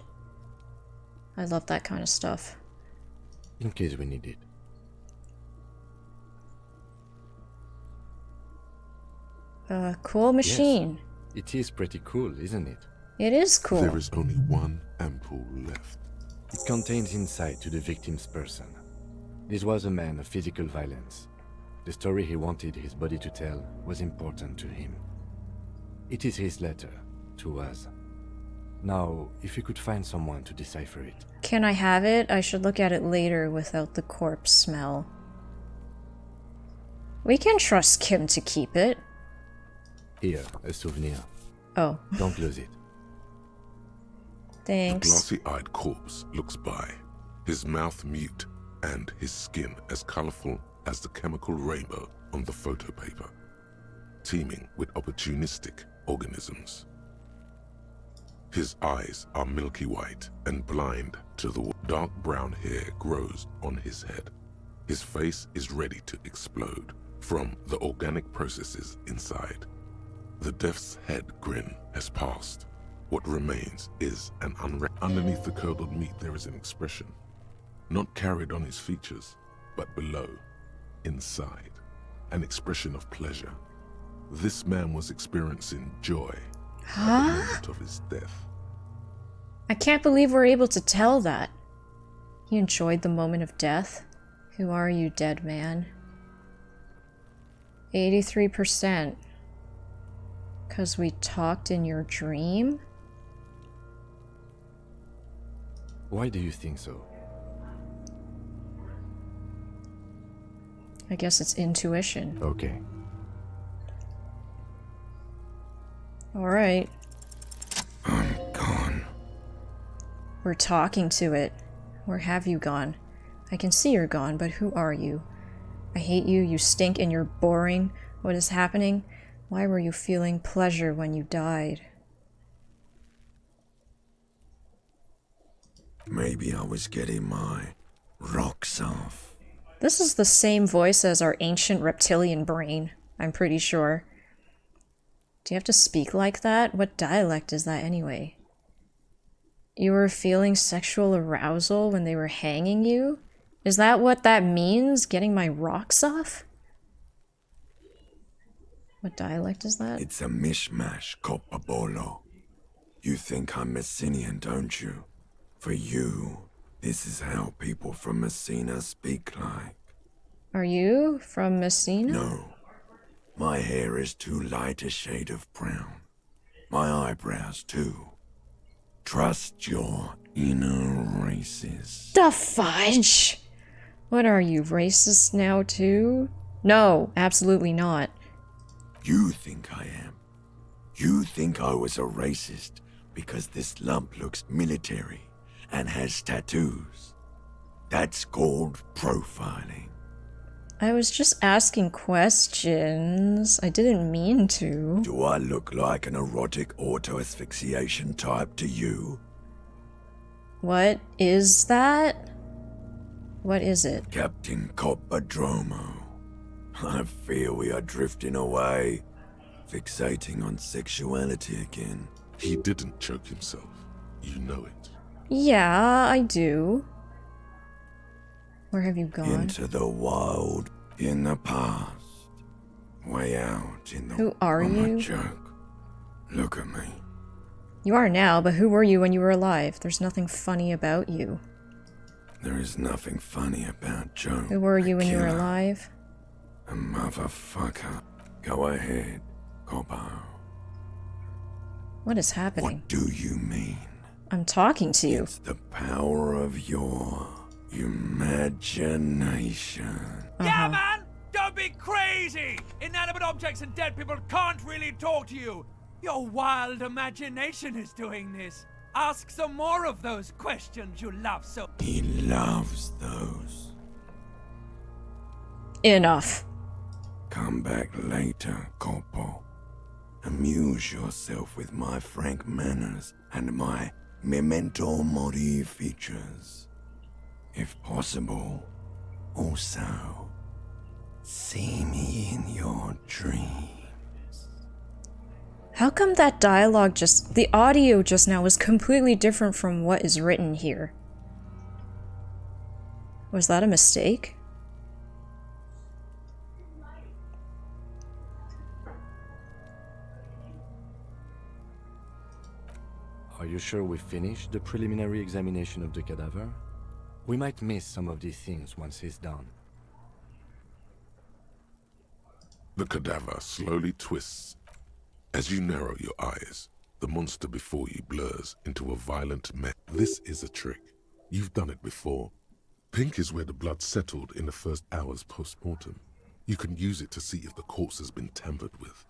I love that kind of stuff. In case we need it. Cool machine. Yes, it is pretty cool, isn't it? It is cool. There is only one ampoule left. It contains insight to the victim's person. This was a man of physical violence. The story he wanted his body to tell was important to him. It is his letter to us. Now, if you could find someone to decipher it. Can I have it? I should look at it later without the corpse smell. We can trust Kim to keep it. Here, a souvenir. Oh. Don't lose it. Thanks. The glossy-eyed corpse looks by, his mouth mute and his skin as colorful as the chemical rainbow on the photo paper, teeming with opportunistic organisms. His eyes are milky white and blind to the dark brown hair grows on his head. His face is ready to explode from the organic processes inside. The death's head grin has passed. What remains is an underneath the curdled meat there is an expression, not carried on his features, but below, inside, an expression of pleasure. This man was experiencing joy at the moment of his death. I can't believe we're able to tell that. He enjoyed the moment of death. Who are you, dead man? 83%. 'Cause we talked in your dream? Why do you think so? I guess it's intuition. Okay. Alright. I'm gone. We're talking to it. Where have you gone? I can see you're gone, but who are you? I hate you, you stink, and you're boring. What is happening? Why were you feeling pleasure when you died? Maybe I was getting my rocks off. This is the same voice as our ancient reptilian brain, I'm pretty sure. Do you have to speak like that? What dialect is that anyway? You were feeling sexual arousal when they were hanging you? Is that what that means? Getting my rocks off? What dialect is that? It's a mishmash, Copabolo. You think I'm Messinian, don't you? For you, this is how people from Messina speak like. Are you from Messina? No. My hair is too light a shade of brown. My eyebrows, too. Trust your inner racist. The fudge! What are you, racist now too? No, absolutely not. You think I am. You think I was a racist because this lump looks military and has tattoos. That's called profiling. I was just asking questions. I didn't mean to. Do I look like an erotic auto-asphyxiation type to you? What is that? What is it? Captain Coppadromo. I fear we are drifting away, fixating on sexuality again. He didn't choke himself. You know it. Yeah, I do. Where have you gone? Into the wild, in the past. Way out in the... Who are you? A joke. Look at me. You are now, but who were you when you were alive? There's nothing funny about you. There is nothing funny about Joe. Who were you when you were alive? A motherfucker. Go ahead, Coppo. What is happening? What do you mean? I'm talking to you. It's the power of your imagination. Yeah, man! Don't be crazy! Inanimate objects and dead people can't really talk to you. Your wild imagination is doing this. Ask some more of those questions you love so. He loves those. Enough. Come back later, Corpo. Amuse yourself with my frank manners and my memento mori features. If possible, also, see me in your dreams. How come that dialogue the audio just now was completely different from what is written here? Was that a mistake? Are you sure we finished the preliminary examination of the cadaver? We might miss some of these things once it's done. The cadaver slowly twists. As you narrow your eyes, the monster before you blurs into a violent mess. This is a trick. You've done it before. Pink is where the blood settled in the first hours post-mortem. You can use it to see if the corpse has been tampered with.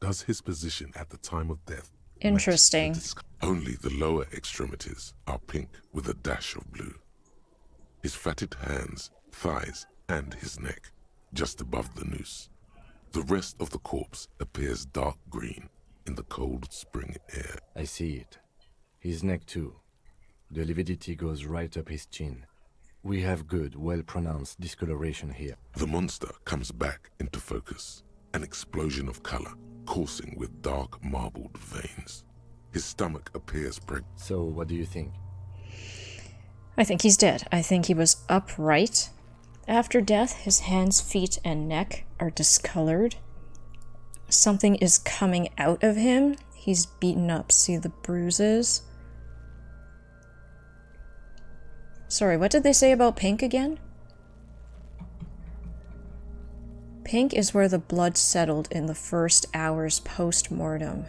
Does his position at the time of death... Interesting. Only the lower extremities are pink with a dash of blue. His fatted hands, thighs, and his neck, just above the noose. The rest of the corpse appears dark green in the cold spring air. I see it. His neck too. The lividity goes right up his chin. We have good, well-pronounced discoloration here. The monster comes back into focus. An explosion of color, coursing with dark marbled veins. His stomach appears pregnant. So, what do you think? I think he's dead. I think he was upright. After death, his hands, feet, and neck are discolored. Something is coming out of him. He's beaten up. See the bruises? Sorry, what did they say about pink again? Pink is where the blood settled in the first hours post-mortem.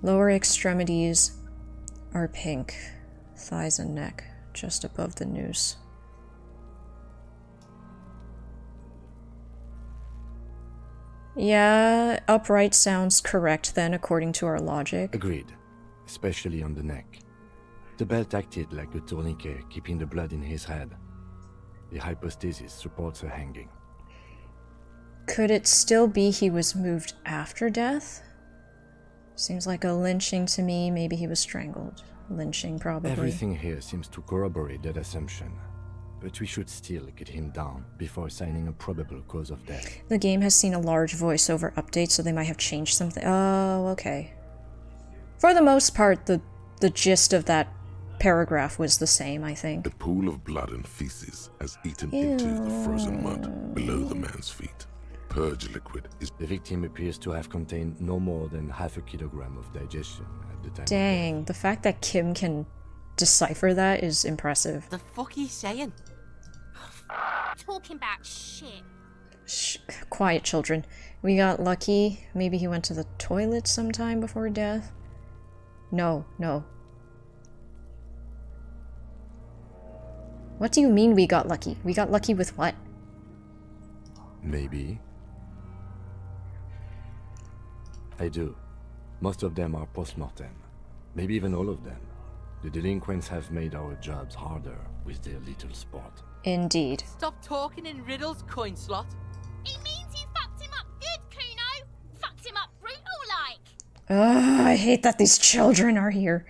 Lower extremities are pink. Thighs and neck, just above the noose. Yeah, upright sounds correct then, according to our logic. Agreed. Especially on the neck. The belt acted like a tourniquet, keeping the blood in his head. The hypostasis supports a hanging. Could it still be he was moved after death? Seems like a lynching to me. Maybe he was strangled. Lynching, probably. Everything here seems to corroborate that assumption. But we should still get him down before assigning a probable cause of death. The game has seen a large voiceover update, so they might have changed something. Oh, okay. For the most part, the gist of that paragraph was the same, I think. The pool of blood and feces has eaten into the frozen mud below the man's feet. Purge liquid is... The victim appears to have contained no more than half a kilogram of digestion at the time. Dang, the fact that Kim can decipher that is impressive. The fuck he's saying? Talking about shit. Shh, quiet, children. We got lucky. Maybe he went to the toilet sometime before death. No, no. What do you mean we got lucky? We got lucky with what? Maybe. I do. Most of them are post-mortem. Maybe even all of them. The delinquents have made our jobs harder with their little sport. Indeed. Stop talking in riddles, coin slot. It means you fucked him up good, Kuno. Fucked him up brutal like. Ugh, I hate that these children are here.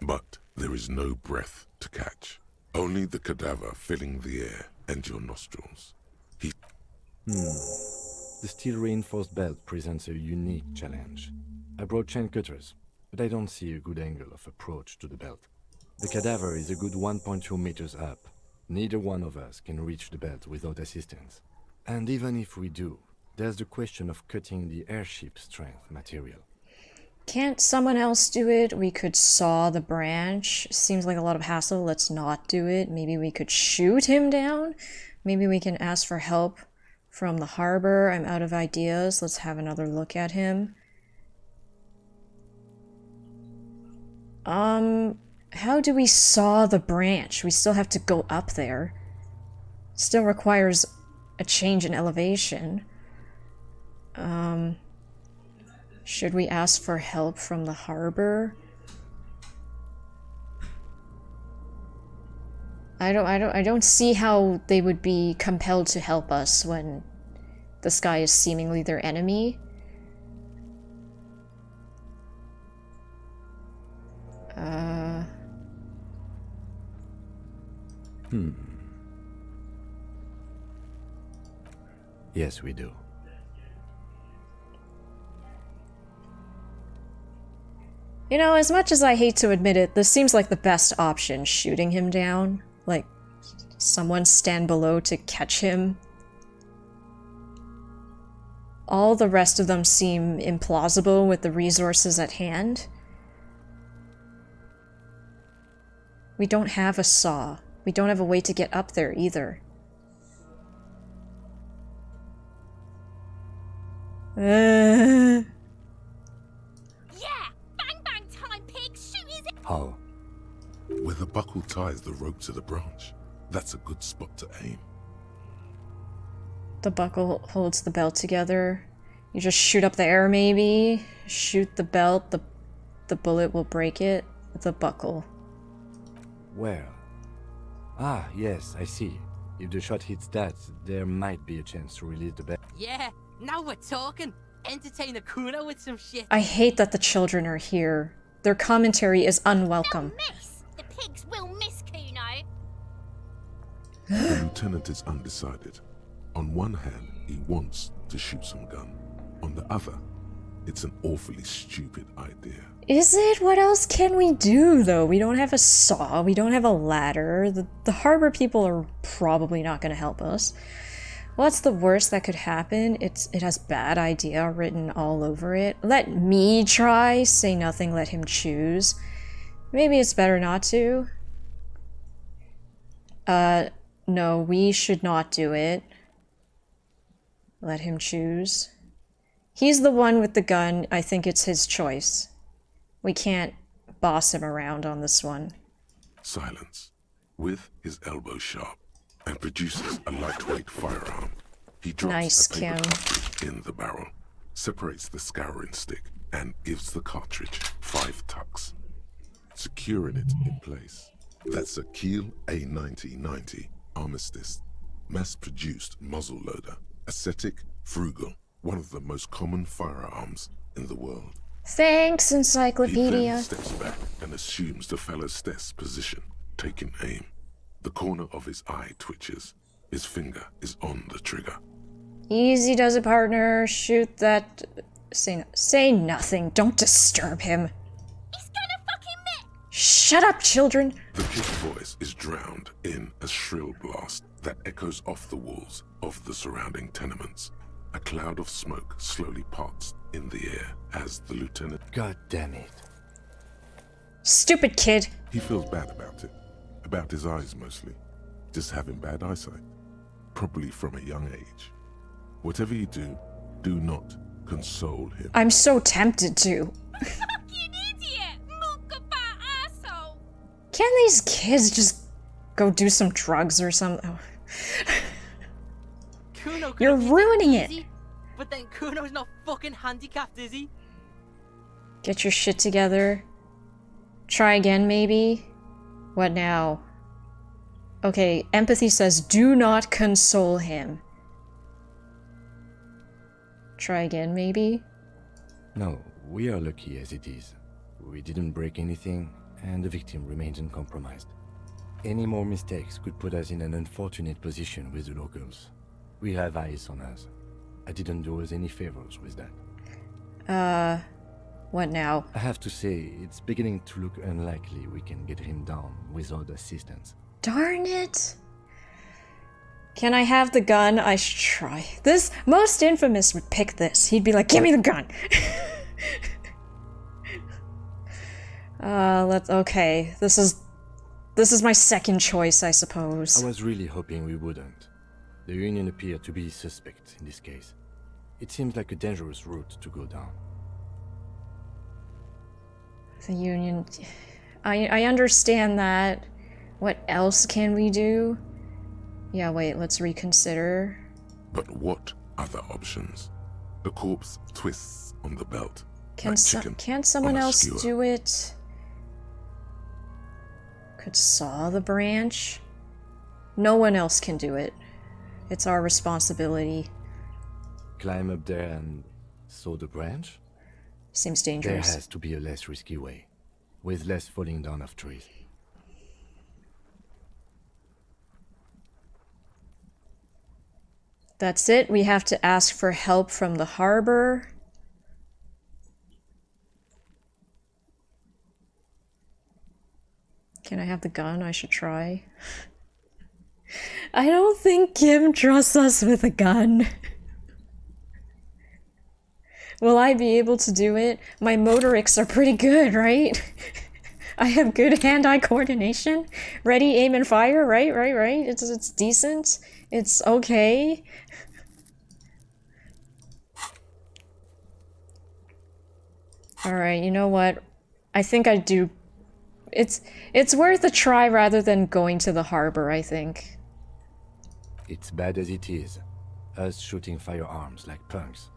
But there is no breath to catch. Only the cadaver filling the air and your nostrils. The steel-reinforced belt presents a unique challenge. I brought chain cutters, but I don't see a good angle of approach to the belt. The cadaver is a good 1.2 meters up. Neither one of us can reach the belt without assistance. And even if we do, there's the question of cutting the airship strength material. Can't someone else do it? We could saw the branch. Seems like a lot of hassle. Let's not do it. Maybe we could shoot him down. Maybe we can ask for help from the harbor. I'm out of ideas. Let's have another look at him. How do we saw the branch? We still have to go up there. Still requires a change in elevation. Should we ask for help from the harbor? I don't see how they would be compelled to help us when the sky is seemingly their enemy. Yes, we do. You know, as much as I hate to admit it, this seems like the best option, shooting him down. Like, someone stand below to catch him. All the rest of them seem implausible with the resources at hand. We don't have a saw. We don't have a way to get up there either. Yeah! Bang bang time, pig! Shoot his... How? Where the buckle ties the rope to the branch. That's a good spot to aim. The buckle holds the belt together. You just shoot up the air, maybe? Shoot the belt, the bullet will break it. The buckle. Where? Ah, yes, I see. If the shot hits that, there might be a chance to release the belt. Yeah, now we're talking. Entertain a Kuno with some shit. I hate that the children are here. Their commentary is unwelcome. They'll miss! The pigs will miss Kuno! The lieutenant is undecided. On one hand, he wants to shoot some gun. On the other, it's an awfully stupid idea. Is it? What else can we do, though? We don't have a saw. We don't have a ladder. The harbor people are probably not going to help us. What's the worst that could happen? It has bad idea written all over it. Let me try. Say nothing, let him choose. Maybe it's better not to. No, we should not do it. Let him choose. He's the one with the gun. I think it's his choice. We can't boss him around on this one. Silence. With his elbow sharp, and produces a lightweight firearm. He drops a paper cartridge in the barrel, separates the scouring stick, and gives the cartridge 5 tucks, securing it in place. That's a Kiel A9090 Armistice, mass-produced muzzle loader, ascetic, frugal, one of the most common firearms in the world. Thanks, He Encyclopedia. then steps back and assumes the fellow's death's position, taking aim. The corner of his eye twitches. His finger is on the trigger. Easy does it, partner. Shoot that... Say nothing. Don't disturb him. Shut up, children! The kid's voice is drowned in a shrill blast that echoes off the walls of the surrounding tenements. A cloud of smoke slowly parts in the air as the lieutenant... God damn it. Stupid kid! He feels bad about it. About his eyes mostly. Just having bad eyesight. Probably from a young age. Whatever you do, do not console him. I'm so tempted to. Fucking idiot! Muckabah asshole! Can these kids just go do some drugs or something? Kuno You're ruining it! easy, but then Kuno's not fucking handicapped, is he? Get your shit together. Try again, maybe? What now? Okay, empathy says do not console him. Try again, maybe? No, we are lucky as it is. We didn't break anything, and the victim remains uncompromised. Any more mistakes could put us in an unfortunate position with the locals. We have eyes on us. I didn't do us any favors with that. What now? I have to say, it's beginning to look unlikely we can get him down without assistance. Darn it! Can I have the gun? I should try. This most infamous would pick this. He'd be like, "Give me the gun." Okay. This is my second choice, I suppose. I was really hoping we wouldn't. The Union appeared to be suspect in this case. It seems like a dangerous route to go down. The Union... I understand that. What else can we do? Yeah, wait, let's reconsider. But what other options? The corpse twists on the belt. Can't someone else do it? Could saw the branch? No one else can do it. It's our responsibility. Climb up there and saw the branch? Seems dangerous. There has to be a less risky way, with less falling down of trees. That's it. We have to ask for help from the harbor. Can I have the gun? I should try. I don't think Kim trusts us with a gun. Will I be able to do it? My motorics are pretty good, right? I have good hand-eye coordination. Ready, aim, and fire, right? It's decent. It's okay. Alright, you know what? I think I do... It's worth a try rather than going to the harbor, I think. It's bad as it is. Us shooting firearms like punks.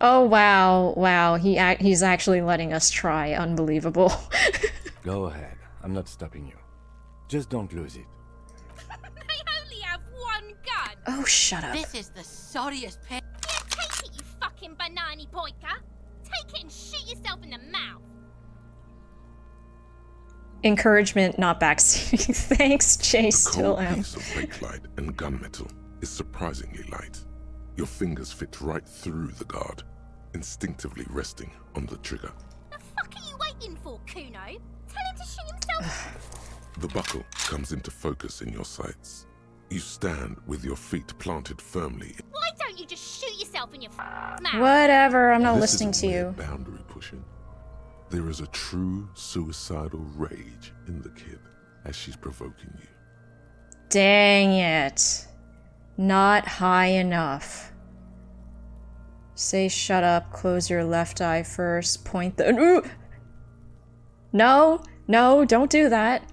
Oh, wow, he's actually letting us try. Unbelievable. Go ahead. I'm not stopping you. Just don't lose it. They only have one gun! Oh, shut up. This is the sorriest pit. Yeah, take it, you fucking banana boyka! Take it and shoot yourself in the mouth! Encouragement, not backseating. Thanks, Jay. Still am. A piece of bakelite and gunmetal is surprisingly light. Your fingers fit right through the guard, instinctively resting on the trigger. The fuck are you waiting for, Kuno? Tell him to shoot himself. The buckle comes into focus in your sights. You stand with your feet planted firmly. Why don't you just shoot yourself in your mouth? Whatever, I'm not This listening to isn't you. mere boundary pushing. There is a true suicidal rage in the kid as she's provoking you. Dang it. Not high enough. Say shut up, close your left eye first, point the... Ooh! No, don't do that.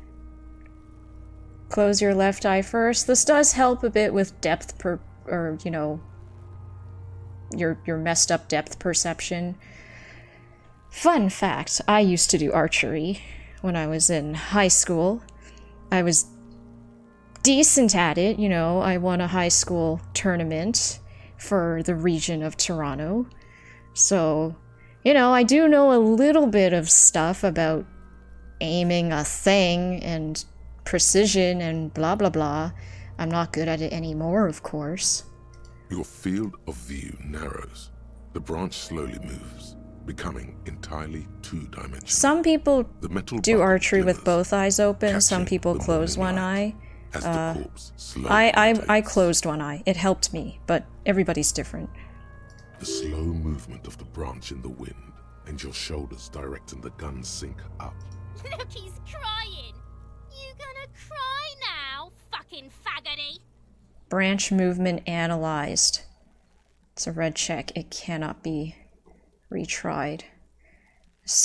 Close your left eye first. This does help a bit with depth or, you know, your messed up depth perception. Fun fact, I used to do archery when I was in high school. I was decent at it, you know. I won a high school tournament for the region of Toronto. So, you know, I do know a little bit of stuff about aiming a thing and precision and blah blah blah. I'm not good at it anymore, of course. Your field of view narrows. The branch slowly moves. becoming entirely two-dimensional. Some people The metal do bucket archery with glimmers, both eyes open. Some catching people the close morning one light eye. as the corpse slowly I closed one eye. It helped me, but everybody's different. The slow movement of the branch in the wind, and your shoulders directing the gun sink up. Look, he's crying. You gonna cry now, fucking faggoty? Branch movement analyzed. It's a red check. It cannot be retried.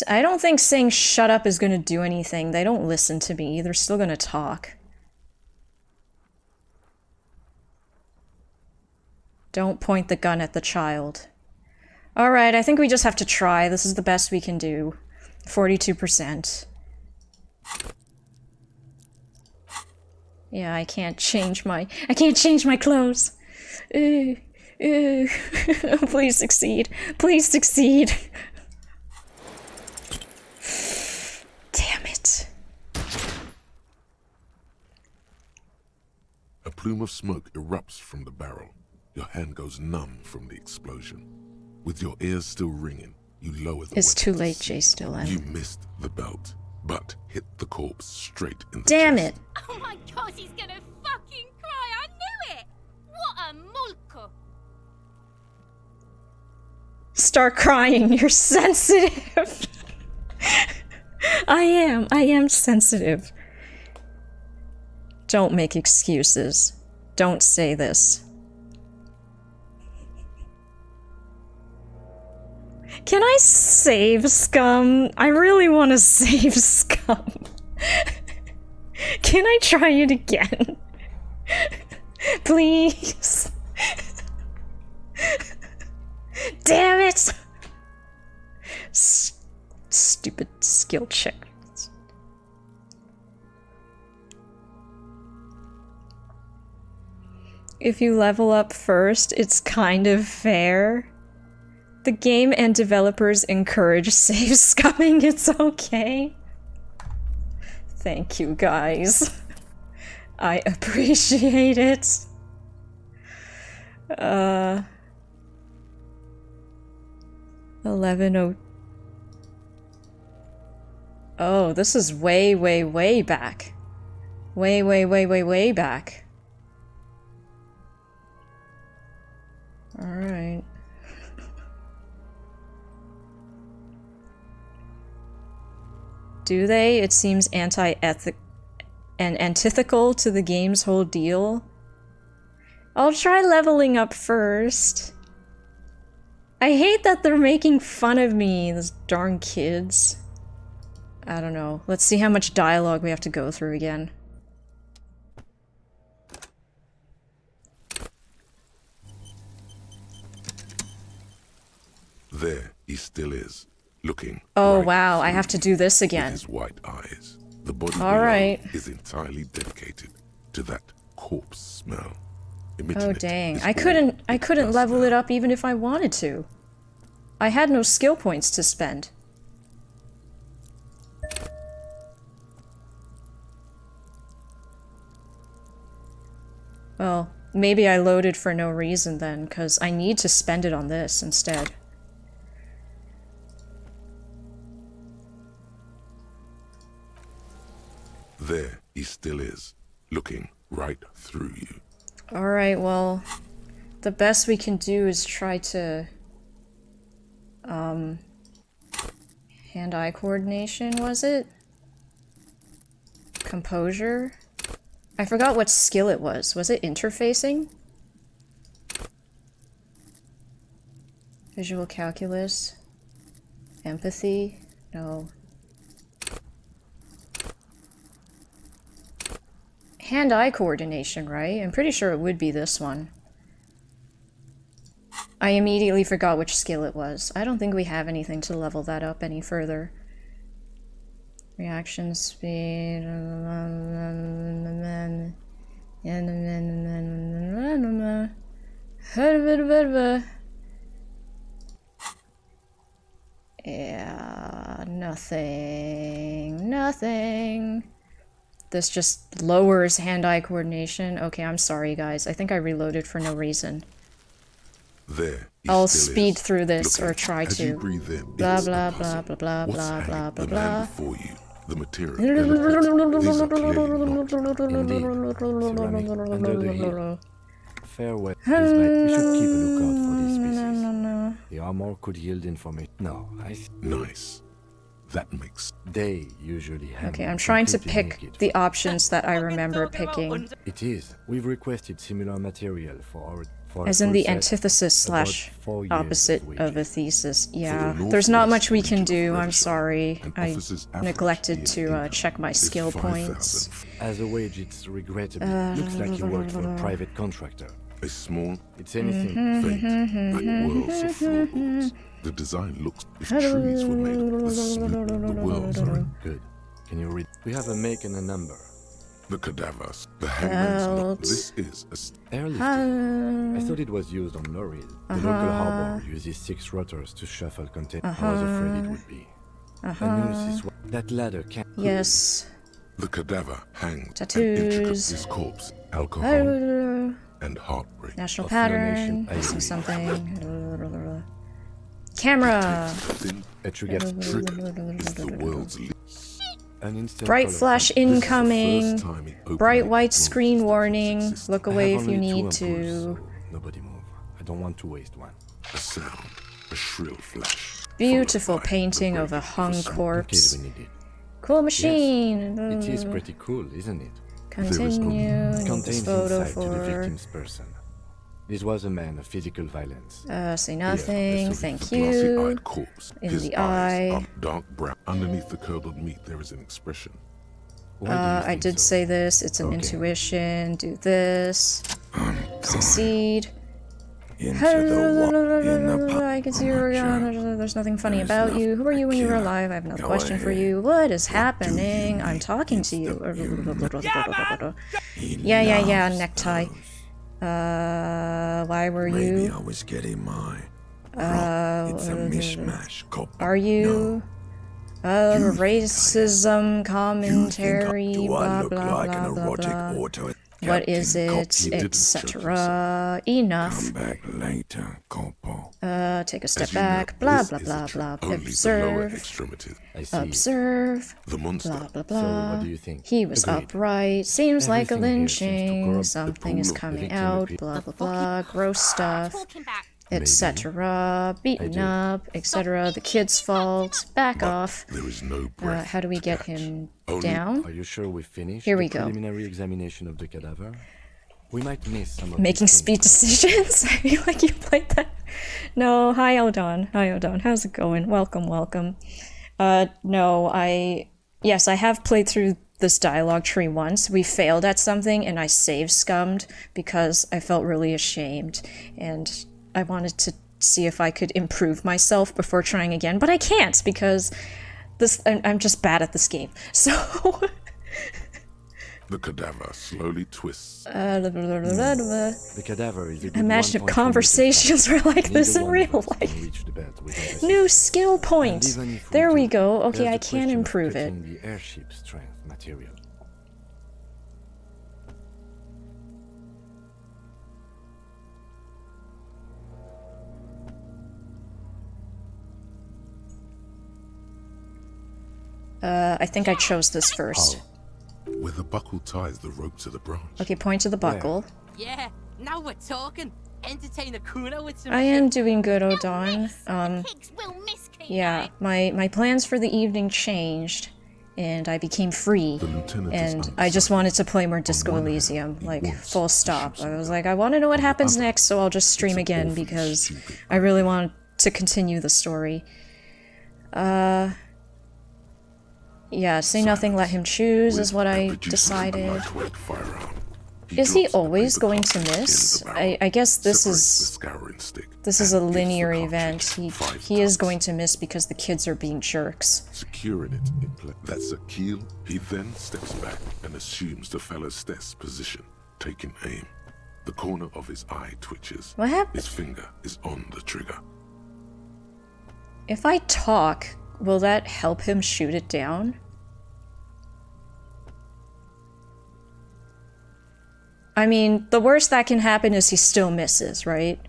I don't think saying shut up is gonna do anything. They don't listen to me. They're still gonna talk. Don't point the gun at the child. Alright, I think we just have to try. This is the best we can do. 42%. Yeah, I can't change my clothes. Please succeed. Please succeed. Damn it. A plume of smoke erupts from the barrel. Your hand goes numb from the explosion. With your ears still ringing, you lower the It's weapon too to late, see. Jay's still in. You missed the belt, but hit the corpse straight in the Damn chest. it. Oh my god, he's gonna fucking cry. I knew it. What a mulko. Start crying. You're sensitive. I am sensitive. Don't make excuses. Don't say this. Can I save Scum? I really want to save Scum. Can I try it again? Please. Damn it! Stupid skill check. If you level up first, it's kind of fair. The game and developers encourage save scumming, it's okay. Thank you, guys. I appreciate it. 11:00. Oh, this is way, way, way back. Way, way, way, way, way back. Alright. Do they? It seems anti-ethic and antithetical to the game's whole deal. I'll try leveling up first. I hate that they're making fun of me, those darn kids. I don't know. Let's see how much dialogue we have to go through again. There he still is, looking. Oh right wow, I through have to you do this with again. his white eyes. The body All below right. is entirely dedicated to that corpse smell. Oh dang. I couldn't level it up even if I wanted to. I had no skill points to spend. Well, maybe I loaded for no reason then, because I need to spend it on this instead. There he still is, looking right through you. Alright, well, the best we can do is try to... hand-eye coordination, was it? Composure? I forgot what skill it was. Was it interfacing? Visual calculus? Empathy? No. Hand-eye coordination, right? I'm pretty sure it would be this one. I immediately forgot which skill it was. I don't think we have anything to level that up any further. Reaction speed... Yeah, nothing. Nothing. This just lowers hand-eye coordination. Okay, I'm sorry, guys. I think I reloaded for no reason. There, he I'll still speed is. through this, Look or at it. try As you to. breathe in, Blah it's a blah puzzle. blah blah blah What's blah blah hanging? blah The man blah. before you. The material delicate. These are clearly not. Indeed. Ceramic under the heel. Farewell. These might. We should keep a lookout for these species. The armor could yield information. No, I. Nice. That makes. They usually have. Okay, I'm trying to pick the options that I remember picking. It is. We've requested similar material for our. As in the antithesis / opposite of a thesis. Yeah, there's not much we can do, I'm sorry. I neglected to check my skill points. As a wage, it's regrettable. Looks like you work for a private contractor. A small. It's anything. Faint, like worlds of floorboards. The design looks. If trees were made, the worlds are in. Good. Can you read? We have a make and a number. The cadavers. The hangman's knot. This is a. Airlifted. I thought it was used on lorries. The local harbor uses 6 rotors to shuffle containers. I was afraid it would be. That ladder can't. Yes. The cadaver hangs. Tattoos. And intricate his corpse. Alcohol. And heartbreak. National pattern. Missing something. Camera. Trigger is the world's least. Bright flash incoming. Bright white screen warning. Look away if you need to. Nobody move. I don't want to waste one. A sound, a shrill flash. Beautiful painting of a hung corpse. Cool machine. Yes, it is pretty cool, isn't it? Continue. Contains photo insight to the for. victim's person. This was a man of physical violence. Say nothing. Thank you. Glassy-eyed corpse. In His the eyes eye. are dark brown. Underneath the curdled meat, there is an expression. I did say this. It's an intuition. Do this. Succeed. I can see you're gone. There's nothing funny about you. Who are you when you were alive? I have another question for you. What is happening? I'm talking to you. Yeah, necktie. Why were you? Maybe I was getting my. It's a mishmash. Are you? Racism commentary. Blah blah blah blah blah. What is it, etc. Enough. Come back later, Corporal. Take a step back. Blah blah blah blah. Observe. Observe. The monster. Blah blah blah. So, what do you think? He was upright. Seems like a Everything here seems to lynching. corrupt Something is the coming victim out. appears- Blah blah blah. Gross stuff. Etc. Beaten up. Etc. The kid's fault. Back off. There is no breath. How do we get him Only- down? Are you sure we finished Here we the go. preliminary examination of the cadaver? We might miss some of Making these speed decisions? I feel like you played that. No, hi Odon. Hi Odon. How's it going? Welcome, welcome. No, yes, I have played through this dialogue tree once. We failed at something and I save scummed because I felt really ashamed and I wanted to see if I could improve myself before trying again, but I can't because I'm just bad at this game. So The cadaver slowly twists. The cadaver is a good imagine if 1.2 conversations were like this in Neither one real of us can life. reach the bed without assist. New skill point. And even if There we do, go. Okay, there's I the can question of improve it. picking the airship strength material. I think I chose this first. Where the buckle ties the rope to the branch. Okay, point to the buckle. Yeah, now we're talking. Entertain a Kuna with some I am doing good, Odon. Yeah, my plans for the evening changed, and I became free. And I just wanted to play more Disco Elysium, like full stop. I was like, I want to know what happens next, so I'll just stream again because I really want to continue the story. Yeah, say nothing, let him choose is what I decided. Is he always going to miss? I guess this is a linear event. He is going to miss because the kids are being jerks. Securing it in place. That's a keel. He then steps back and assumes the fellow's position, taking aim. The corner of his eye twitches. What happened? His finger is on the trigger. If I talk, will that help him shoot it down? I mean, the worst that can happen is he still misses, right?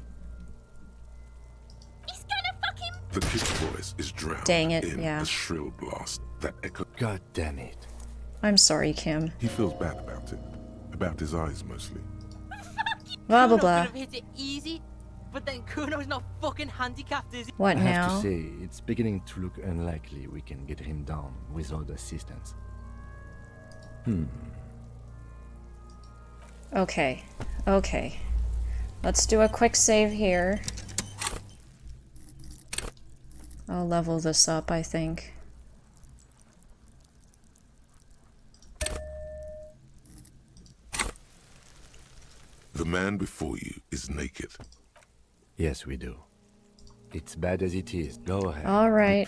The kid's voice is drowned Dang it, in yeah. a shrill blast that echoes. God damn it. I'm sorry, Kim. He feels bad about it. About his eyes, mostly. Blah, blah, Kuno blah. could have hit it easy, but then Kuno's not fucking handicapped, is he? What I now? have to say, it's beginning to look unlikely we can get him down without assistance. Okay. Okay. Let's do a quick save here. I'll level this up, I think. The man before you is naked. Yes, we do. It's bad as it is. Go ahead. All right.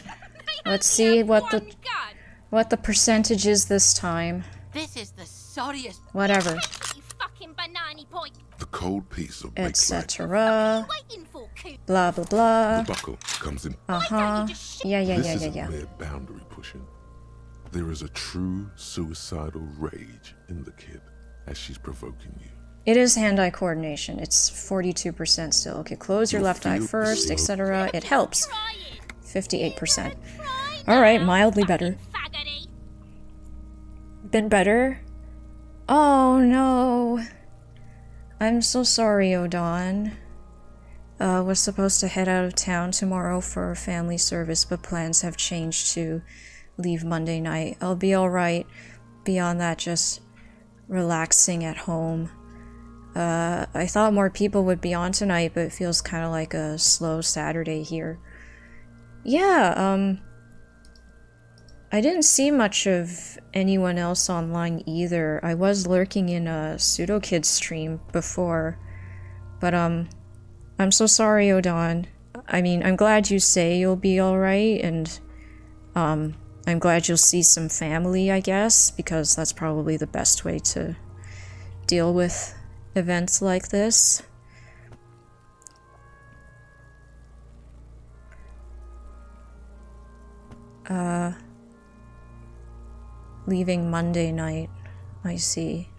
Let's see what the percentage is this time. This is the sorriest. Whatever. You fucking banana point. The cold piece of baked bread. Etc. Waiting for Coop. Blah blah blah. The buckle comes in. Uh-huh. Yeah, yeah, This yeah, yeah, isn't yeah. mere boundary pushing. There is a true suicidal rage in the kid as she's provoking you. It is hand-eye coordination. It's 42% still. Okay, close your left eye first, etc. It helps. 58%. Alright, mildly better. Been better? Oh no. I'm so sorry, Odon. Was supposed to head out of town tomorrow for a family service, but plans have changed to leave Monday night. I'll be alright. Beyond that, just relaxing at home. I thought more people would be on tonight, but it feels kind of like a slow Saturday here. Yeah, I didn't see much of anyone else online either. I was lurking in a PseudoKid stream before, but I'm so sorry, Odon. I mean, I'm glad you say you'll be alright, and I'm glad you'll see some family, I guess, because that's probably the best way to deal with events like this. Leaving Monday night, I see.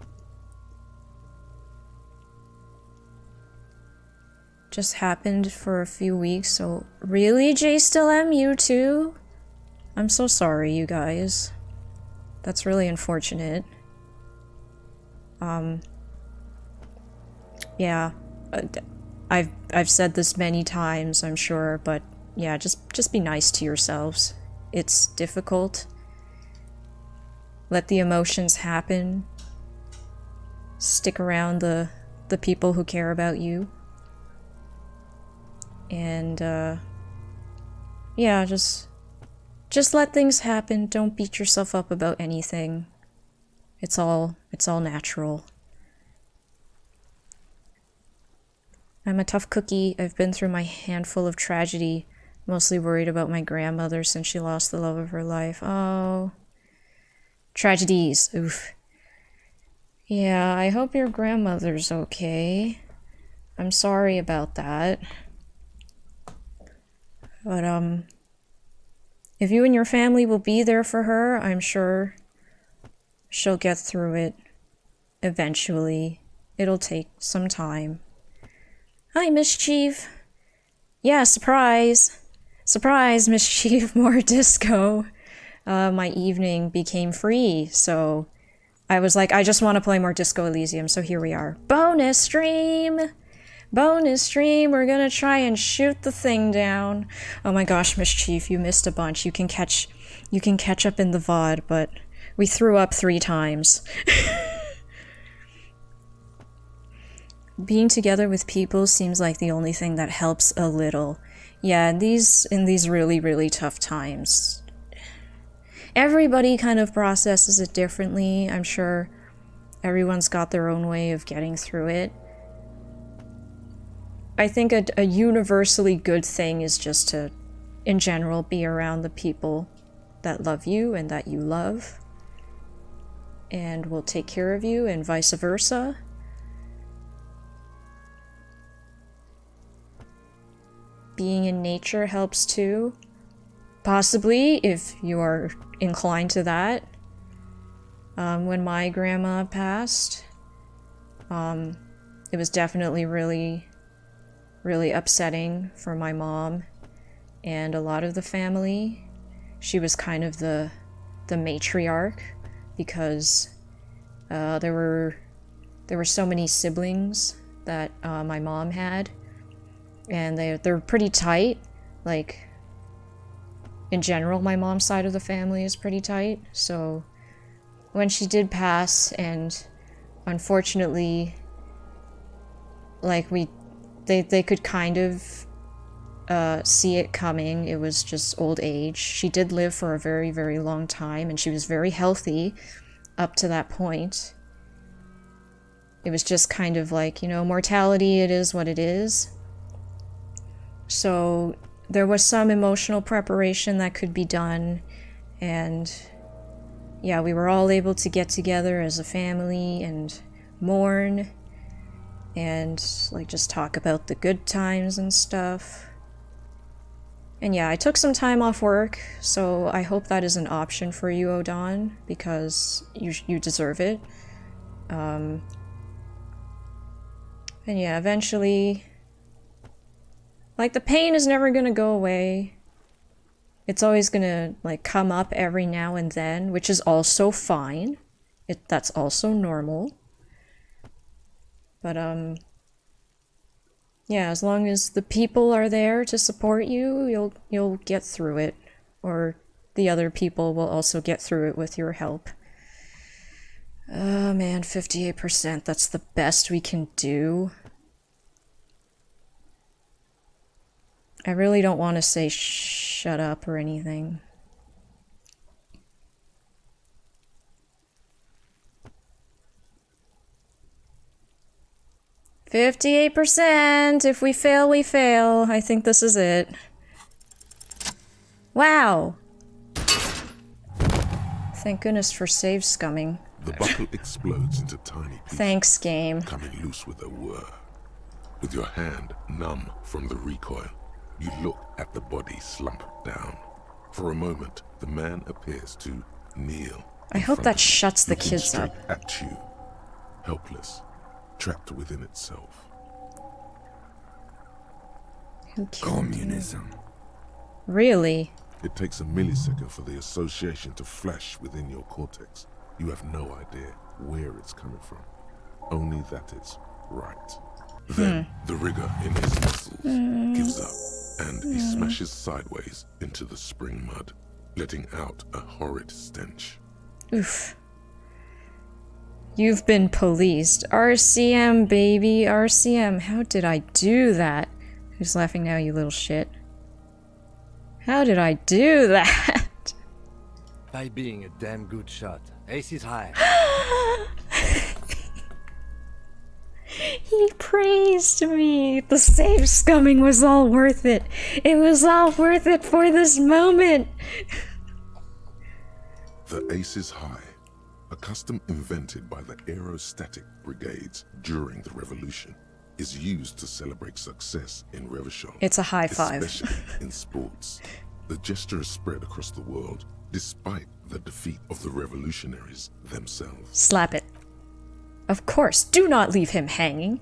Just happened for a few weeks, so really, Jay still MU too? I'm so sorry, you guys. That's really unfortunate. Yeah, I've said this many times, I'm sure, but yeah, just be nice to yourselves. It's difficult. Let the emotions happen. Stick around the people who care about you. And yeah, just let things happen. Don't beat yourself up about anything. It's all natural. I'm a tough cookie. I've been through my handful of tragedy. Mostly worried about my grandmother since she lost the love of her life. Oh. Tragedies. Oof. Yeah, I hope your grandmother's okay. I'm sorry about that. But, if you and your family will be there for her, I'm sure she'll get through it eventually. It'll take some time. Hi, Mischief. Yeah, surprise. Surprise, Mischief, more disco. My evening became free, so I was like, I just want to play more Disco Elysium, so here we are. Bonus stream! Bonus stream, we're gonna try and shoot the thing down. Oh my gosh, Mischief, you missed a bunch. You can catch up in the VOD, but we threw up 3 times. Being together with people seems like the only thing that helps a little. Yeah, in these really, really tough times. Everybody kind of processes it differently. I'm sure everyone's got their own way of getting through it. I think a universally good thing is just to, in general, be around the people that love you and that you love, and will take care of you, and vice versa. Being in nature helps too. Possibly, if you are inclined to that. When my grandma passed, it was definitely really, really upsetting for my mom. and a lot of the family. She was kind of the matriarch because there were so many siblings that my mom had, and they're pretty tight. Like, in general, my mom's side of the family is pretty tight. So when she did pass, and unfortunately, like, they could kind of see it coming. It was just old age. She did live for a very, very long time, and she was very healthy up to that point. It was just kind of like, you know, mortality, it is what it is. So there was some emotional preparation that could be done, and yeah, we were all able to get together as a family and mourn and like just talk about the good times and stuff. And yeah, I took some time off work, so I hope that is an option for you, Odon, because you deserve it. And yeah, eventually, like, the pain is never gonna go away. It's always gonna, like, come up every now and then, which is also fine. That's also normal. But, yeah, as long as the people are there to support you, you'll get through it. Or the other people will also get through it with your help. Oh man, 58%, that's the best we can do. I really don't want to say shut up or anything. %. If we fail, we fail. I think this is it. Wow. Thank goodness for save scumming. The buckle explodes into tiny pieces. Thanks, game. Coming loose with a whir. With your hand numb from the recoil, you look at the body slump down. For a moment, the man appears to kneel. I hope that shuts the kids up. At you, helpless, trapped within itself. Communism. Really? It takes a millisecond for the association to flash within your cortex. You have no idea where it's coming from. Only that it's right. Then the rigor in his muscles gives up, and he smashes sideways into the spring mud, letting out a horrid stench. Oof. You've been policed. RCM, baby. RCM. How did I do that? Who's laughing now, you little shit? How did I do that? By being a damn good shot. Ace is high. He praised me. The save scumming was all worth it. It was all worth it for this moment. The Ace is High, a custom invented by the aerostatic brigades during the revolution, is used to celebrate success in Revachol. It's a high five. Especially in sports. The gesture is spread across the world, despite the defeat of the revolutionaries themselves. Slap it. Of course, do not leave him hanging.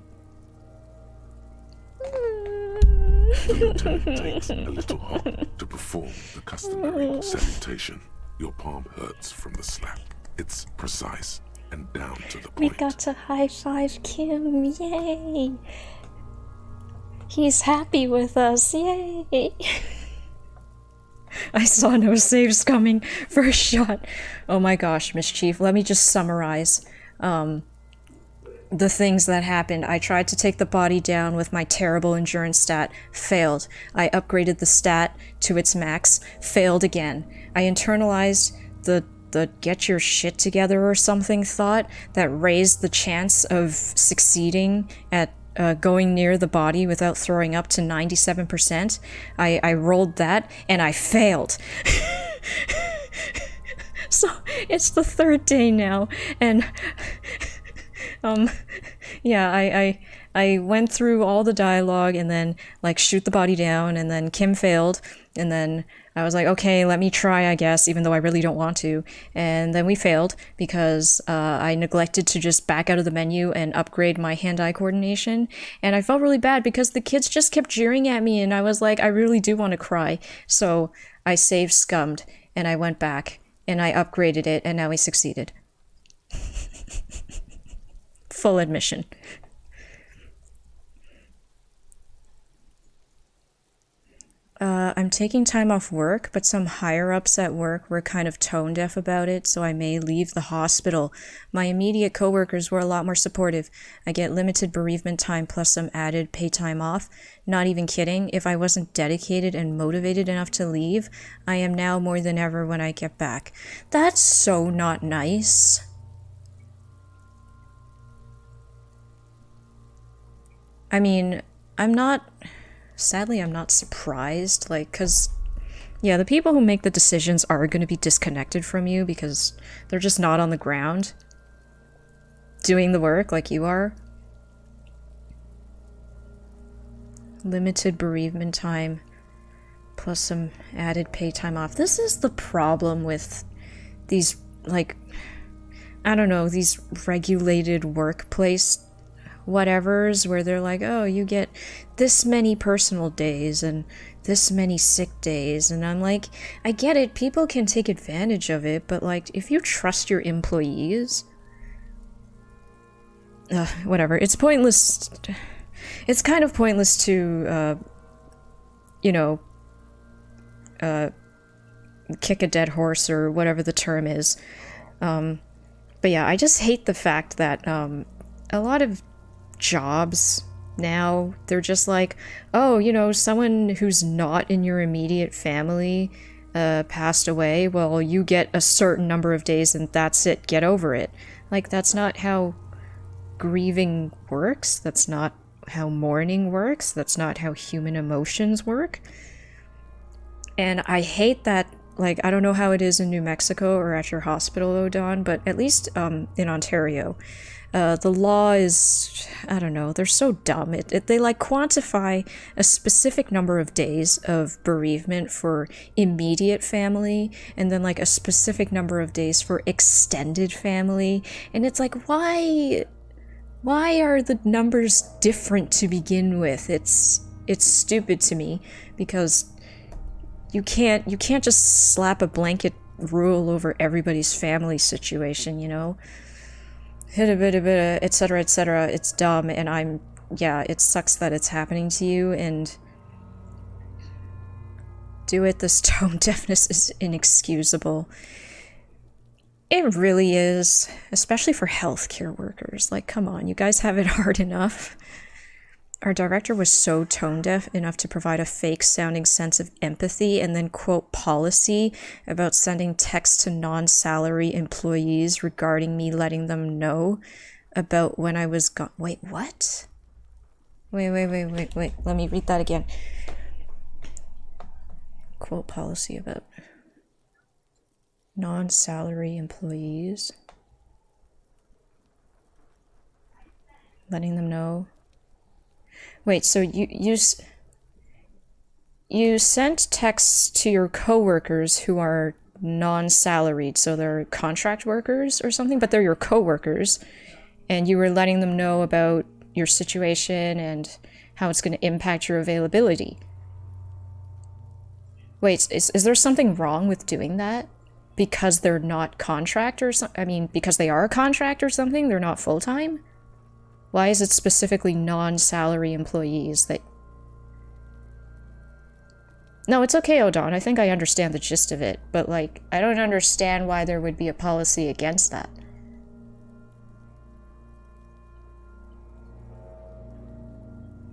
The lieutenant takes a little hop to perform the customary salutation. Your palm hurts from the slap. It's precise and down to the point. We got to high five Kim, yay! He's happy with us, yay! I saw no saves coming. First shot. Oh my gosh, Mischief. Let me just summarize the things that happened. I tried to take the body down with my terrible endurance stat. Failed. I upgraded the stat to its max. Failed again. I internalized the get your shit together or something thought that raised the chance of succeeding at going near the body without throwing up to 97%. I rolled that and I failed. So it's the third day now, and Yeah, I went through all the dialogue and then like shoot the body down, and then Kim failed, and then I was like, okay, let me try, I guess, even though I really don't want to. And then we failed because I neglected to just back out of the menu and upgrade my hand-eye coordination. And I felt really bad because the kids just kept jeering at me, and I was like, I really do want to cry. So I saved scummed, and I went back, and I upgraded it, and now we succeeded. Full admission. I'm taking time off work, but some higher-ups at work were kind of tone-deaf about it, so I may leave the hospital. My immediate coworkers were a lot more supportive. I get limited bereavement time plus some added pay time off. Not even kidding, if I wasn't dedicated and motivated enough to leave, I am now more than ever when I get back. That's so not nice. I mean, sadly, I'm not surprised, like, because, yeah, the people who make the decisions are going to be disconnected from you because they're just not on the ground doing the work like you are. Limited bereavement time plus some added pay time off. This is the problem with these, like, I don't know, these regulated workplace whatevers where they're like, oh, you get this many personal days and this many sick days, and I'm like, I get it, people can take advantage of it, but like, if you trust your employees, whatever, it's pointless. It's kind of pointless to kick a dead horse or whatever the term is, but yeah, I just hate the fact that a lot of jobs now, they're just like, oh, someone who's not in your immediate family passed away, well, you get a certain number of days and that's it, get over it. Like, that's not how grieving works, that's not how mourning works, that's not how human emotions work. And I hate that. Like, I don't know how it is in New Mexico or at your hospital, Odon, but at least in Ontario, the law is, I don't know, they're so dumb. They like quantify a specific number of days of bereavement for immediate family, and then like a specific number of days for extended family. And it's like, why are the numbers different to begin with? It's stupid to me, because you can't just slap a blanket rule over everybody's family situation, etc., etc. It's dumb, and it sucks that it's happening to you, and this tone deafness is inexcusable. It really is, especially for healthcare workers. Like, come on, you guys have it hard enough. Our director was so tone deaf enough to provide a fake sounding sense of empathy and then quote policy about sending texts to non-salary employees regarding me letting them know about when I was gone. Wait, what? Wait. Let me read that again. Quote policy about non-salary employees. Letting them know. Wait, so you sent texts to your coworkers who are non-salaried, so they're contract workers or something, but they're your coworkers, and you were letting them know about your situation and how it's going to impact your availability. Wait, is there something wrong with doing that? Because they're not contract or something? I mean, because they are a contract or something? They're not full-time? Why is it specifically non-salary employees that... No, it's okay, Odon. I think I understand the gist of it, but, like, I don't understand why there would be a policy against that.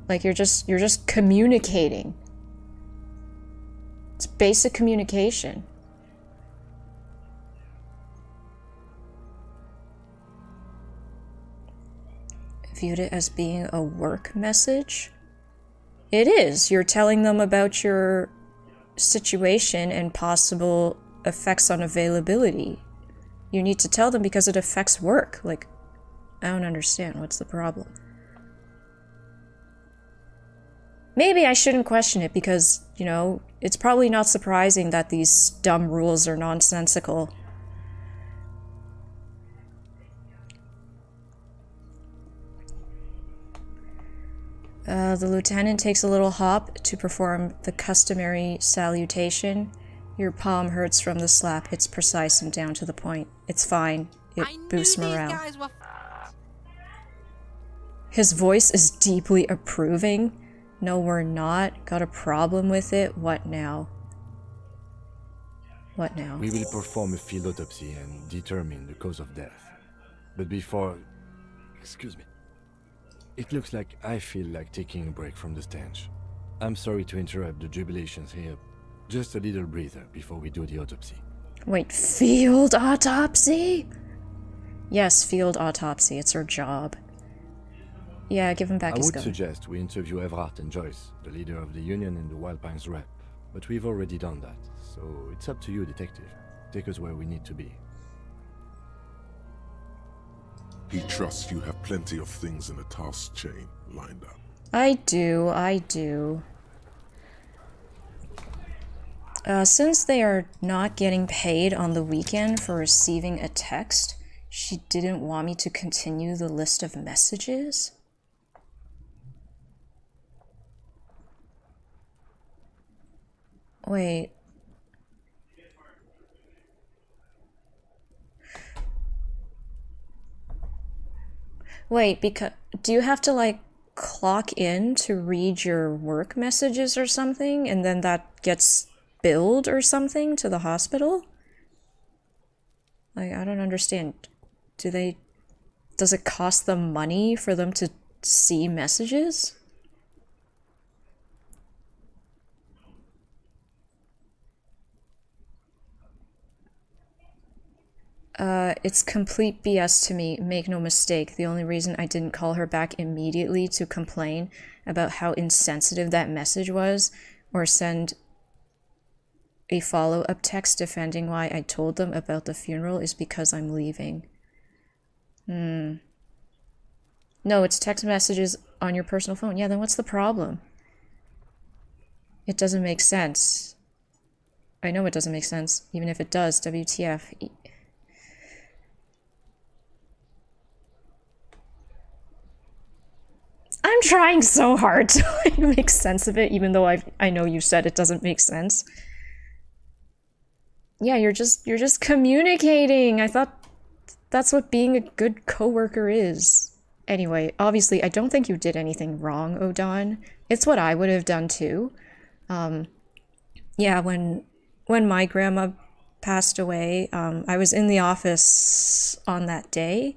Like, you're just communicating. It's basic communication. Viewed it as being a work message? It is. You're telling them about your situation and possible effects on availability. You need to tell them because it affects work. Like, I don't understand. What's the problem? Maybe I shouldn't question it because, you know, it's probably not surprising that these dumb rules are nonsensical. The lieutenant takes a little hop to perform the customary salutation. Your palm hurts from the slap. It's precise and down to the point. It's fine. It boosts morale. His voice is deeply approving. No, we're not. Got a problem with it? What now? What now? We will perform a field autopsy and determine the cause of death. But before... Excuse me. It looks like I feel like taking a break from the stench. I'm sorry to interrupt the jubilations here. Just a little breather before we do the autopsy. Wait, field autopsy? Yes, field autopsy. It's our job. Yeah, give him back his gun. I would suggest we interview Everhart and Joyce, the leader of the Union and the Wild Pines rep. But we've already done that, so it's up to you, detective. Take us where we need to be. He trusts you have plenty of things in the task chain lined up. I do. Since they are not getting paid on the weekend for receiving a text, she didn't want me to continue the list of messages. Wait. Wait, because do you have to like clock in to read your work messages or something, and then that gets billed or something to the hospital? Like, I don't understand. Does it cost them money for them to see messages? It's complete BS to me, make no mistake. The only reason I didn't call her back immediately to complain about how insensitive that message was, or send a follow-up text defending why I told them about the funeral, is because I'm leaving. No, it's text messages on your personal phone. Yeah, then what's the problem? It doesn't make sense. I know it doesn't make sense, even if it does. WTF. I'm trying so hard to like make sense of it, even though I know you said it doesn't make sense. Yeah, you're just communicating. I thought that's what being a good coworker is. Anyway, obviously, I don't think you did anything wrong, Odon. It's what I would have done too. Yeah, when my grandma passed away, I was in the office on that day.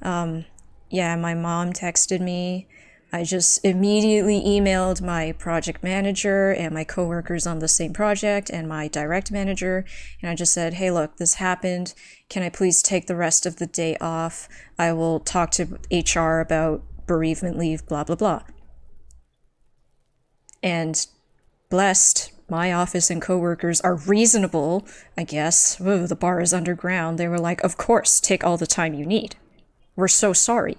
Yeah, my mom texted me. I just immediately emailed my project manager and my coworkers on the same project and my direct manager, and I just said, hey, look, this happened. Can I please take the rest of the day off? I will talk to HR about bereavement leave, blah, blah, blah. And blessed, my office and coworkers are reasonable, I guess. Ooh, the bar is underground. They were like, of course, take all the time you need. We're so sorry.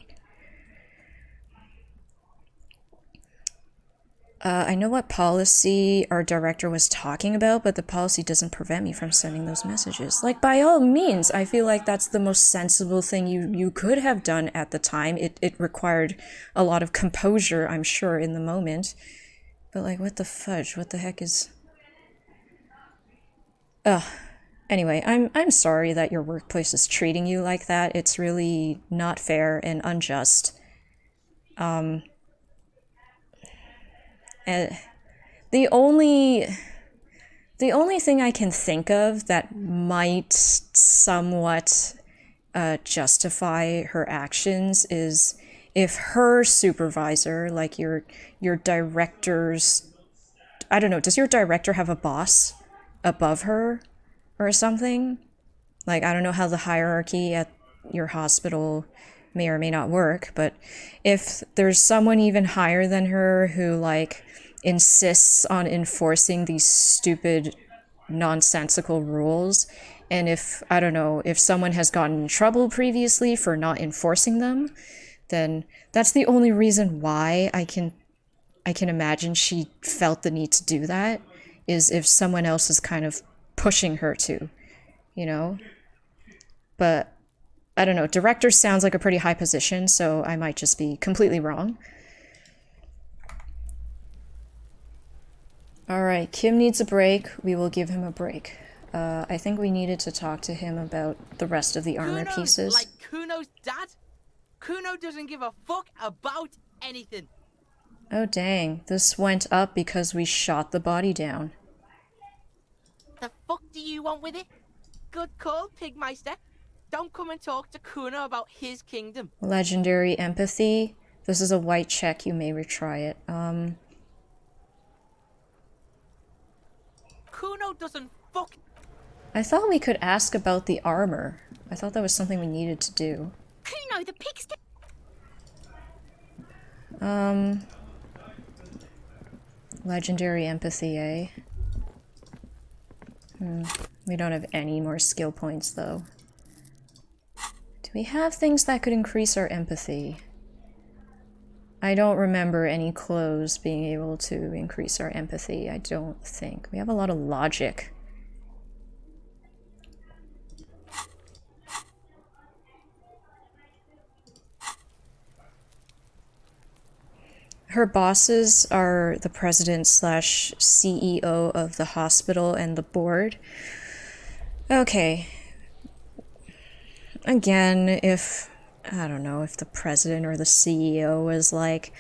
I know what policy our director was talking about, but the policy doesn't prevent me from sending those messages. Like, by all means, I feel like that's the most sensible thing you could have done at the time. It required a lot of composure, I'm sure, in the moment. But, like, what the fudge? What the heck is... Ugh. Anyway, I'm sorry that your workplace is treating you like that. It's really not fair and unjust. The only thing I can think of that might somewhat justify her actions is if her supervisor, like your director's, I don't know, does your director have a boss above her or something? Like, I don't know how the hierarchy at your hospital may or may not work, but if there's someone even higher than her who, like, insists on enforcing these stupid nonsensical rules. And if, I don't know, if someone has gotten in trouble previously for not enforcing them, then that's the only reason why I can imagine she felt the need to do that, is if someone else is kind of pushing her to, you know? But I don't know, director sounds like a pretty high position, so I might just be completely wrong. Alright, Kim needs a break. We will give him a break. I think we needed to talk to him about the rest of the armor Kuno's pieces. like Kuno's dad? Kuno doesn't give a fuck about anything. Oh dang, this went up because we shot the body down. The fuck do you want with it? Good call, Pigmeister. Don't come and talk to Kuno about his kingdom. Legendary empathy. This is a white check, you may retry it. Kuno doesn't fuck. I thought we could ask about the armor. I thought that was something we needed to do. Kuno, the pig's Legendary empathy, eh? We don't have any more skill points, though. Do we have things that could increase our empathy? I don't remember any clothes being able to increase our empathy, I don't think. We have a lot of logic. Her bosses are the president / CEO of the hospital and the board. Okay. Again, if, I don't know, if the president or the CEO was like,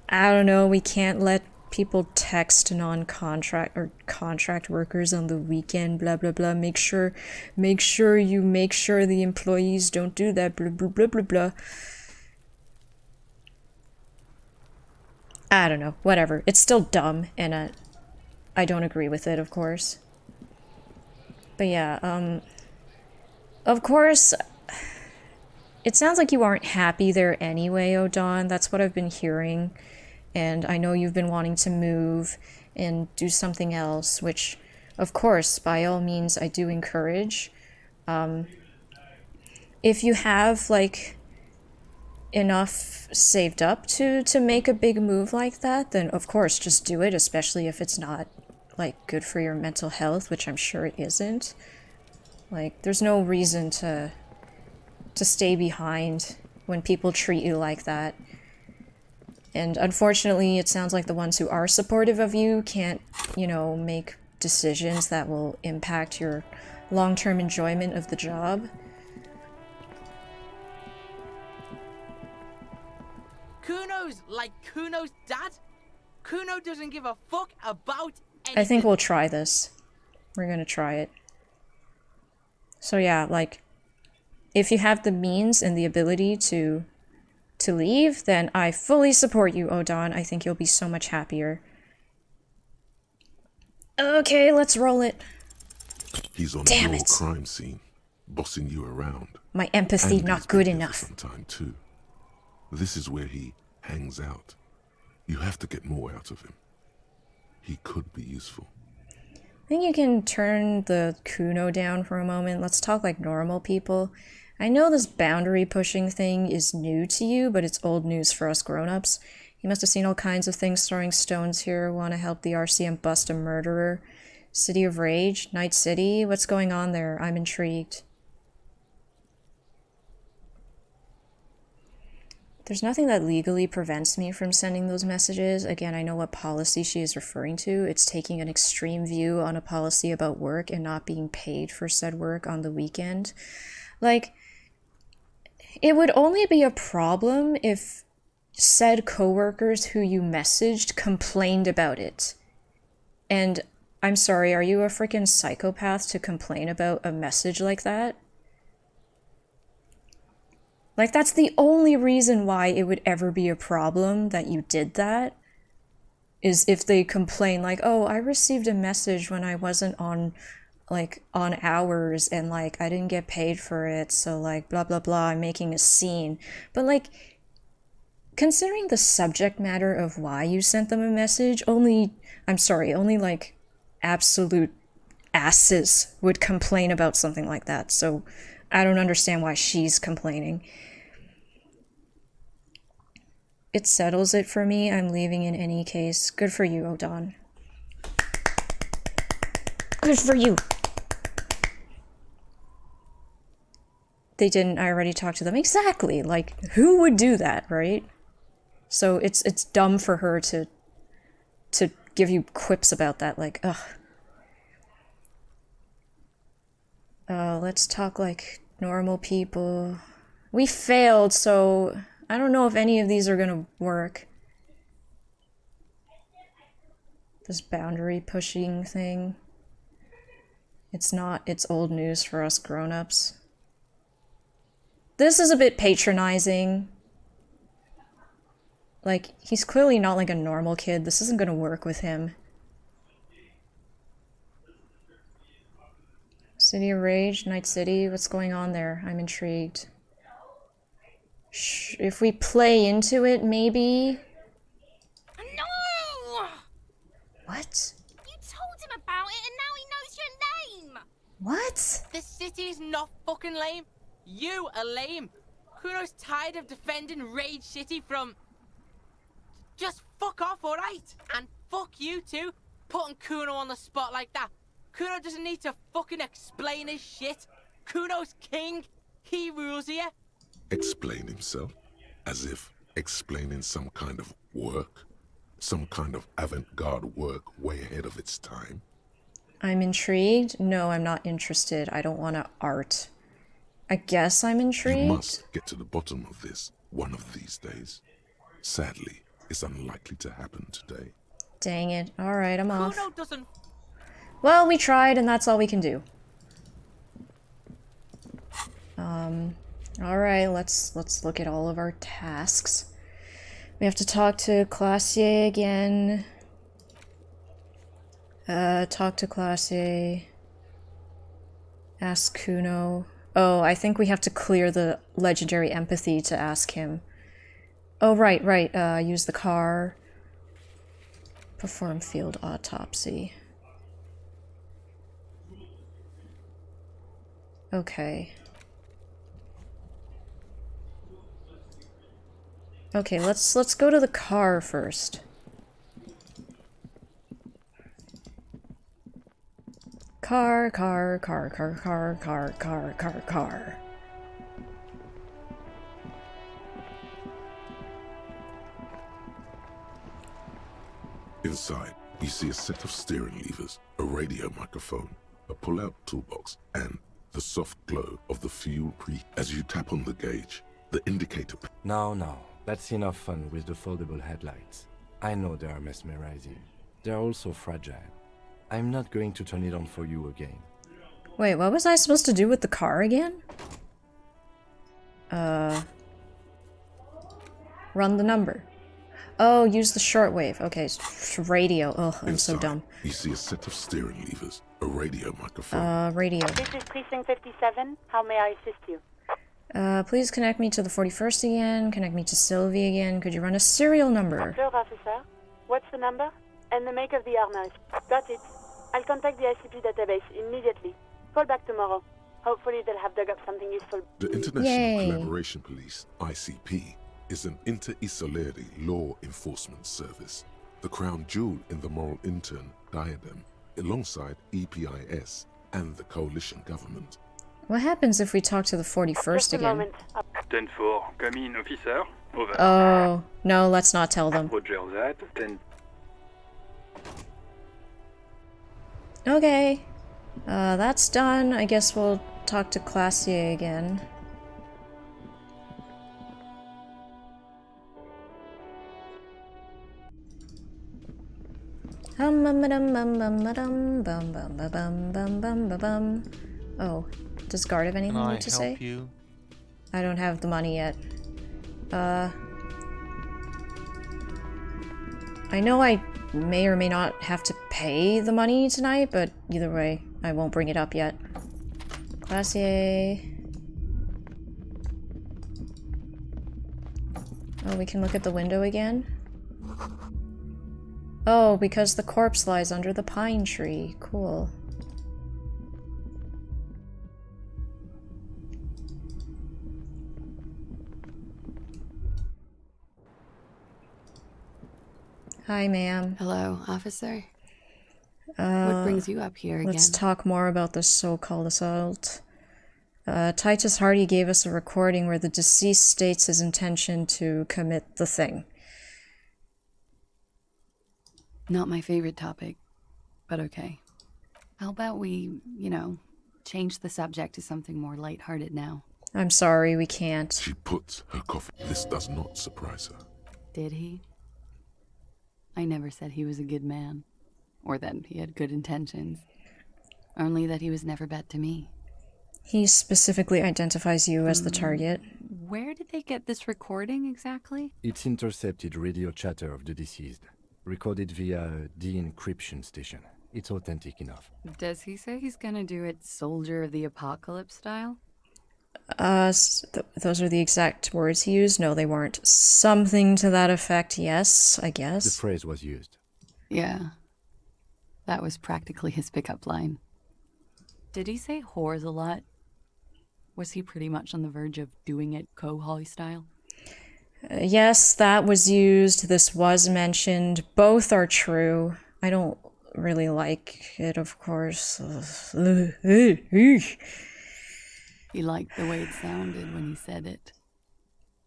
I don't know, we can't let people text non-contract or contract workers on the weekend, blah, blah, blah. Make sure the employees don't do that, blah, blah, blah, blah, blah. I don't know, whatever. It's still dumb, and I don't agree with it, of course. But yeah, of course, it sounds like you aren't happy there anyway, Odon. That's what I've been hearing. And I know you've been wanting to move and do something else, which, of course, by all means, I do encourage. If you have, like, enough saved up to make a big move like that, then of course just do it, especially if it's not like good for your mental health, which I'm sure it isn't. Like, there's no reason to stay behind when people treat you like that. And unfortunately, it sounds like the ones who are supportive of you can't, you know, make decisions that will impact your long-term enjoyment of the job. Kuno's like Kuno's dad? Kuno doesn't give a fuck about anything. I think we'll try this. We're gonna try it. So yeah, like, if you have the means and the ability to leave, then I fully support you, Odon. I think you'll be so much happier. Okay, let's roll it. He's on Damn your it. crime scene, bossing you around. My empathy And not he's good been here enough. for some time too. This is where he hangs out. You have to get more out of him. He could be useful. I think you can turn the Kuno down for a moment. Let's talk like normal people. I know this boundary pushing thing is new to you, but it's old news for us grown-ups. You must have seen all kinds of things throwing stones here. Want to help the RCM bust a murderer? City of Rage? Night City? What's going on there? I'm intrigued. There's nothing that legally prevents me from sending those messages. Again, I know what policy she is referring to. It's taking an extreme view on a policy about work and not being paid for said work on the weekend. Like, it would only be a problem if said coworkers who you messaged complained about it. And I'm sorry, are you a freaking psychopath to complain about a message like that? Like, that's the only reason why it would ever be a problem that you did that, is if they complain like, oh, I received a message when I wasn't on hours and, like, I didn't get paid for it, so, like, blah, blah, blah, I'm making a scene. But, like, considering the subject matter of why you sent them a message, only, like, absolute asses would complain about something like that, so I don't understand why she's complaining. It settles it for me. I'm leaving in any case. Good for you, Odon. Good for you. They didn't. I already talked to them. Exactly. Like, who would do that, right? So it's dumb for her to give you quips about that. Like, ugh. Let's talk like normal people. We failed, so I don't know if any of these are gonna work. This boundary pushing thing. It's not, it's old news for us grown-ups. This is a bit patronizing. Like, he's clearly not like a normal kid. This isn't gonna work with him. City of Rage, Night City, what's going on there? I'm intrigued. If we play into it, maybe? No! What? You told him about it and now he knows your name! What? This city's not fucking lame. You are lame. Kuno's tired of defending Rage City from... Just fuck off, alright? And fuck you too, putting Kuno on the spot like that. Kuno doesn't need to fucking explain his shit. Kuno's king. He rules here. Explain himself? As if explaining some kind of work? Some kind of avant-garde work way ahead of its time? I'm intrigued. No, I'm not interested. I don't want to art. I guess I'm intrigued. You must get to the bottom of this one of these days. Sadly, it's unlikely to happen today. Dang it. Alright, I'm off. Kuno doesn't... Well, we tried, and that's all we can do. Alright, let's look at all of our tasks. We have to talk to Classier again. Talk to Classier. Ask Kuno. Oh, I think we have to clear the legendary empathy to ask him. Oh, right. Use the car. Perform field autopsy. Okay. Okay, let's go to the car first. Car. Inside, you see a set of steering levers, a radio microphone, a pull-out toolbox, and the soft glow of the fuel as you tap on the gauge, the indicator... No, that's enough fun with the foldable headlights. I know they are mesmerizing. They are also fragile. I'm not going to turn it on for you again. Wait, what was I supposed to do with the car again? Run the number. Oh, use the shortwave. Okay, radio. Oh, I'm so dumb. You see a set of steering levers, a radio microphone. Radio. This is Precinct 57. How may I assist you? Please connect me to the 41st again. Connect me to Sylvie again. Could you run a serial number? Observe, officer. What's the number? And the make of the harness. Got it. I'll contact the ICP database immediately. Call back tomorrow. Hopefully they'll have dug up something useful. The International Collaboration Police, ICP, is an inter-Isolari law enforcement service, the crown jewel in the moral intern diadem, alongside EPIS and the coalition government. What happens if we talk to the 41st again? 10-4, come in, officer. Over. Oh, no, let's not tell them. Roger that. 10. Okay. That's done. I guess we'll talk to Classier again. Oh, does Guard have anything to say? Help you? I don't have the money yet. I know I may or may not have to pay the money tonight, but either way, I won't bring it up yet. Classier. Oh, we can look at the window again? Oh, because the corpse lies under the pine tree. Cool. Hi, ma'am. Hello, officer. What brings you up here again? Let's talk more about this so-called assault. Titus Hardy gave us a recording where the deceased states his intention to commit the thing. Not my favorite topic, but okay. How about we, change the subject to something more lighthearted now? I'm sorry, we can't. She puts her coffee. This does not surprise her. Did he? I never said he was a good man, or that he had good intentions. Only that he was never bad to me. He specifically identifies you as the target. Where did they get this recording exactly? It's intercepted radio chatter of the deceased, recorded via a de-encryption station. It's authentic enough. Does he say he's gonna do it Soldier of the Apocalypse style? Those are the exact words he used. No, they weren't. Something to that effect, yes, I guess. The phrase was used. Yeah. That was practically his pickup line. Did he say whores a lot? Was he pretty much on the verge of doing it Kohoi style? Yes, that was used. This was mentioned. Both are true. I don't really like it, of course. He liked the way it sounded when he said it.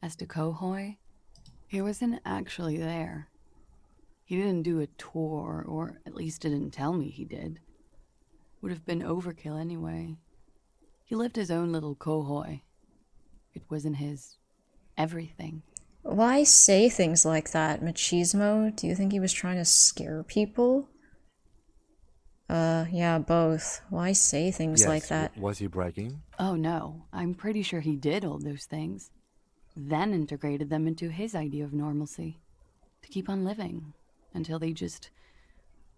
As to Kohoi, he wasn't actually there. He didn't do a tour, or at least didn't tell me he did. Would have been overkill anyway. He lived his own little Kohoi. It wasn't his everything. Why say things like that, machismo? Do you think he was trying to scare people? Yeah, both. Why say things like that? Was he bragging? Oh no, I'm pretty sure he did all those things. Then integrated them into his idea of normalcy. To keep on living. Until they just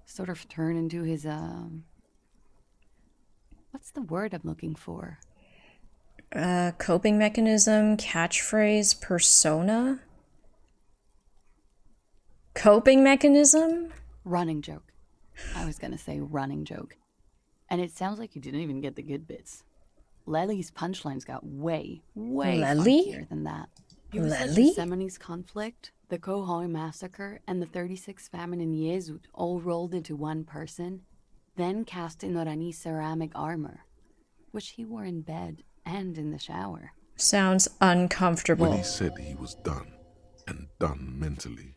sort of turn into his, what's the word I'm looking for? Coping mechanism, catchphrase, persona? Coping mechanism? Running joke. I was gonna say running joke. And it sounds like you didn't even get the good bits. Lely's punchlines got way funkier than that. He was like the Seminoles conflict, the Kohoi massacre, and the 36 famine in Yezut all rolled into one person, then cast in Orani ceramic armor, which he wore in bed and in the shower. Sounds uncomfortable. When he said he was done, and done mentally,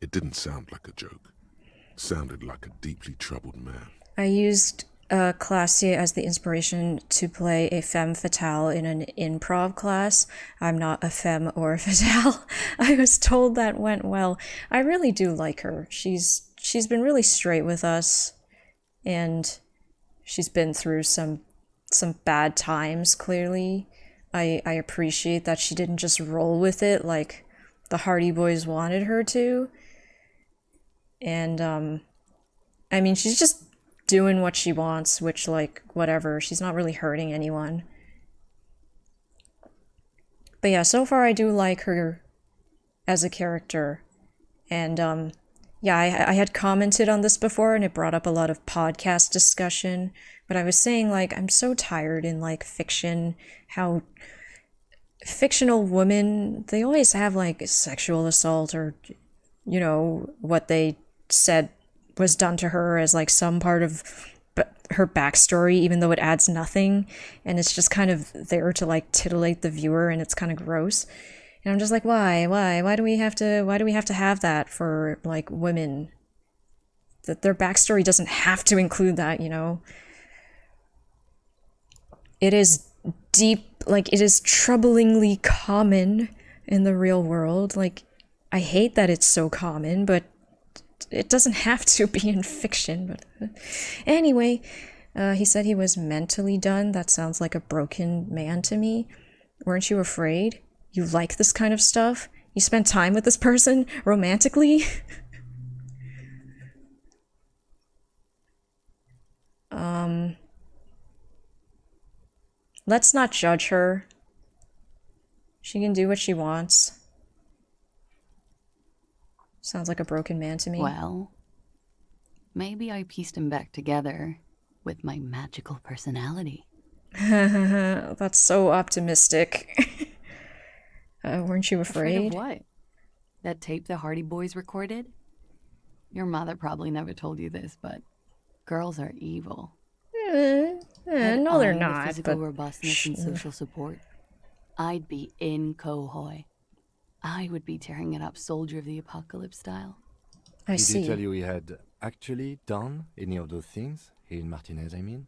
it didn't sound like a joke. It sounded like a deeply troubled man. I used Classier as the inspiration to play a femme fatale in an improv class. I'm not a femme or a fatale. I was told that went well. I really do like her. She's been really straight with us, and she's been through some bad times, clearly. I appreciate that she didn't just roll with it like the Hardy Boys wanted her to. And, I mean, she's just doing what she wants, which, like, whatever. She's not really hurting anyone. But yeah, so far I do like her as a character. And, yeah, I had commented on this before, and it brought up a lot of podcast discussion. But I was saying, like, I'm so tired in, like, fiction, how fictional women, they always have, like, sexual assault or, you know, what they said was done to her as, like, some part of her backstory, even though it adds nothing. And it's just kind of there to, like, titillate the viewer, and it's kind of gross. And I'm just like, why do we have to have that for, like, women? That their backstory doesn't have to include that, you know? It is deep, like, it is troublingly common in the real world. Like, I hate that it's so common, but it doesn't have to be in fiction. But anyway, he said he was mentally done. That sounds like a broken man to me. Weren't you afraid? You like this kind of stuff? You spent time with this person romantically? Let's not judge her. She can do what she wants. Sounds like a broken man to me. Well, maybe I pieced him back together with my magical personality. That's so optimistic. Weren't you afraid? Afraid of what? That tape the Hardy Boys recorded? Your mother probably never told you this, but girls are evil. No, they're The not. physical But robustness and social support, I'd be in Cohoy. I would be tearing it up Soldier of the Apocalypse style. I Did see. he tell you he had actually done any of those things? He and Martinez, I mean?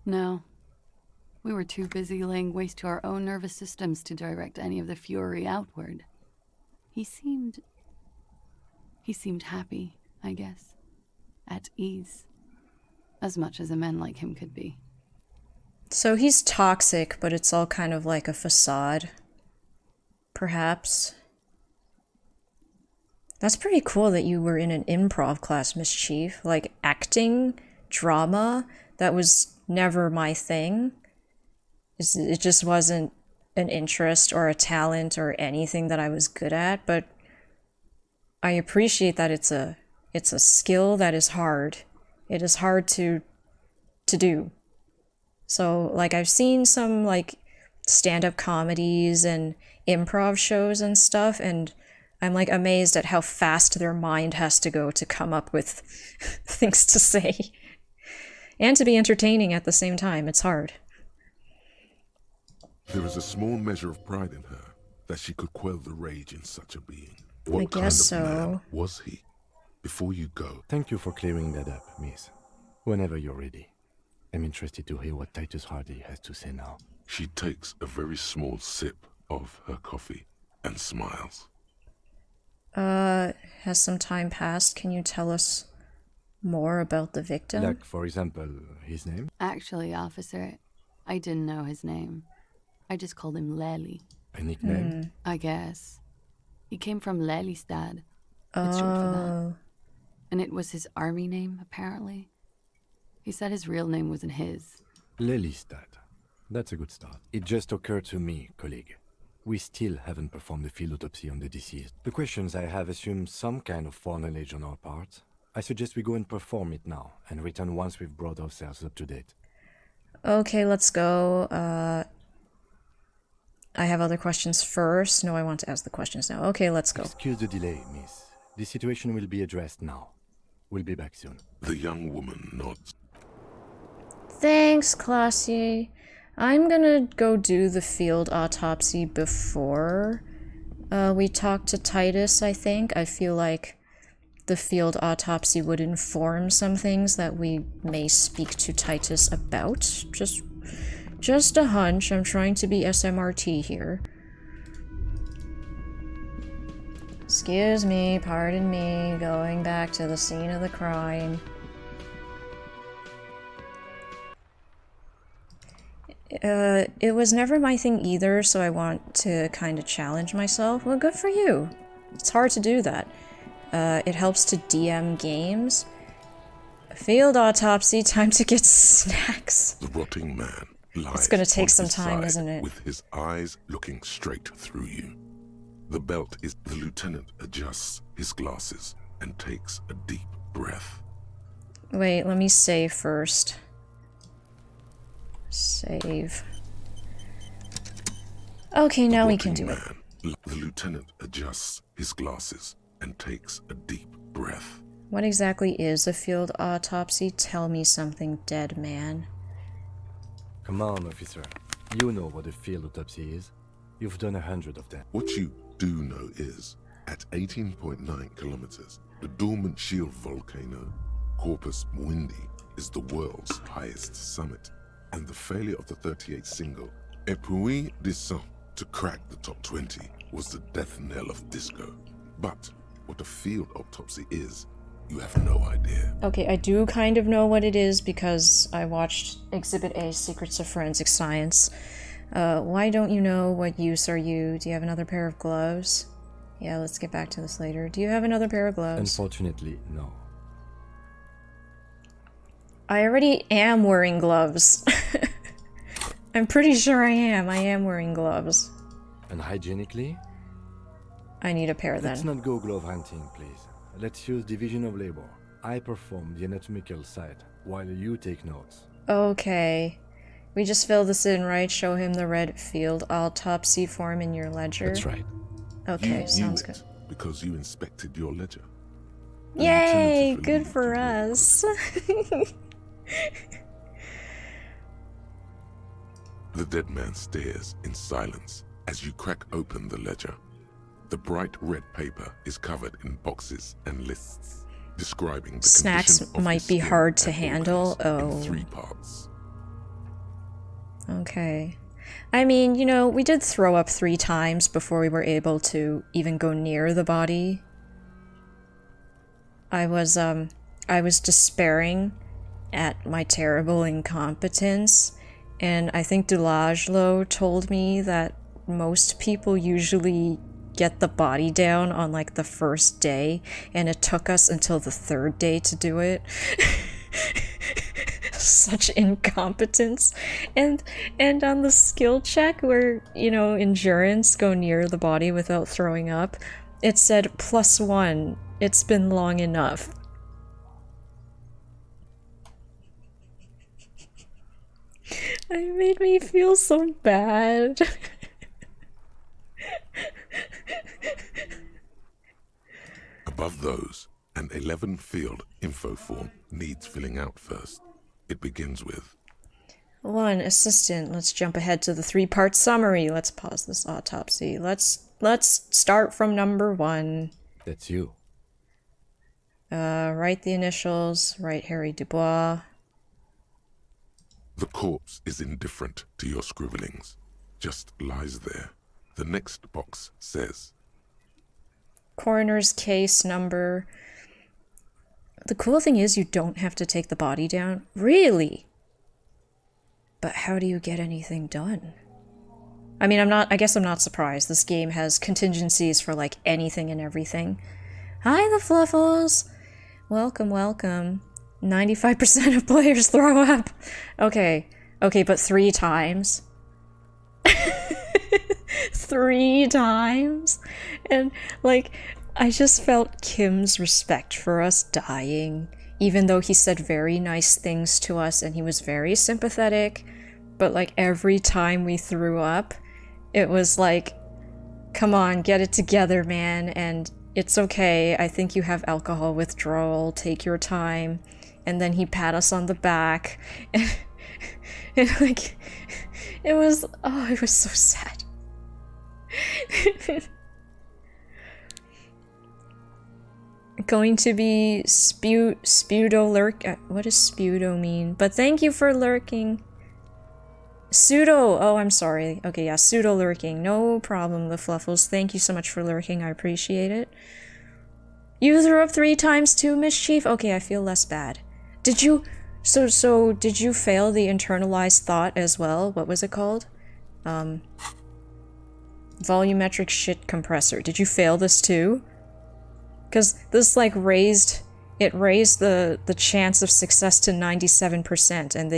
No. We were too busy laying waste to our own nervous systems to direct any of the fury outward. He seemed happy, I guess. At ease. As much as a man like him could be. So he's toxic, but it's all kind of like a facade. Perhaps. That's pretty cool that you were in an improv class, Miss Chief. Like, acting, drama, that was never my thing. It just wasn't an interest or a talent or anything that I was good at, but I appreciate that it's a skill that is hard. It is hard to do. So, like, I've seen some, like, stand-up comedies and improv shows and stuff, and I'm, like, amazed at how fast their mind has to go to come up with things to say. And to be entertaining at the same time. It's hard. There is a small measure of pride in her that she could quell the rage in such a being. I What kind of guess so. man was he? Before you go, Thank you for clearing that up, miss. Whenever you're ready. I'm interested to hear what Titus Hardy has to say now. she takes a very small sip of her coffee and smiles. Has some time passed? Can you tell us more about the victim? Like, for example, his name? Actually, officer, I didn't know his name. I just called him Lely. A nickname? I guess. He came from Lelystad. It's short for that. And it was his army name, apparently. He said his real name wasn't his. Lelystad. That's a good start. It just occurred to me, colleague. We still haven't performed the field autopsy on the deceased. The questions I have assume some kind of foreknowledge on our part. I suggest we go and perform it now, and return once we've brought ourselves up to date. Okay, let's go. I have other questions first. No, I want to ask the questions now. Okay, let's go. Excuse the delay, miss. The situation will be addressed now. We'll be back soon. The young woman nods. Thanks, Classier. I'm gonna go do the field autopsy before we talk to Titus, I think. I feel like the field autopsy would inform some things that we may speak to Titus about. Just a hunch. I'm trying to be SMRT here. Excuse me, pardon me, going back to the scene of the crime. It was never my thing either, so I want to kind of challenge myself. Well, good for you. It's hard to do that. It helps to DM games. Field autopsy, time to get snacks. The rotting man lies It's gonna take on some his time, side isn't it? with his eyes looking straight through you. The belt is... The lieutenant adjusts his glasses and takes a deep breath. Wait, let me save first. Save. Okay, now we can do it. The lieutenant adjusts his glasses and takes a deep breath. What exactly is a field autopsy? Tell me something, dead man. Come on, officer. You know what a field autopsy is. You've done 100 of them. What you do know is, at 18.9 kilometers, the dormant shield volcano, Corpus Mundi, is the world's highest summit, and the failure of the 38 single, Epui Descent, to crack the top 20 was the death knell of disco. But what a field autopsy is, you have no idea. Okay, I do kind of know what it is because I watched Exhibit A, Secrets of Forensic Science. Why don't you know? What use are you? Do you have another pair of gloves? Yeah, let's get back to this later. Do you have another pair of gloves? Unfortunately, no. I already am wearing gloves. I'm pretty sure I am. I am wearing gloves. And hygienically? I need a pair then. Let's not go glove hunting, please. Let's use division of labor. I perform the anatomical side, while you take notes. Okay. We just fill this in, right? Show him the red field autopsy form in your ledger? That's right. Okay, You sounds knew good. it because you inspected your ledger. Yay! Good for us. The dead man stares in silence as you crack open the ledger. The bright red paper is covered in boxes and lists describing the Snacks condition of might his be skin hard to and handle. organs in Oh. 3 parts. Okay. I mean, you know, we did throw up 3 times before we were able to even go near the body. I was despairing at my terrible incompetence, and I think Delagelo told me that most people usually get the body down on like the first day, and it took us until the 3rd day to do it. Such incompetence. And on the skill check where, you know, endurance, go near the body without throwing up, it said +1. It's been long enough. It made me feel so bad. Above those, an 11-field info form needs filling out first. It begins with 1. Assistant. Let's jump ahead to the 3-part summary. Let's pause this autopsy. Let's start from number 1. That's you. Write the initials. Write Harry Dubois. the corpse is indifferent to your scribblings, just lies there. The next box says Coroner's case number. The cool thing is you don't have to take the body down. Really? But how do you get anything done? I mean, I guess I'm not surprised. This game has contingencies for like anything and everything. Hi, the Fluffles! Welcome, welcome. 95% of players throw up. Okay, but 3 times. 3 times? And, like, I just felt Kim's respect for us dying, even though he said very nice things to us and he was very sympathetic. But, like, every time we threw up, it was like, come on, get it together, man, and it's okay. I think you have alcohol withdrawal. Take your time. And then he pat us on the back. And like, it was so sad. Going to be Spudo lurk. What does Spudo mean? But thank you for lurking. Pseudo. Oh, I'm sorry. Okay, yeah, pseudo lurking. No problem, the Fluffles. Thank you so much for lurking. I appreciate it. You threw up 3 times too, Mischief? Okay, I feel less bad. Did you... So did you fail the internalized thought as well? What was it called? Volumetric shit compressor. Did you fail this too? Because this, like, raised the chance of success to 97%, and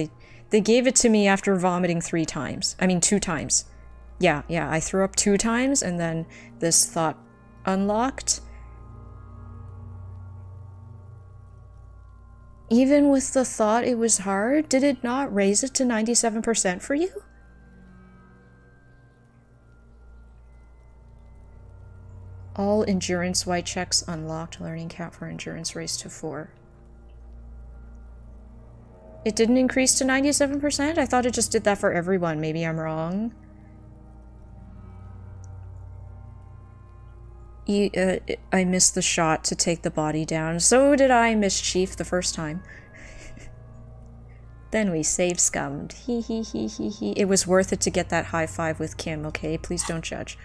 they gave it to me after vomiting 3 times. I mean, 2 times. Yeah, I threw up 2 times, and then this thought unlocked. Even with the thought it was hard, did it not raise it to 97% for you? All endurance white checks unlocked. Learning count for endurance raised to 4. It didn't increase to 97%? I thought it just did that for everyone. Maybe I'm wrong. I missed the shot to take the body down. So did I, Mischief, the first time. Then we save scummed. He. It was worth it to get that high five with Kim, okay? Please don't judge.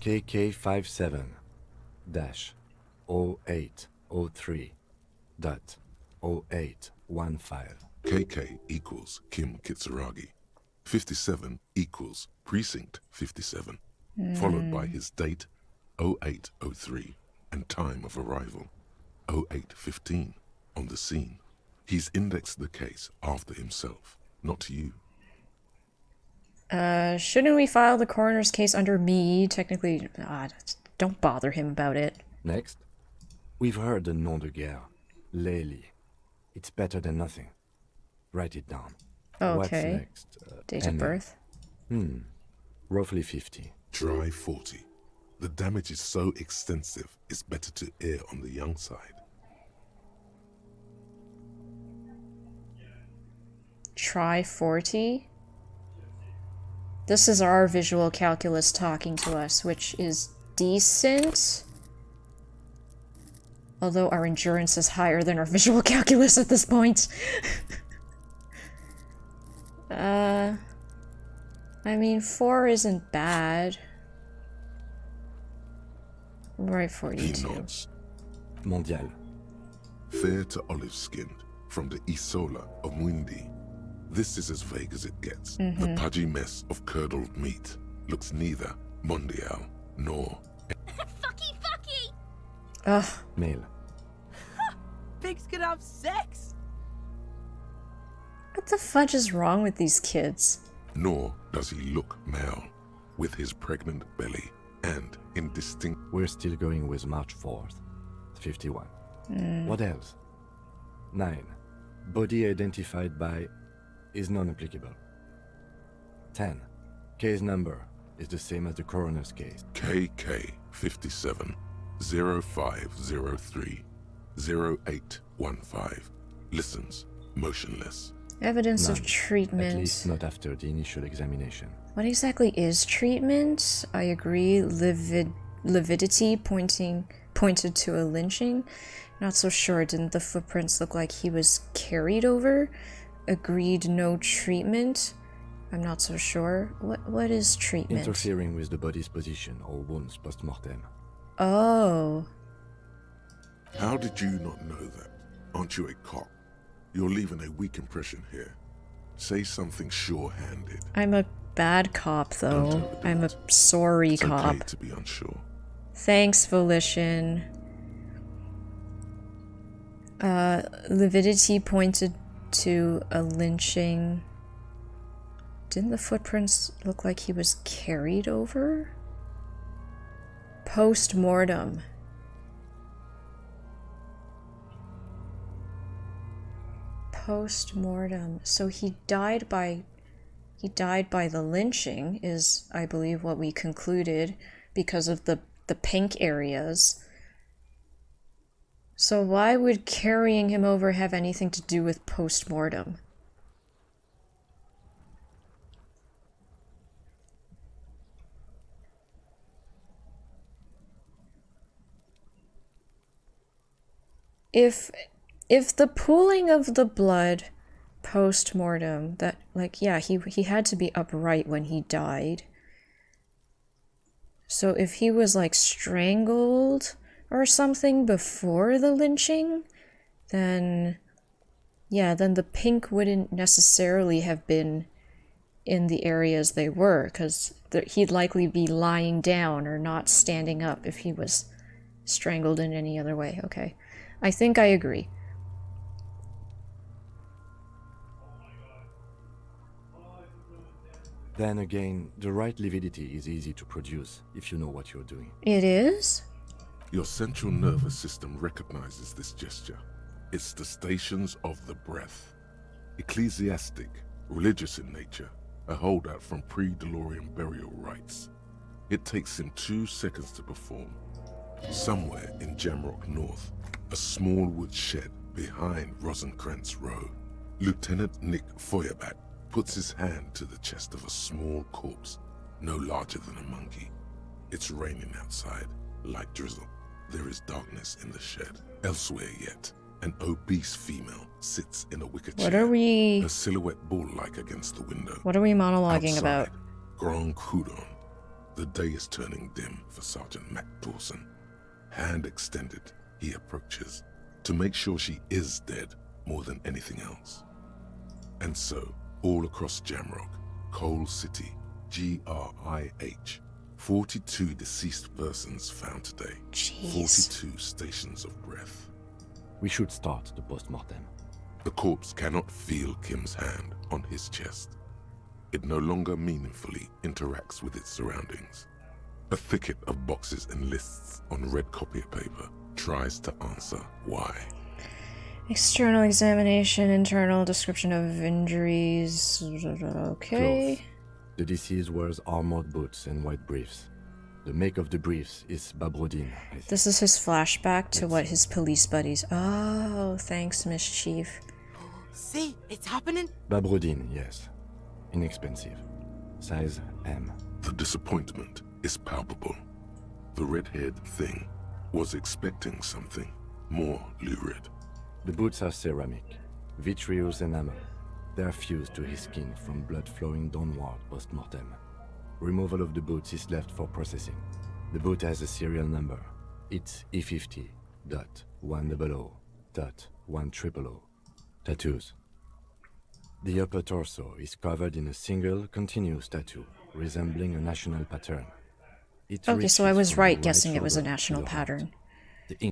KK57-0803.0815. KK equals Kim Kitsuragi. 57 equals Precinct 57. Followed by his date, 0803, and time of arrival, 0815, on the scene. He's indexed the case after himself, not you. Shouldn't we file the coroner's case under me? Technically, don't bother him about it. Next, we've heard the nom de guerre, Lely. It's better than nothing. Write it down. Okay. What's next? Date of birth? Roughly 50. Try 40. The damage is so extensive, it's better to err on the young side. Try 40. This is our visual calculus talking to us, which is decent. Although our endurance is higher than our visual calculus at this point. I mean, 4 isn't bad. Right, 42. He nods. Mondial. Fair to olive-skinned, from the Isola of Mwindi. This is as vague as it gets. The pudgy mess of curdled meat looks neither mondial nor... Fucky! Ugh. Male. Pigs can have sex! What the fudge is wrong with these kids? Nor does he look male, with his pregnant belly and indistinct... We're still going with March 4th. 51. What else? 9. Body identified by is non-applicable. 10. Case number is the same as the coroner's case. KK 57 0503 0815. Listens, motionless. Evidence None. of treatment. At least not after the initial examination. What exactly is treatment? I agree. Lividity pointed to a lynching. Not so sure. Didn't the footprints look like he was carried over? Agreed, no treatment. I'm not so sure. What is treatment? Interfering with the body's position or wounds post-mortem. Oh. How did you not know that? Aren't you a cop? You're leaving a weak impression here. Say something sure-handed. I'm a bad cop, though. I'm a sorry cop. Okay to be unsure. Thanks, Volition. Lividity pointed to a lynching. Didn't the footprints look like he was carried over? Post-mortem. Post-mortem. So he died by the lynching is, I believe, what we concluded because of the pink areas. So why would carrying him over have anything to do with post-mortem? If the pooling of the blood post-mortem, that, like, yeah, he had to be upright when he died. So if he was, like, strangled or something before the lynching, then, yeah, then the pink wouldn't necessarily have been in the areas they were, because he'd likely be lying down or not standing up if he was strangled in any other way. Okay, I think I agree. Then again, the right lividity is easy to produce if you know what you're doing. It is? Your central nervous system recognizes this gesture. It's the stations of the breath. Ecclesiastic, religious in nature, a holdout from pre-DeLorean burial rites. It takes him 2 seconds to perform. Somewhere in Jamrock North, a small wood shed behind Rosenkrantz Row, Lieutenant Nick Feuerbach puts his hand to the chest of a small corpse, no larger than a monkey. It's raining outside, light drizzle. There is darkness in the shed. Elsewhere yet, an obese female sits in a wicker chair. What are we... Her silhouette bull-like against the window. What are we monologuing Outside, about? Grand Coudon. The day is turning dim for Sergeant Mac Dawson. Hand extended, he approaches, to make sure she is dead more than anything else. And so, all across Jamrock, Coal City, GRIH, 42 deceased persons found today. Jeez. 42 stations of breath. We should start the post-mortem. The corpse cannot feel Kim's hand on his chest. It no longer meaningfully interacts with its surroundings. A thicket of boxes and lists on red copier paper tries to answer why. External examination, internal description of injuries. Okay. Close. The deceased wears armored boots and white briefs. The make of the briefs is Babrodin. This is his flashback to what his police buddies... Oh, thanks, Mischief. See, it's happening. Babrodine, yes. Inexpensive. Size M. The disappointment is palpable. The red-haired thing was expecting something more lurid. The boots are ceramic, vitreous enamel. They are fused to his skin from blood flowing downward post-mortem. Removal of the boots is left for processing. The boot has a serial number. It's E50.100.100. Tattoos. The upper torso is covered in a single, continuous tattoo, resembling a national pattern. Okay, so I was right guessing it was a national pattern.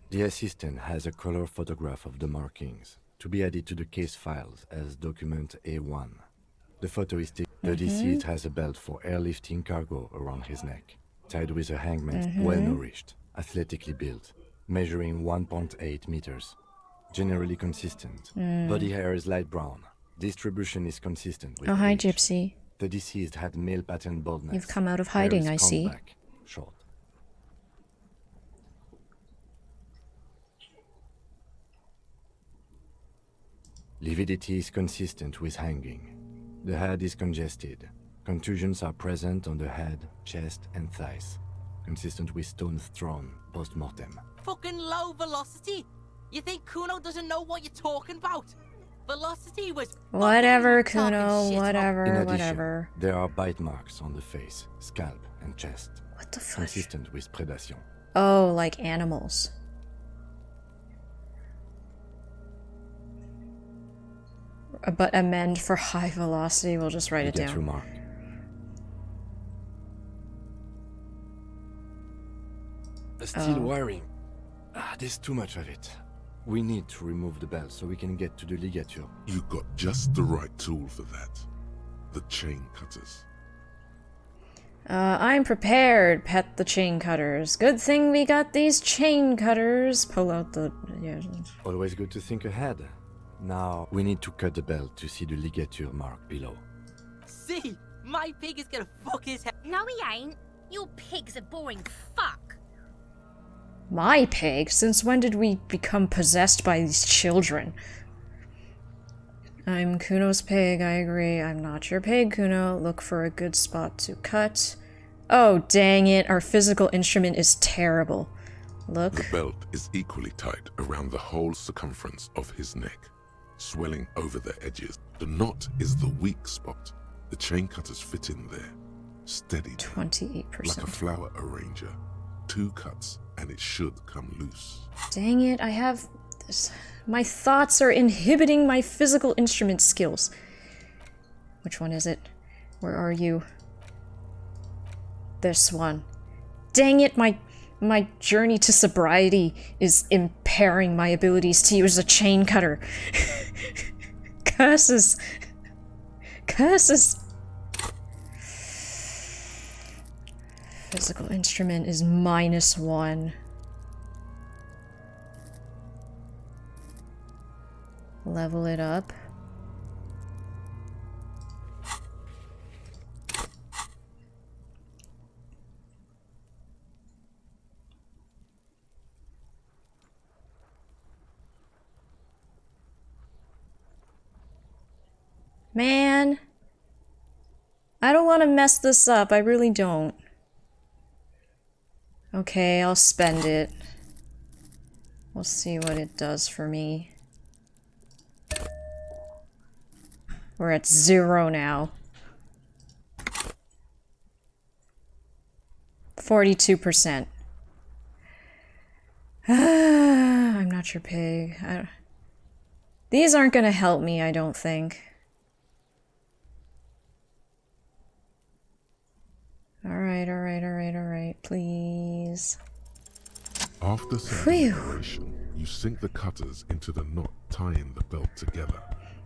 The assistant has a color photograph of the markings, to be added to the case files as document A1. The photo is taken. The deceased has a belt for airlifting cargo around his neck, tied with a hangman, well-nourished, athletically built, measuring 1.8 meters. Generally consistent. Body hair is light brown. Distribution is consistent with hi, age. Gypsy. The deceased had male pattern baldness. You've come out of hiding, Hair I is see. combed back, short. Lividity is consistent with hanging. The head is congested. Contusions are present on the head, chest, and thighs, consistent with stones thrown post-mortem. Fucking low velocity. You think Kuno doesn't know what you're talking about? Velocity was... Whatever, fucking Kuno, talking shit. whatever, In addition, whatever. there are bite marks on the face, scalp, and chest. What the fuck? Consistent with predation. Oh, like animals. But amend for high velocity, we'll just write it Ligature down. mark. Steel wiring. There's too much of it. We need to remove the belt so we can get to the ligature. You got just the right tool for that. The chain cutters. I'm prepared, pet the chain cutters. Good thing we got these chain cutters. Pull out the... Yeah. Always good to think ahead. Now, we need to cut the belt to see the ligature mark below. See, my pig is gonna fuck his head. No, he ain't. Your pig's a boring fuck. My pig? Since when did we become possessed by these children? I'm Kuno's pig, I agree. I'm not your pig, Kuno. Look for a good spot to cut. Oh, dang it. Our physical instrument is terrible. Look. The belt is equally tight around the whole circumference of his neck, swelling over the edges. The knot is the weak spot. The chain cutters fit in there. Steady. 28%. Like a flower arranger. 2 cuts and it should come loose. Dang it, I have this. My thoughts are inhibiting my physical instrument skills. Which one is it? Where are you? This one. Dang it, my journey to sobriety is impairing my abilities to use a chain cutter. Curses. Curses. Physical instrument is -1. Level it up. Man, I don't want to mess this up. I really don't. Okay, I'll spend it. We'll see what it does for me. We're at 0 now. 42%. I'm not your pig. These aren't gonna help me, I don't think. Alright, please. After some preparation, you sink the cutters into the knot tying the belt together.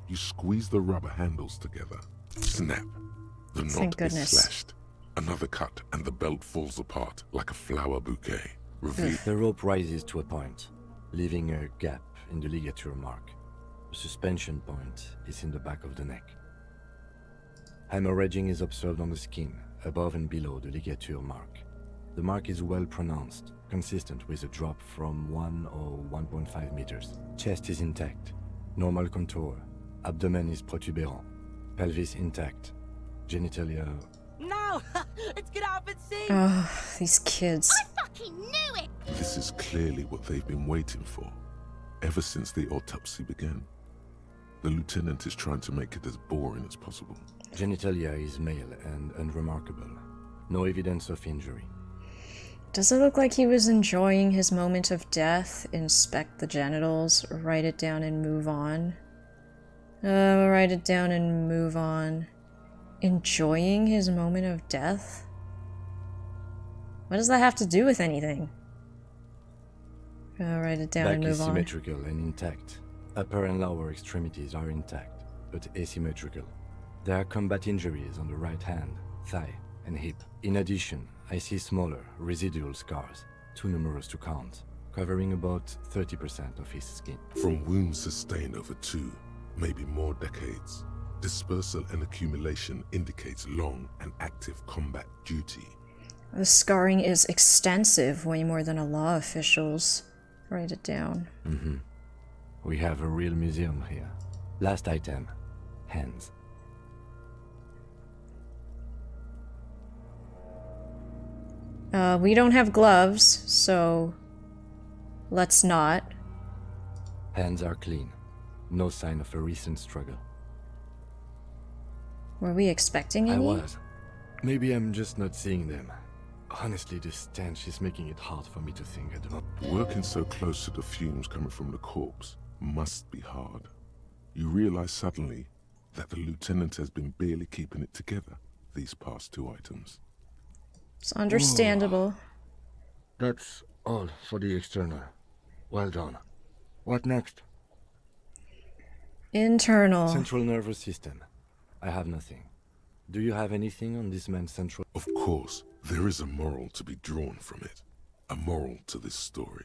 You squeeze the rubber handles together. Snap. The knot is slashed. Another cut and the belt falls apart like a flower bouquet. The rope rises to a point, leaving a gap in the ligature mark. The suspension point is in the back of the neck. Hemorrhaging is observed on the skin, above and below the ligature mark. The mark is well pronounced, consistent with a drop from 1 or 1.5 meters. Chest is intact, normal contour, Abdomen is protuberant. Pelvis intact. Genitalia... No! It's gonna happen soon! Oh, these kids. I fucking knew it! This is clearly what they've been waiting for, ever since the autopsy began. The lieutenant is trying to make it as boring as possible. Genitalia is male and unremarkable. No evidence of injury. Does it look like he was enjoying his moment of death? Inspect the genitals, write it down and move on. Write it down and move on. Enjoying his moment of death? What does that have to do with anything? Write it down and Back move is on. symmetrical and intact. Upper and lower extremities are intact, but asymmetrical. There are combat injuries on the right hand, thigh, and hip. In addition, I see smaller, residual scars, too numerous to count, covering about 30% of his skin. From wounds sustained over 2, maybe more decades, dispersal and accumulation indicates long and active combat duty. The scarring is extensive, way more than a law official's. Write it down. We have a real museum here. Last item, hands. We don't have gloves, so let's not. Hands are clean. No sign of a recent struggle. Were we expecting any? I was. Maybe I'm just not seeing them. Honestly, this stench is making it hard for me to think at the moment. Working so close to the fumes coming from the corpse must be hard. You realize suddenly that the lieutenant has been barely keeping it together these past 2 items. It's understandable. That's all for the external. Well done. What next? Internal. Central nervous system. I have nothing. Do you have anything on this man's central... Of course, there is a moral to be drawn from it. A moral to this story.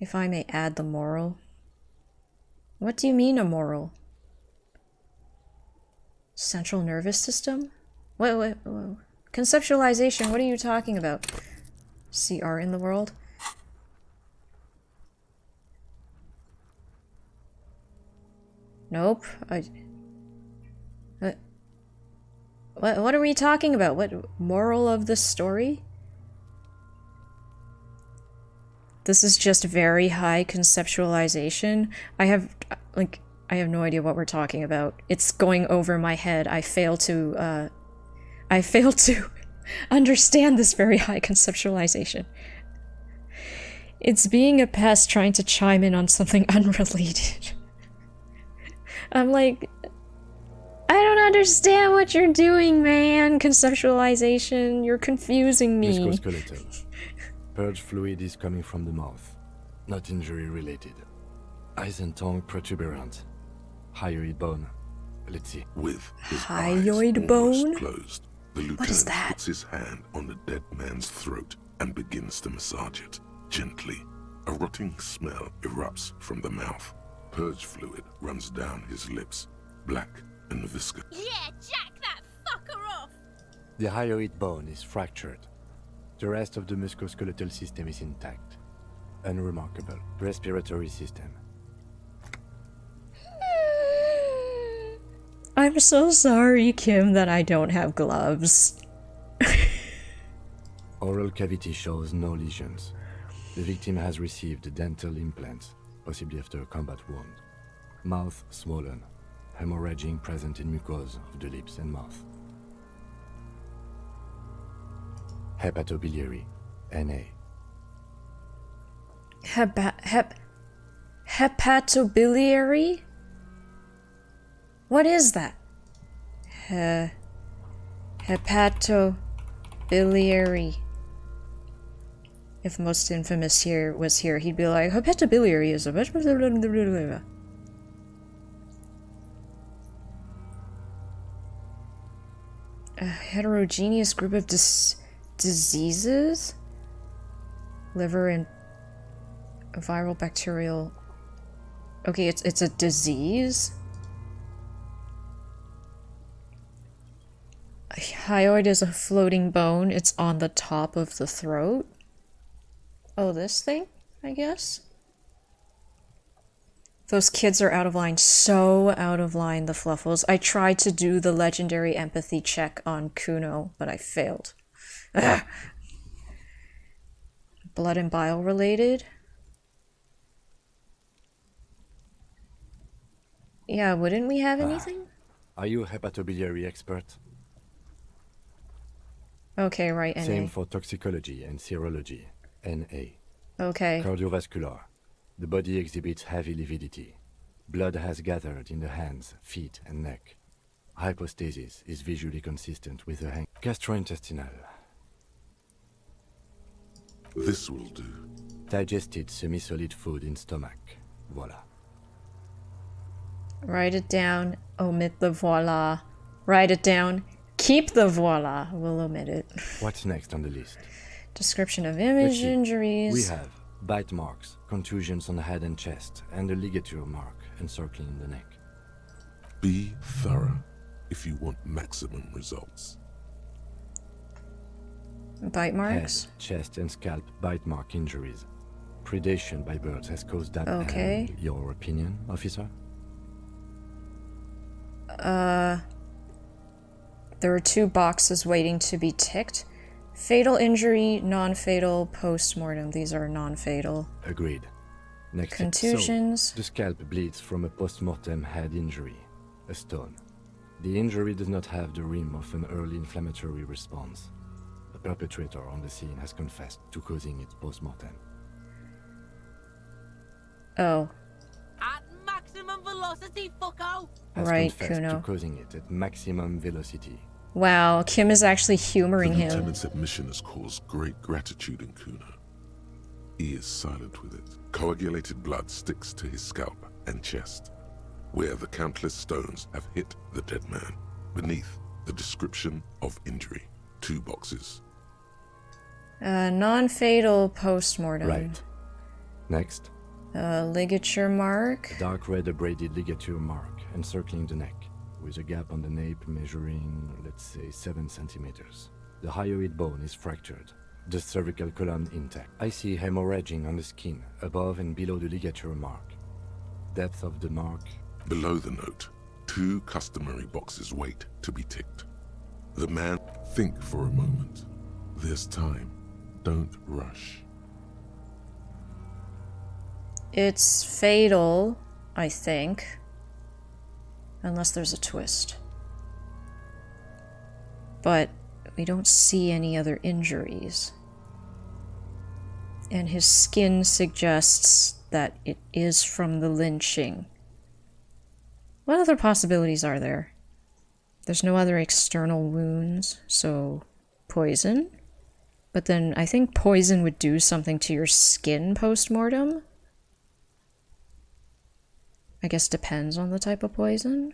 If I may add the moral. What do you mean a moral? Central nervous system? Wait. Conceptualization, what are you talking about? CR in the world? Nope. What are we talking about? What moral of the story? This is just very high conceptualization. I have no idea what we're talking about. It's going over my head. I fail to understand this very high conceptualization. It's being a pest trying to chime in on something unrelated. I'm like, I don't understand what you're doing, man. Conceptualization, you're confusing me. Musculoskeletal. Purge fluid is coming from the mouth. Not injury related. Eyes and tongue protuberant. Hyoid bone. Let's see. With his hyoid eyes bone almost closed, the lieutenant puts his hand on the dead man's throat and begins to massage it gently. A rotting smell erupts from the mouth. Purge fluid runs down his lips, black and viscous. Yeah, jack that fucker off! The hyoid bone is fractured. The rest of the musculoskeletal system is intact. Unremarkable. Respiratory system. I'm so sorry, Kim, that I don't have gloves. Oral cavity shows no lesions. The victim has received dental implants, possibly after a combat wound. Mouth swollen. Hemorrhaging present in mucosa of the lips and mouth. Hepatobiliary. NA. Hepatobiliary? What is that? Hepatobiliary. If Most Infamous here was here, he'd be like, hepatobiliary is a heterogeneous group of diseases? Liver and viral bacterial. Okay, it's a disease. Hyoid is a floating bone. It's on the top of the throat. Oh, this thing, I guess? Those kids are out of line. So out of line, the Fluffles. I tried to do the legendary empathy check on Kuno, but I failed. Ugh. Blood and bile related? Yeah, wouldn't we have anything? Are you a hepatobiliary expert? Okay, right, NA. Same for toxicology and serology. NA. Okay. Cardiovascular. The body exhibits heavy lividity. Blood has gathered in the hands, feet, and neck. Hypostasis is visually consistent with the gastrointestinal. This will do. Digested semi-solid food in stomach. Voila. Write it down. Omit the voila. Write it down. Keep the voila. We'll omit it. What's next on the list? Description of image injuries. We have bite marks, contusions on the head and chest, and a ligature mark encircling the neck. Be thorough if you want maximum results. Bite marks? Head, chest, and scalp bite mark injuries. Predation by birds has caused that. Okay. Your opinion, officer? There are 2 boxes waiting to be ticked. Fatal injury, non-fatal, post-mortem. These are non-fatal. Agreed. Next. Contusions. So, the scalp bleeds from a post-mortem head injury, a stone. The injury does not have the rim of an early inflammatory response. The perpetrator on the scene has confessed to causing it post-mortem. Oh. At maximum velocity, fucko! Has right, confessed Kuno. to causing it at maximum velocity. Wow, Kim is actually humoring The him. lieutenant's admission has caused great gratitude in Kuno. He is silent with it. Coagulated blood sticks to his scalp and chest, where the countless stones have hit the dead man. Beneath, the description of injury. 2 boxes. Non-fatal post-mortem. Right. Next. Ligature mark. A dark red abraded ligature mark encircling the neck, with a gap on the nape measuring, let's say, 7 centimeters. The hyoid bone is fractured. The cervical column intact. I see hemorrhaging on the skin, above and below the ligature mark. Depth of the mark. Below the note, 2 customary boxes wait to be ticked. The man, think for a moment. There's time. Don't rush. It's fatal, I think. Unless there's a twist. But we don't see any other injuries. And his skin suggests that it is from the lynching. What other possibilities are there? There's no other external wounds, so poison? But then I think poison would do something to your skin post-mortem? I guess depends on the type of poison.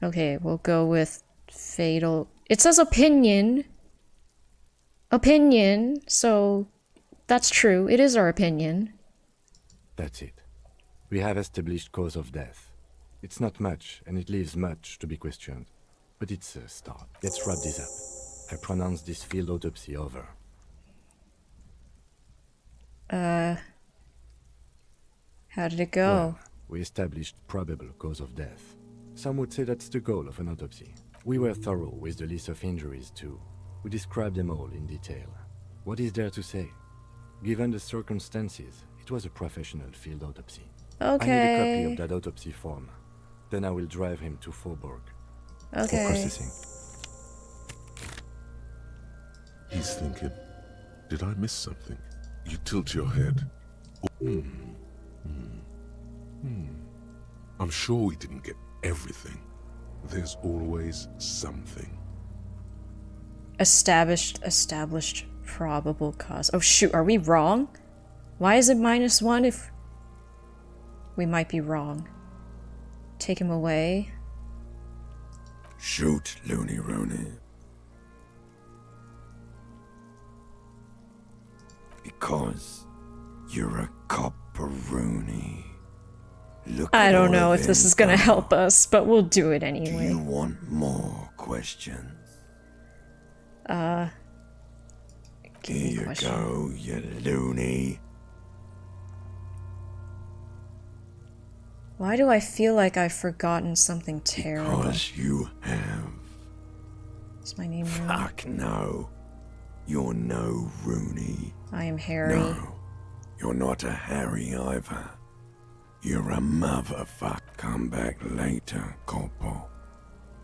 Okay, we'll go with fatal. It says opinion. Opinion, so that's true. It is our opinion. That's it. We have established cause of death. It's not much, and it leaves much to be questioned. But it's a start. Let's wrap this up. I pronounce this field autopsy over. How did it go? Well, we established probable cause of death. Some would say that's the goal of an autopsy. We were thorough with the list of injuries too. We described them all in detail. What is there to say? Given the circumstances, it was a professional field autopsy. Okay. I need a copy of that autopsy form. Then I will drive him to Faubourg. Okay. For processing. He's thinking, did I miss something? You tilt your head. I'm sure we didn't get everything. There's always something. Established probable cause. Oh shoot, are we wrong? Why is it -1 if we might be wrong? Take him away. Shoot, Looney Rooney. Because you're a copperoonie. I don't know if this is gonna help us, but we'll do it Do anyway. you want more questions? Give me Here you question. go, you loony. Why do I feel like I've forgotten something terrible? Because you have. Is my name Rooney? Fuck no. You're no Rooney. I am Harry. No, you're not a Harry either. You're a motherfucker. Come back later, Corpo.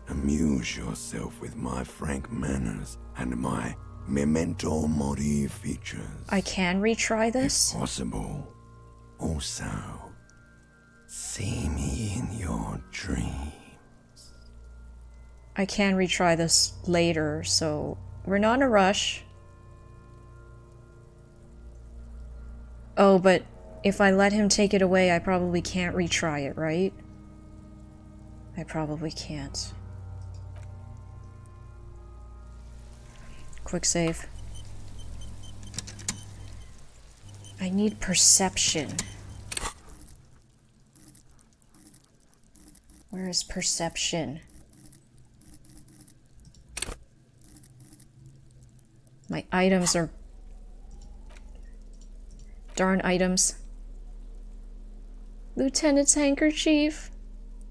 Amuse yourself with my frank manners and my memento mori features. I can retry this? If possible. Also, see me in your dreams. I can retry this later, so we're not in a rush. Oh, but if I let him take it away, I probably can't retry it, right? I probably can't. Quick save. I need perception. Where is perception? My items are... Darn items. Lieutenant's handkerchief.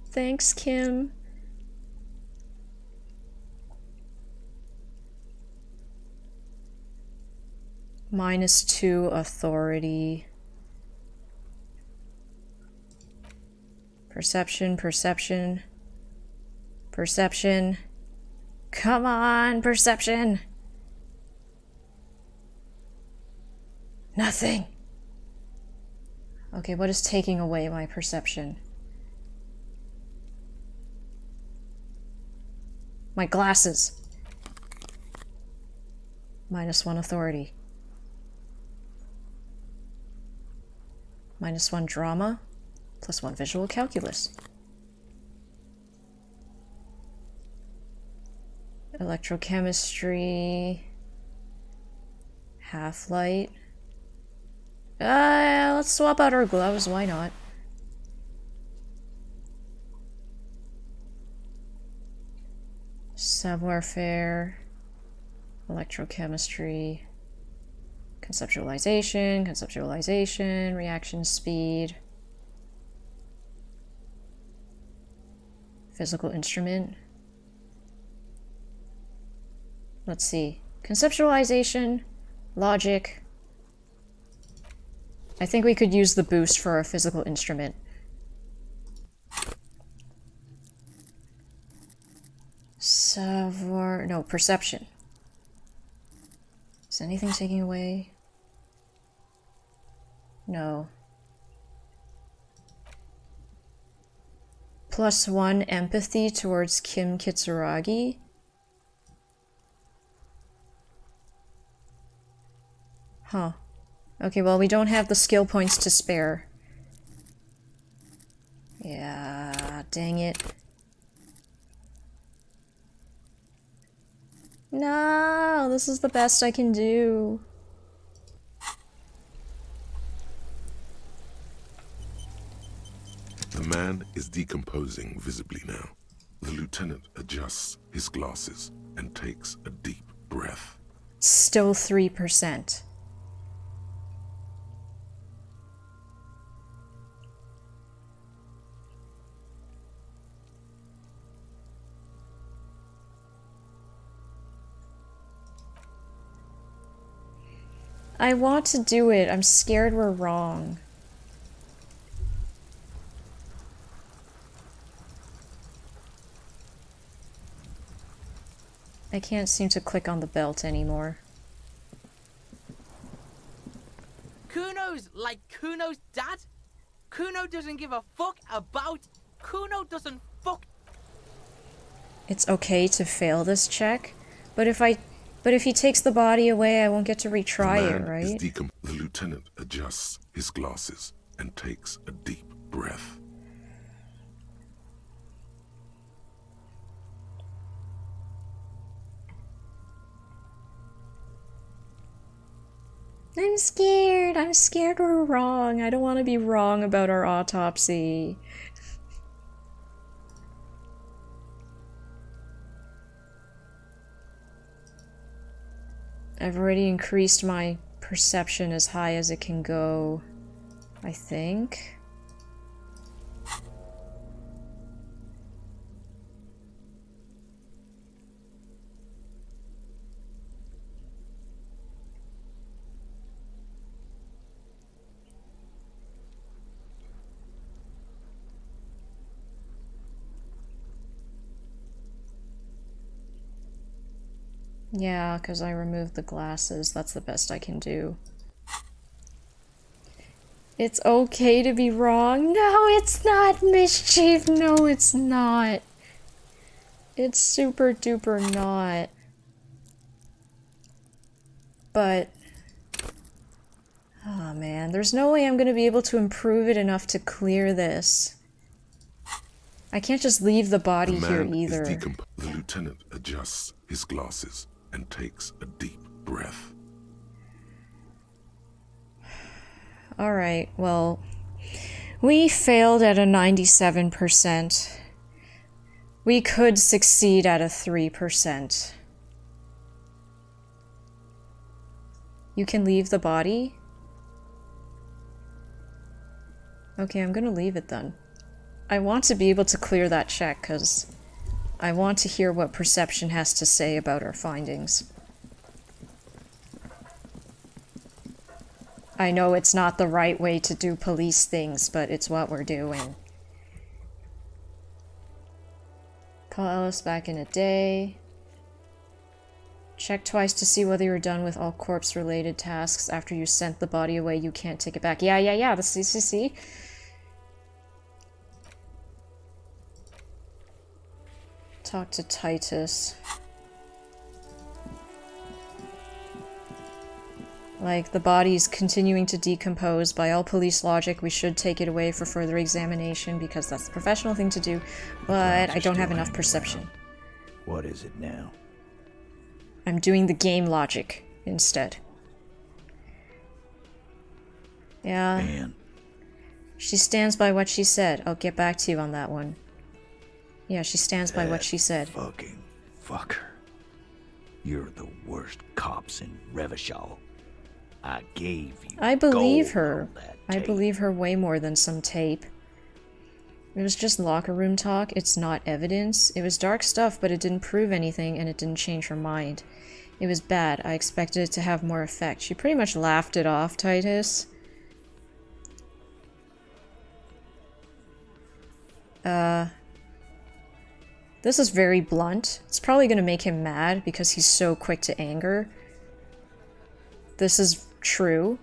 Thanks, Kim. -2 authority. Perception, perception. Perception. Come on, perception. Nothing. Okay, what is taking away my perception? My glasses. -1 authority. -1 drama. +1 visual calculus. Electrochemistry. Half-light. Let's swap out our gloves, why not? Savoir-faire. Electrochemistry. Conceptualization, conceptualization, reaction speed. Physical instrument. Let's see. Conceptualization, logic. I think we could use the boost for our physical instrument. Savoir... no, perception. Is anything taking away? No. +1 empathy towards Kim Kitsuragi. Huh. Okay, well, we don't have the skill points to spare. Yeah, dang it. No, this is the best I can do. The man is decomposing visibly now. The lieutenant adjusts his glasses and takes a deep breath. Still 3%. I want to do it. I'm scared we're wrong. I can't seem to click on the belt anymore. Kuno's like Kuno's dad? Kuno doesn't give a fuck about... Kuno doesn't fuck... It's okay to fail this check, but if he takes the body away, I won't get to retry it, right? The lieutenant adjusts his glasses and takes a deep breath. I'm scared. I'm scared we're wrong. I don't want to be wrong about our autopsy. I've already increased my perception as high as it can go, I think. Yeah, because I removed the glasses. That's the best I can do. It's okay to be wrong. No, it's not, Mischief. No, it's not. It's super duper not. But... oh man, there's no way I'm gonna be able to improve it enough to clear this. I can't just leave the body here either. The lieutenant adjusts his glasses and takes a deep breath. Alright, well, we failed at a 97%. We could succeed at a 3%. You can leave the body? Okay, I'm gonna leave it then. I want to be able to clear that check, because I want to hear what perception has to say about our findings. I know it's not the right way to do police things, but it's what we're doing. Call Ellis back in a day. Check twice to see whether you're done with all corpse-related tasks. After you sent the body away, you can't take it back. Yeah, the CCC. Talk to Titus. Like, the body's continuing to decompose. By all police logic, we should take it away for further examination because that's the professional thing to do, but I don't have enough perception. What is it now? I'm doing the game logic instead. Yeah. Man. She stands by what she said. I'll get back to you on that one. Yeah, she stands by what she said. Fucking fucker. You're the worst cops in Revachol. I gave you I believe gold her. on that I tape. believe her way more than some tape. It was just locker room talk. It's not evidence. It was dark stuff, but it didn't prove anything, and it didn't change her mind. It was bad. I expected it to have more effect. She pretty much laughed it off, Titus. This is very blunt. It's probably going to make him mad because he's so quick to anger. This is true.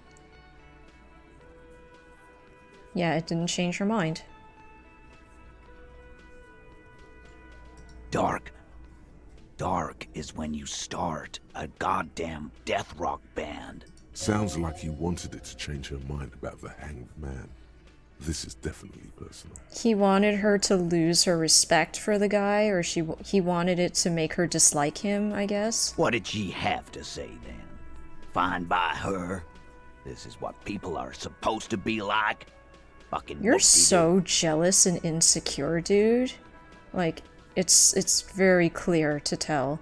Yeah, it didn't change her mind. Dark. Dark is when you start a goddamn death rock band. Sounds like he wanted it to change her mind about the hanged man. This is definitely personal. He wanted her to lose her respect for the guy, or he wanted it to make her dislike him, I guess. What did she have to say then? Fine by her? This is what people are supposed to be like? Fucking You're whoop-de-doo. so jealous and insecure, dude. Like, it's very clear to tell.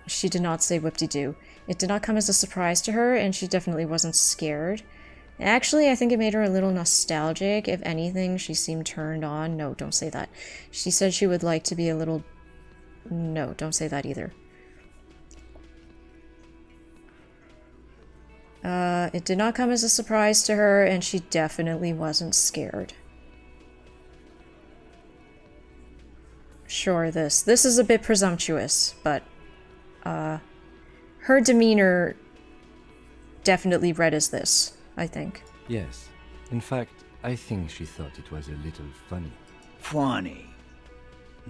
She did not say whoop-de-doo. It did not come as a surprise to her, and she definitely wasn't scared. Actually, I think it made her a little nostalgic. If anything, she seemed turned on. No, don't say that. She said she would like to be a little... No, don't say that either. It did not come as a surprise to her, and she definitely wasn't scared. Sure, this is a bit presumptuous, but, her demeanor definitely read as this, I think. Yes. In fact, I think she thought it was a little funny. Funny?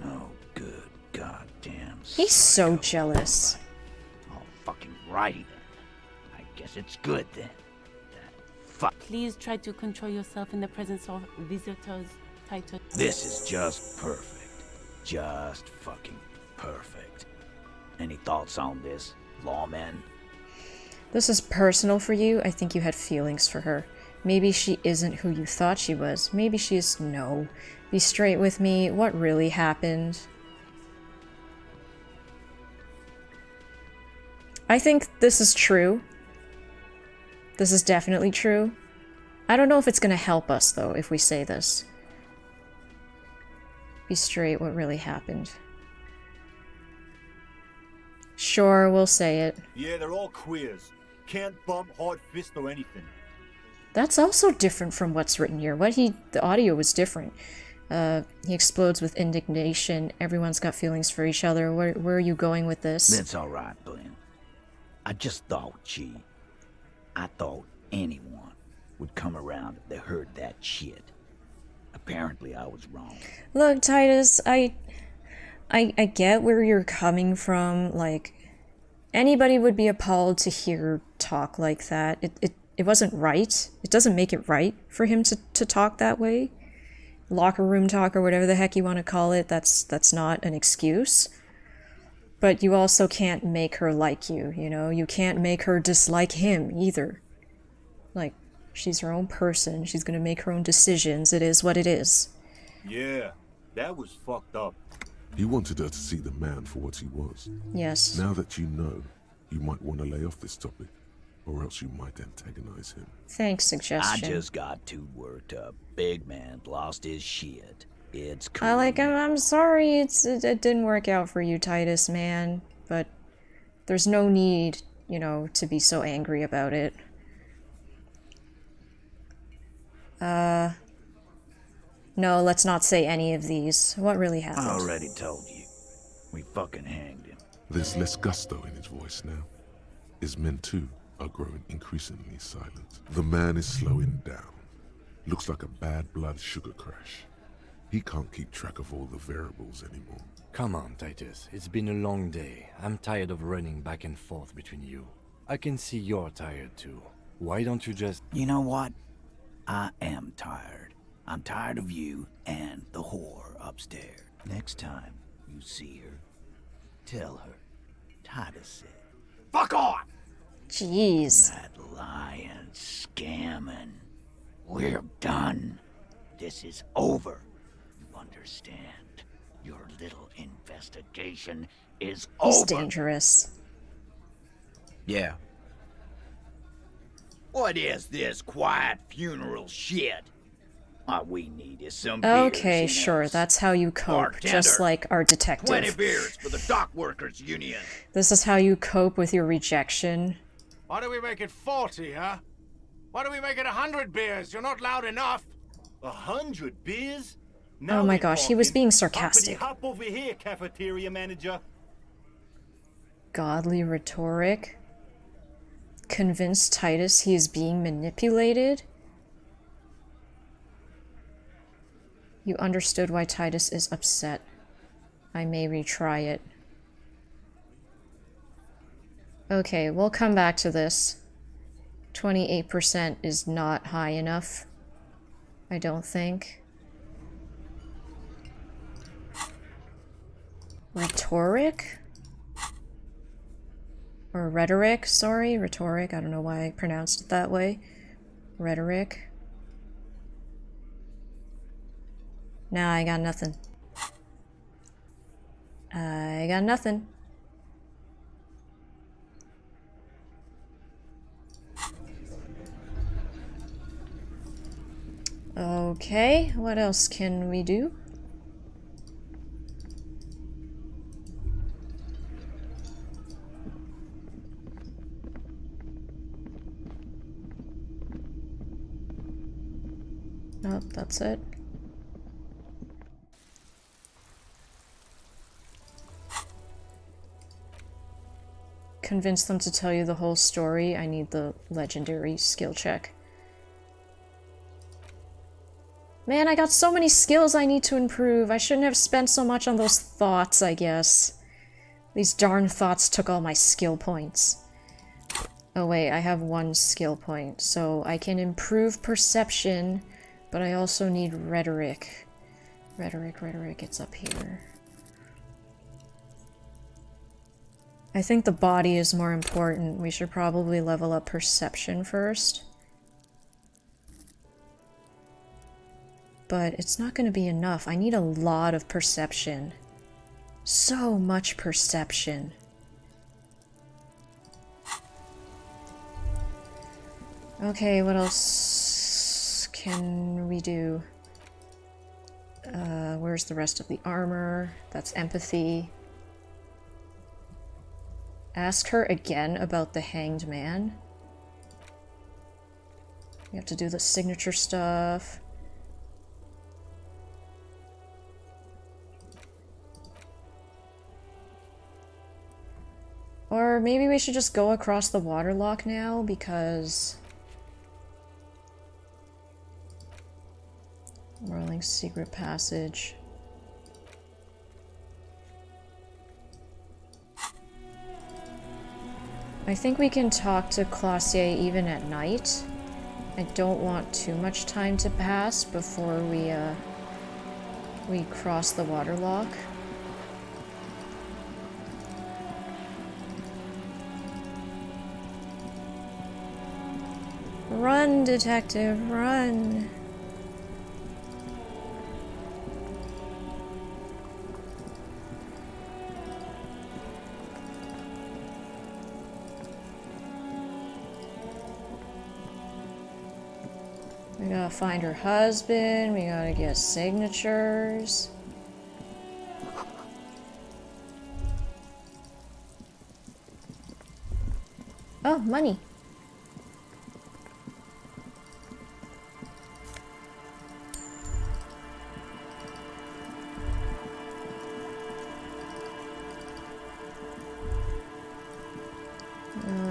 No good goddamn. He's so jealous. Oh, fucking righty then. I guess it's good then. Fuck. Please try to control yourself in the presence of visitors, Titus. This is just perfect. Just fucking perfect. Any thoughts on this, lawman? This is personal for you. I think you had feelings for her. Maybe she isn't who you thought she was. Maybe she is... No. Be straight with me. What really happened? I think this is true. This is definitely true. I don't know if it's gonna help us, though, if we say this. Be straight, what really happened. Sure, we'll say it. Yeah, they're all queers. Can't bump, hard fist, or anything. That's also different from what's written here. The audio was different. He explodes with indignation. Everyone's got feelings for each other. Where are you going with this? That's alright, but I just thought, G. I thought anyone would come around if they heard that shit. Apparently I was wrong. Look, Titus, I get where you're coming from. Like, anybody would be appalled to hear talk like that. It wasn't right. It doesn't make it right for him to talk that way. Locker room talk or whatever the heck you want to call it, that's not an excuse. But you also can't make her like you, you know? You can't make her dislike him either. Like, she's her own person. She's gonna make her own decisions. It is what it is. Yeah, that was fucked up. He wanted her to see the man for what he was. Yes. Now that you know, you might want to lay off this topic, or else you might antagonize him. Thanks, suggestion. I just got too worked up. Big man lost his shit. It's cool. I'm sorry it didn't work out for you, Titus, man. But there's no need, you know, to be so angry about it. No, let's not say any of these. What really happened? I already told you. We fucking hanged him. There's less gusto in his voice now. His men too are growing increasingly silent. The man is slowing down. Looks like a bad blood sugar crash. He can't keep track of all the variables anymore. Come on, Titus. It's been a long day. I'm tired of running back and forth between you. I can see you're tired too. Why don't you just... You know what? I am tired. I'm tired of you and the whore upstairs. Next time you see her, tell her Titus said, "Fuck off!" Jeez. That lying, scamming. We're done. This is over. You understand? Your little investigation is over. He's dangerous. Yeah. What is this quiet funeral shit? All we need is some beers. Okay, sure, that's how you cope, just like our 20 detective. beers for the Dock Workers Union. This is how you cope with your rejection. Why do we make it 40, huh? Why do we make it 100 beers? You're not loud enough. 100 beers? Oh my gosh, he was being sarcastic. Hop over here, cafeteria manager. Godly rhetoric. Convince Titus he is being manipulated. You understood why Titus is upset. I may retry it. Okay, we'll come back to this. 28% is not high enough, I don't think. Rhetoric? Or rhetoric, sorry, rhetoric. I don't know why I pronounced it that way. Rhetoric. Nah, I got nothing. I got nothing. Okay, what else can we do? Nope, that's it. Convince them to tell you the whole story. I need the legendary skill check. Man, I got so many skills I need to improve. I shouldn't have spent so much on those thoughts, I guess. These darn thoughts took all my skill points. Oh wait, I have one skill point, so I can improve perception, but I also need rhetoric. Rhetoric, it's up here. I think the body is more important. We should probably level up perception first. But it's not going to be enough. I need a lot of perception. So much perception. Okay, what else can we do? Where's the rest of the armor? That's empathy. Ask her again about the hanged man. We have to do the signature stuff. Or maybe we should just go across the waterlock now, because... Whirling secret passage. I think we can talk to Clausier even at night. I don't want too much time to pass before we cross the waterlock. Run, detective, run! We gotta find her husband, we gotta get signatures. Oh, money.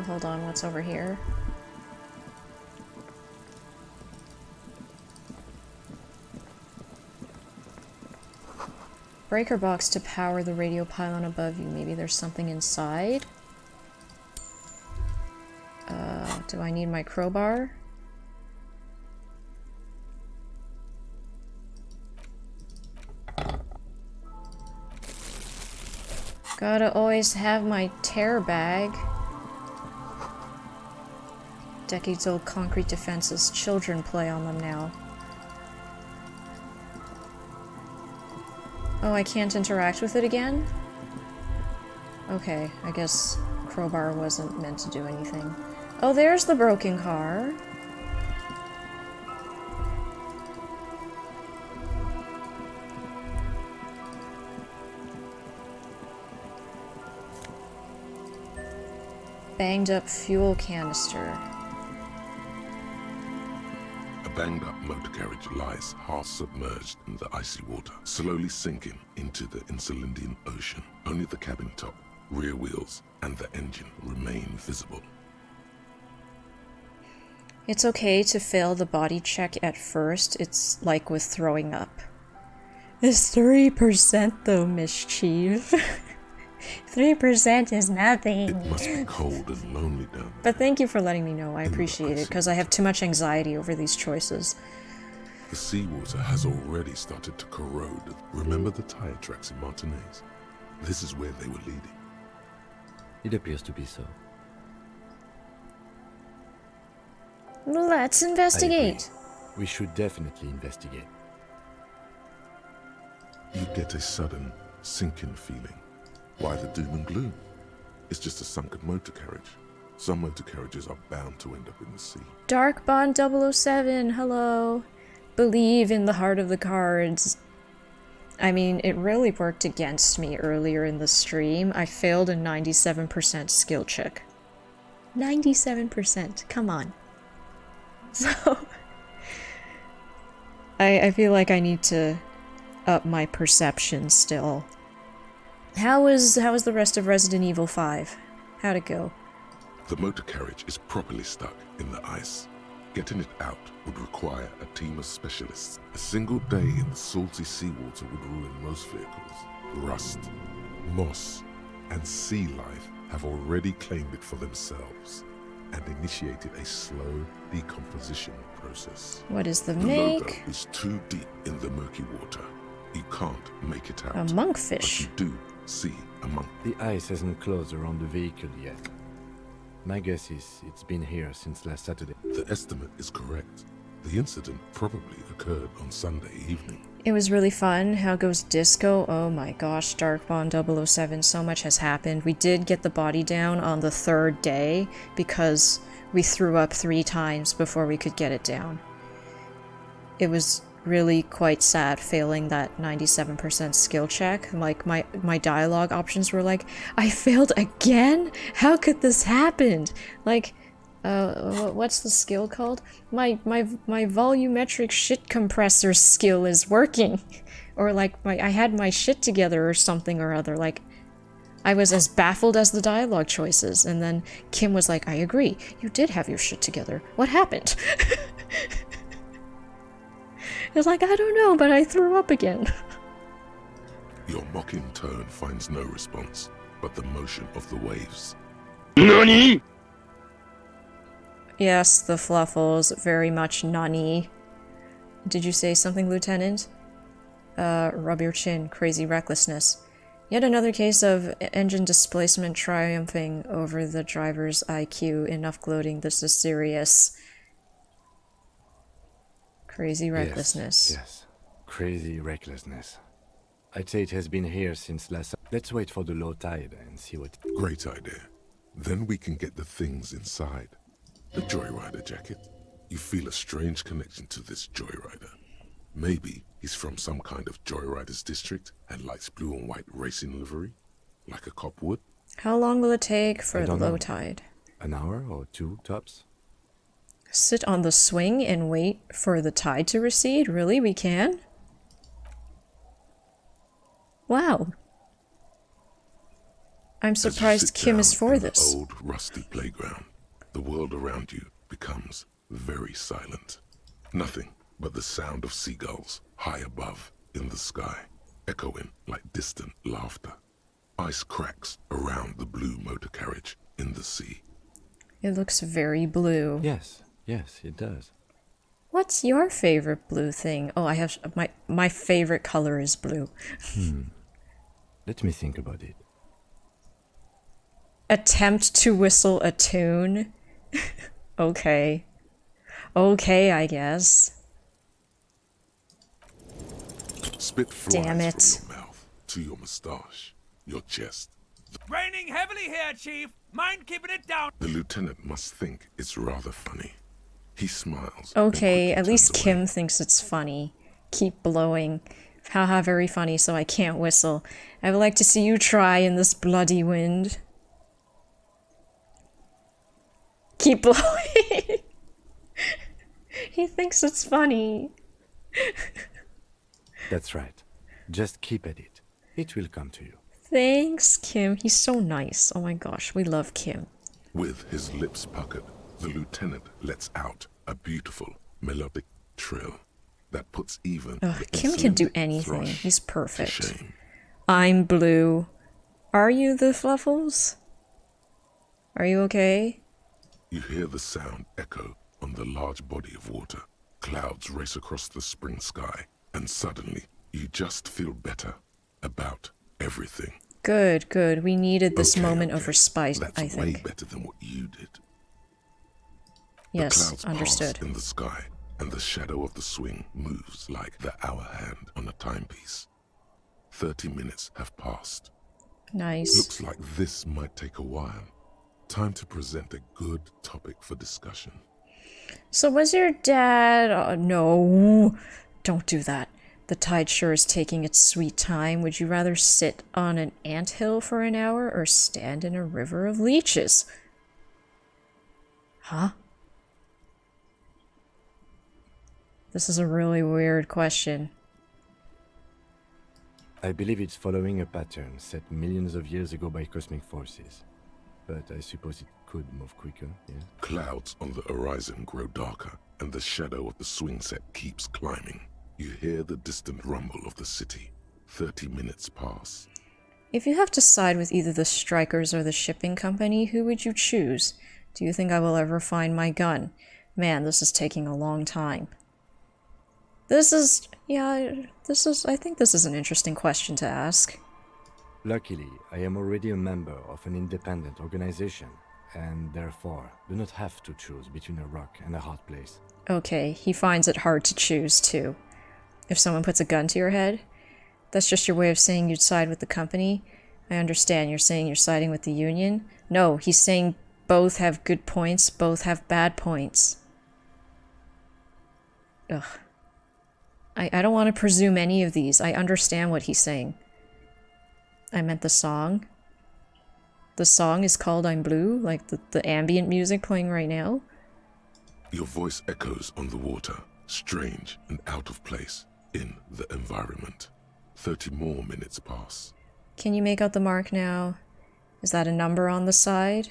Hold on, what's over here? Breaker box to power the radio pylon above you. Maybe there's something inside? Do I need my crowbar? Gotta always have my tear bag. Decades-old concrete defenses. Children play on them now. Oh, I can't interact with it again? Okay, I guess crowbar wasn't meant to do anything. Oh, there's the broken car. Banged up fuel canister. A banged up motor carriage lies half submerged in the icy water, slowly sinking into the Insulindian Ocean. Only the cabin top, rear wheels, and the engine remain visible. It's okay to fail the body check at first. It's like with throwing up. It's 3% though, mischief. 3% is nothing. It must be cold and lonely down. But thank you for letting me know. I appreciate it, because I have too much anxiety over these choices. The seawater has already started to corrode. Remember the tire tracks in Martinez? This is where they were leading. It appears to be so. Let's investigate. We should definitely investigate. You get a sudden sinking feeling. Why the doom and gloom? It's just a sunken motor carriage. Some motor carriages are bound to end up in the sea. Dark Bond 007, hello. Believe in the heart of the cards. I mean, it really worked against me earlier in the stream. I failed a 97% skill check. 97%, come on. So, I feel like I need to up my perception still. How was the rest of Resident Evil 5? How'd it go? The motor carriage is properly stuck in the ice. Getting it out would require a team of specialists. A single day in the salty seawater would ruin most vehicles. Rust, moss, and sea life have already claimed it for themselves and initiated a slow decomposition process. What is the logo make? is too deep in the murky water. You can't make it out. A monkfish. But you do see a monk. The ice hasn't closed around the vehicle yet. My guess is it's been here since last Saturday. The estimate is correct. The incident probably occurred on Sunday evening. It was really fun. How goes disco? Oh my gosh, Dark Bond 007, so much has happened. We did get the body down on the 3rd day because we threw up 3 times before we could get it down. It was really quite sad failing that 97% skill check. Like, my dialogue options were like, I failed again? How could this happen? Like, what's the skill called? My volumetric shit compressor skill is working. Or like, I had my shit together or something or other. Like, I was as baffled as the dialogue choices, and then Kim was like, I agree, you did have your shit together. What happened? It was like, I don't know, but I threw up again. Your mocking tone finds no response, but the motion of the waves. NANI?! Yes, the Fluffles, very much nani. Did you say something, Lieutenant? Rub your chin, crazy recklessness. Yet another case of engine displacement triumphing over the driver's IQ. Enough gloating, this is serious. Crazy recklessness. Yes. Crazy recklessness. I'd say it has been here since last... Let's wait for the low tide and see what... Great idea. Then we can get the things inside. The Joyrider jacket. You feel a strange connection to this Joyrider. Maybe he's from some kind of Joyrider's district and likes blue and white racing livery, like a cop would. How long will it take for the low know. tide? An hour or two, tops? Sit on the swing and wait for the tide to recede? Really? We can? Wow. I'm surprised Kim is for this. The old rusty playground. The world around you becomes very silent. Nothing but the sound of seagulls high above in the sky, echoing like distant laughter. Ice cracks around the blue motor carriage in the sea. It looks very blue. Yes, it does. What's your favorite blue thing? Oh, I have my favorite color is blue. Let me think about it. Attempt to whistle a tune. Okay. Okay, I guess. Spit flies Damn it. from your mouth to your moustache, your chest. Raining heavily here, Chief. Mind keeping it down. The lieutenant must think it's rather funny. He smiles. Okay, at least Kim thinks it's funny. Keep blowing. Haha, very funny, so I can't whistle. I would like to see you try in this bloody wind. Keep blowing. He thinks it's funny. That's right. Just keep at it. It will come to you. Thanks, Kim. He's so nice. Oh my gosh, we love Kim. With his lips puckered, the lieutenant lets out a beautiful melodic trill that puts even the Kim can do insolent anything. thrush He's to perfect. shame. I'm blue. Are you the Fluffles? Are you okay? You hear the sound echo on the large body of water. Clouds race across the spring sky, and suddenly you just feel better about everything. Good, good. We needed this Okay, moment okay. of respite, That's I way think. better than what you did. Yes, the clouds understood. pass in the sky, and the shadow of the swing moves like the hour hand on a timepiece. 30 minutes have passed. Nice. Looks like this might take a while. Time to present a good topic for discussion. So was your dad... Oh, no. Don't do that. The tide sure is taking its sweet time. Would you rather sit on an anthill for an hour or stand in a river of leeches? Huh? This is a really weird question. I believe it's following a pattern set millions of years ago by cosmic forces. But I suppose it could move quicker, yes? Clouds on the horizon grow darker, and the shadow of the swing set keeps climbing. You hear the distant rumble of the city. 30 minutes pass. If you have to side with either the strikers or the shipping company, who would you choose? Do you think I will ever find my gun? Man, this is taking a long time. I think this is an interesting question to ask. Luckily, I am already a member of an independent organization, and therefore do not have to choose between a rock and a hard place. Okay, he finds it hard to choose, too. If someone puts a gun to your head, that's just your way of saying you'd side with the company. I understand you're saying you're siding with the union. No, he's saying both have good points, both have bad points. Ugh. I don't want to presume any of these. I understand what he's saying. I meant the song. The song is called I'm Blue, like the ambient music playing right now. Your voice echoes on the water, strange and out of place in the environment. 30 more minutes pass. Can you make out the mark now? Is that a number on the side?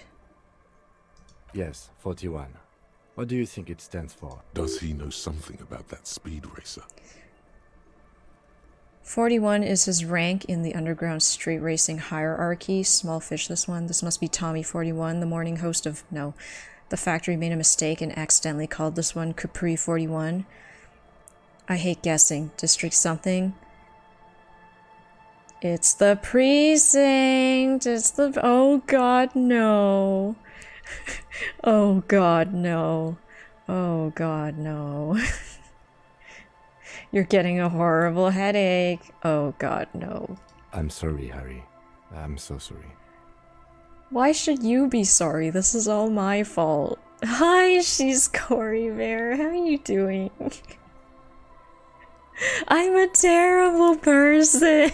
Yes, 41. What do you think it stands for? Does he know something about that speed racer? 41 is his rank in the underground street racing hierarchy. Small fish, this one. This must be Tommy 41, the morning host of... No. The factory made a mistake and accidentally called this one Capri 41. I hate guessing. District something. It's the precinct. It's the... Oh god, no. Oh god, no. Oh god, no. You're getting a horrible headache. Oh god, no. I'm sorry, Harry. I'm so sorry. Why should you be sorry? This is all my fault. Hi, she's Corey Bear. How are you doing? I'm a terrible person.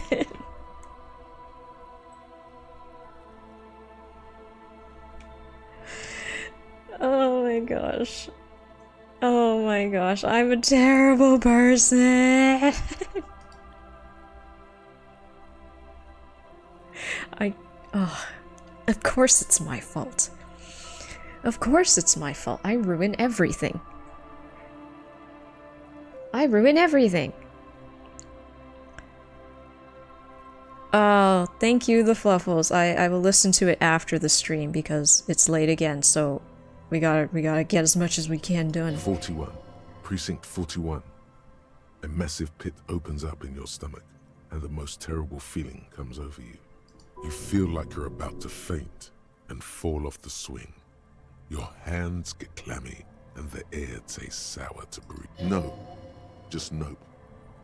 Oh my gosh. Oh my gosh, I'm a terrible person. Of course it's my fault. Of course it's my fault. I ruin everything. I ruin everything. Oh, thank you, the Fluffles. I will listen to it after the stream because it's late again, so we gotta get as much as we can done. 41. Precinct 41. A massive pit opens up in your stomach, and the most terrible feeling comes over you. You feel like you're about to faint and fall off the swing. Your hands get clammy, and the air tastes sour to breathe. No. Just nope.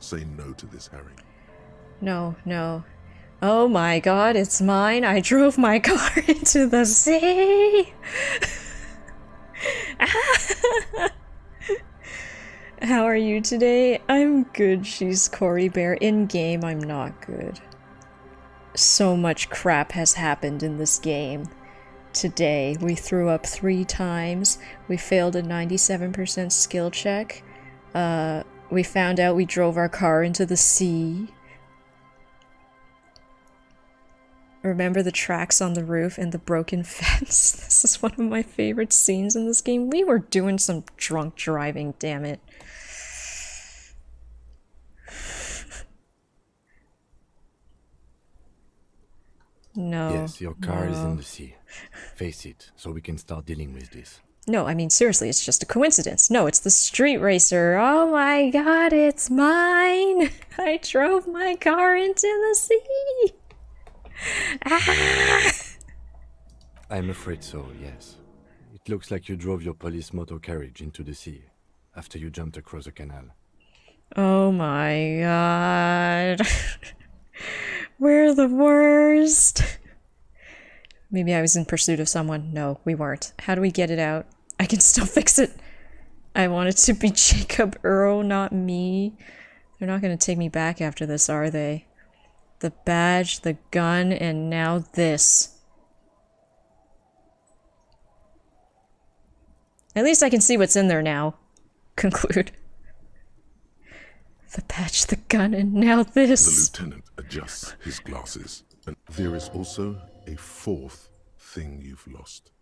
Say no to this, Harry. No, no. Oh my god, it's mine. I drove my car into the sea. How are you today? I'm good, she's Corey Bear. In game, I'm not good. So much crap has happened in this game. Today, we threw up 3 times. We failed a 97% skill check. We found out we drove our car into the sea. Remember the tracks on the roof and the broken fence? This is one of my favorite scenes in this game. We were doing some drunk driving, damn it. No. Yes, your car is in the sea. Face it, so we can start dealing with this. No, I mean, seriously, it's just a coincidence. No, it's the street racer. Oh my god, it's mine! I drove my car into the sea! Ah! I'm afraid so, yes. It looks like you drove your police motor carriage into the sea after you jumped across a canal. Oh my god. We're the worst. Maybe I was in pursuit of someone. No, we weren't. How do we get it out? I can still fix it. I want it to be Jacob Earl, not me. They're not going to take me back after this, are they? The badge, the gun, and now this. At least I can see what's in there now. Conclude. The badge, the gun, and now this. The lieutenant adjusts his glasses. And there is also a 4th thing you've lost.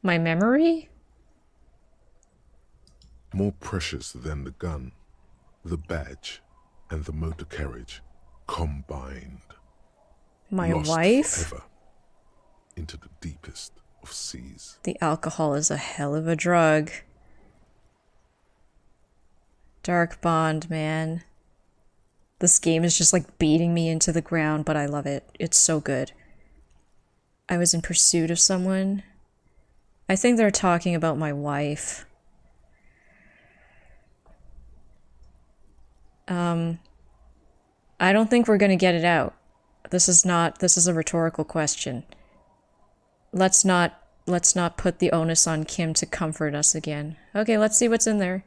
My memory? More precious than the gun, the badge, and the motor carriage combined. My Lost wife? forever into the deepest of seas. The alcohol is a hell of a drug. Dark Bond, man. This game is just like beating me into the ground, but I love it. It's so good. I was in pursuit of someone. I think they're talking about my wife. I don't think we're gonna get it out. This is a rhetorical question. Let's not put the onus on Kim to comfort us again. Okay, let's see what's in there.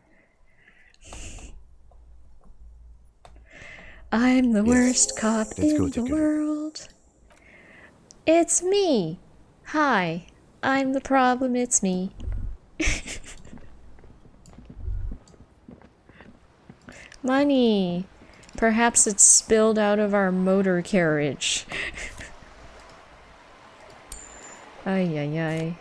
I'm the worst cop in the world. It's me. Hi, I'm the problem, it's me. Money. Perhaps it's spilled out of our motor carriage. Ay, ay, ay.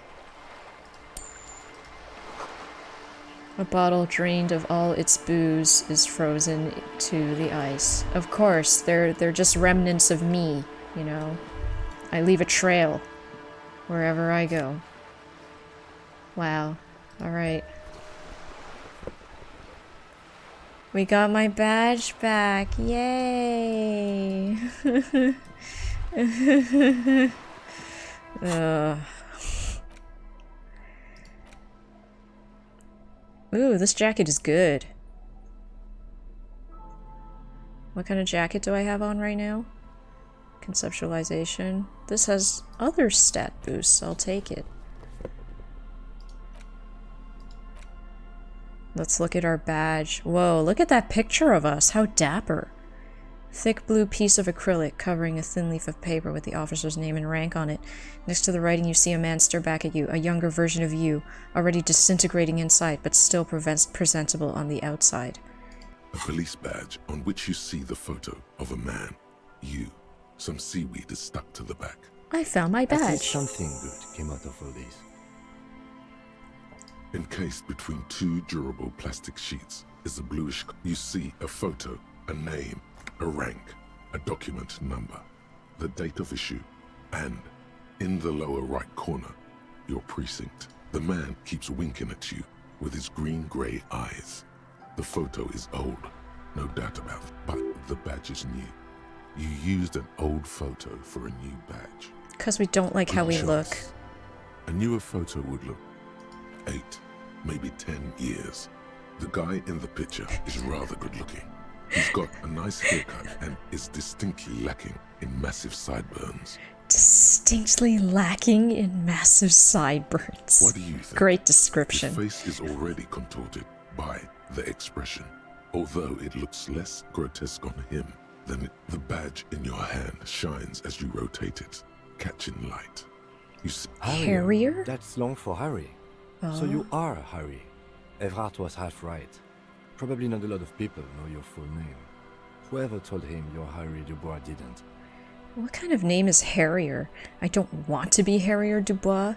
A bottle drained of all its booze is frozen to the ice. Of course, they're just remnants of me, you know. I leave a trail wherever I go. Wow. Alright. We got my badge back. Yay! Ugh. Ooh, this jacket is good. What kind of jacket do I have on right now? Conceptualization. This has other stat boosts. I'll take it. Let's look at our badge. Whoa, look at that picture of us. How dapper. Thick blue piece of acrylic covering a thin leaf of paper with the officer's name and rank on it. Next to the writing, you see a man stare back at you, a younger version of you, already disintegrating inside, but still presentable on the outside. A police badge on which you see the photo of a man. You. Some seaweed is stuck to the back. I found my badge. I think something good came out of all this. Encased between two durable plastic sheets is a bluish. You see a photo, a name, a rank, a document number, the date of issue, and, in the lower right corner, your precinct. The man keeps winking at you with his green-grey eyes. The photo is old, no doubt about it, but the badge is new. You used an old photo for a new badge. Because we don't like how we look. A newer photo would look 8, maybe 10 years. The guy in the picture is rather good looking. He's got a nice haircut and is distinctly lacking in massive sideburns. Distinctly lacking in massive sideburns. What do you think? Great description. His face is already contorted by the expression, although it looks less grotesque on him than the badge in your hand shines as you rotate it, catching light. You see Harrier? That's long for Harry. So you are Harry. Evrard was half right. Probably not a lot of people know your full name. Whoever told him you're Harry Dubois didn't. What kind of name is Harrier? I don't want to be Harrier Dubois.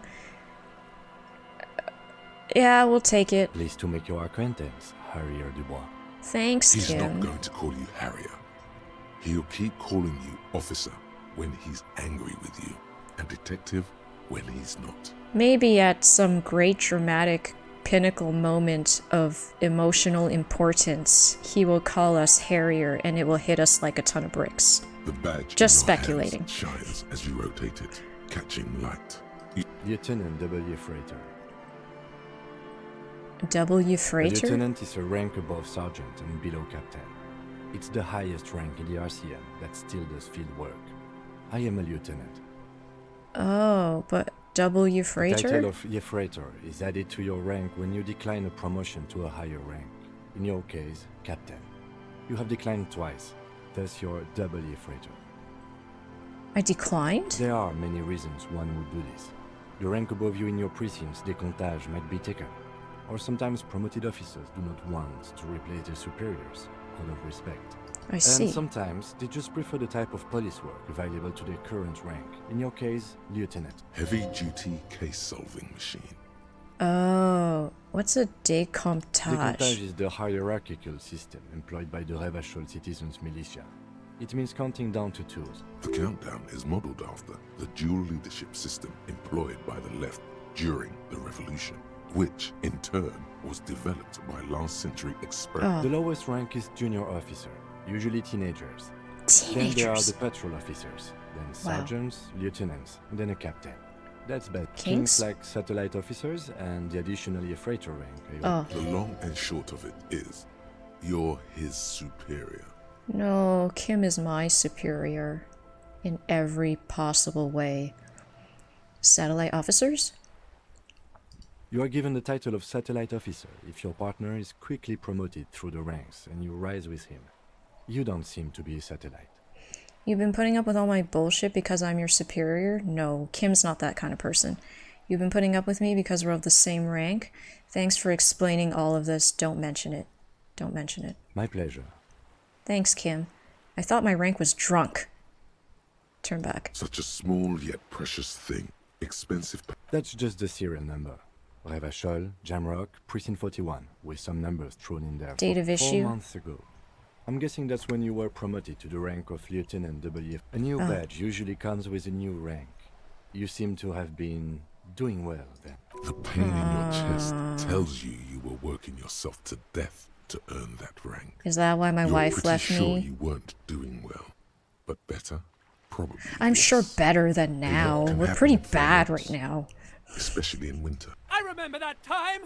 Yeah, we'll take it. Pleased to make your acquaintance, Harrier Dubois. Thanks, He's Kim. not going to call you Harrier. He'll keep calling you officer when he's angry with you, and detective when he's not. Maybe at some great dramatic pinnacle moment of emotional importance, he will call us Harrier and it will hit us like a ton of bricks. The badge Just in your speculating. hands shines as you rotate it, catching light. Lieutenant W. Freighter. W. A Freighter? lieutenant is a rank above sergeant and below captain. It's the highest rank in the RCM that still does field work. I am a lieutenant. Oh, but W. The Freighter? title of Freighter is added to your rank when you decline a promotion to a higher rank. In your case, captain. You have declined twice, thus you're W. Freighter. I declined? There are many reasons one would do this. The rank above you in your precinct's decomptage might be taken, or sometimes promoted officers do not want to replace their superiors out of respect. I see. And sometimes they just prefer the type of police work available to their current rank. In your case, lieutenant. Heavy-duty case-solving machine. Oh, what's a decomptage? Decomptage is the hierarchical system employed by the Revachol Citizens Militia. It means counting down to twos. The countdown is modeled after the dual leadership system employed by the left during the revolution, which, in turn, was developed by last-century experts. The lowest rank is junior officer, usually teenagers. Then there are the patrol officers, then sergeants, lieutenants, and then a captain. That's bad. Kings like satellite officers and the additionally a freighter rank. The long and short of it is, you're his superior. No, Kim is my superior. In every possible way. Satellite officers? You are given the title of satellite officer if your partner is quickly promoted through the ranks and you rise with him. You don't seem to be a satellite. You've been putting up with all my bullshit because I'm your superior? No, Kim's not that kind of person. You've been putting up with me because we're of the same rank? Thanks for explaining all of this. Don't mention it. Don't mention it. My pleasure. Thanks, Kim. I thought my rank was drunk. Turn back. Such a small yet precious thing expensive. That's just the serial number. Revachol, Jamrock, Precinct 41, with some numbers thrown in there. Date of issue? 4 months ago. I'm guessing that's when you were promoted to the rank of Lieutenant W. A new badge usually comes with a new rank. You seem to have been doing well then. The pain in your chest tells you you were working yourself to death to earn that rank. Is that why my wife left You're pretty me? sure you weren't doing well, but better? Probably. I'm sure better than now. We're pretty bad right now. Especially in winter. I remember that time.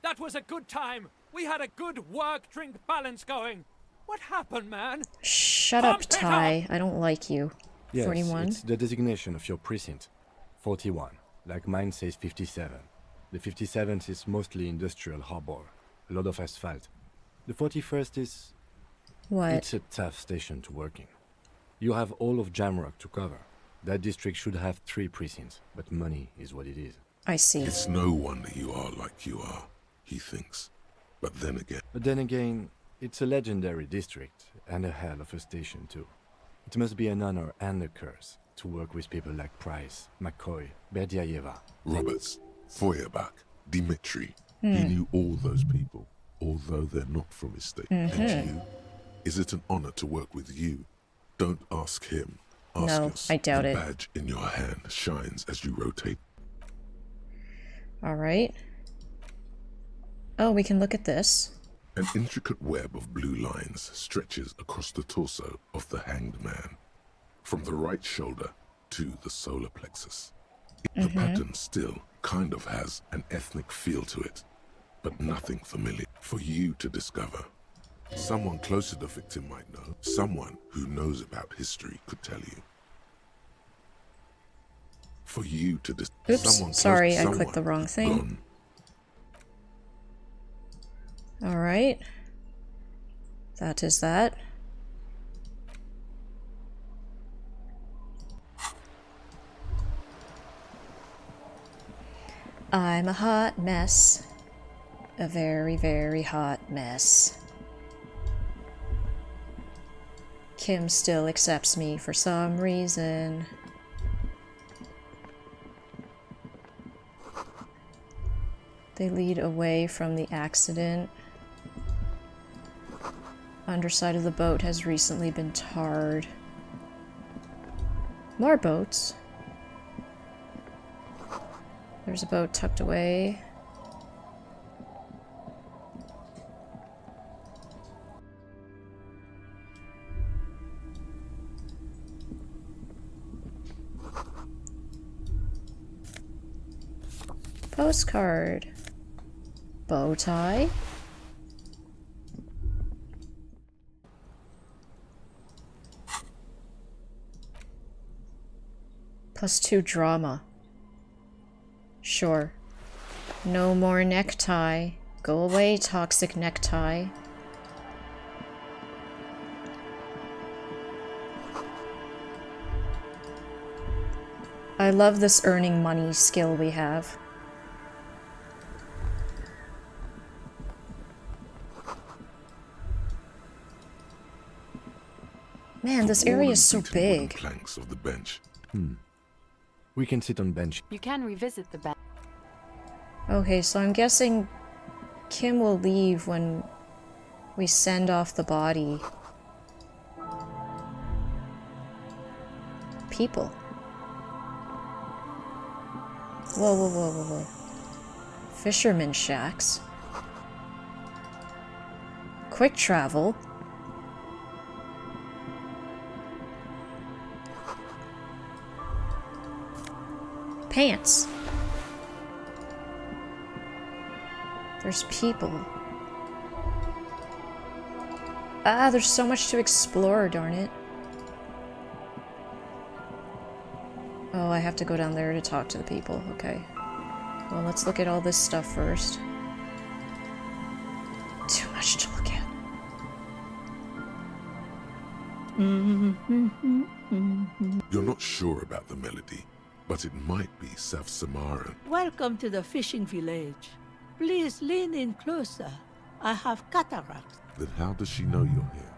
That was a good time. We had a good work-drink balance going. What happened, man? Shut up, Ty. I don't like you. Yes, 41? it's the designation of your precinct. 41. Like mine says 57. The 57th is mostly industrial harbor. A lot of asphalt. The 41st is... What? It's a tough station to work in. You have all of Jamrock to cover. That district should have 3 precincts, but money is what it is. I see. It's no wonder you are like you are, he thinks. But then again, it's a legendary district, and a hell of a station too. It must be an honor and a curse to work with people like Price, McCoy, Berdiayeva. Roberts, Feuerbach, Dimitri. He knew all those people, although they're not from his state. And you? Is it an honor to work with you? Don't ask him. Ask No, yourself. I doubt the it. badge in your hand shines as you rotate. Alright. Oh, we can look at this. An intricate web of blue lines stretches across the torso of the hanged man, from the right shoulder to the solar plexus. The pattern still kind of has an ethnic feel to it, but nothing familiar for you to discover. Someone close to the victim might know. Someone who knows about history could tell you. For you to Oops, sorry, I clicked the wrong thing. Alright. That is that. I'm a hot mess. A very, very hot mess. Kim still accepts me for some reason. They lead away from the accident. Underside of the boat has recently been tarred. More boats. There's a boat tucked away. Postcard. Bow tie. +2 drama. Sure. No more necktie. Go away, toxic necktie. I love this earning money skill we have. Man, this area is so big. Planks of the bench. We can sit on bench. You can revisit the bench. Okay, so I'm guessing Kim will leave when we send off the body. People. Whoa, whoa, whoa, whoa, whoa. Fisherman shacks. Quick travel. Pants. There's people. Ah, there's so much to explore, darn it. Oh, I have to go down there to talk to the people. Okay. Well, let's look at all this stuff first. Too much to look at. You're not sure about the melody, but it might be South Samaran. Welcome to the fishing village. Please lean in closer. I have cataracts. Then how does she know you're here?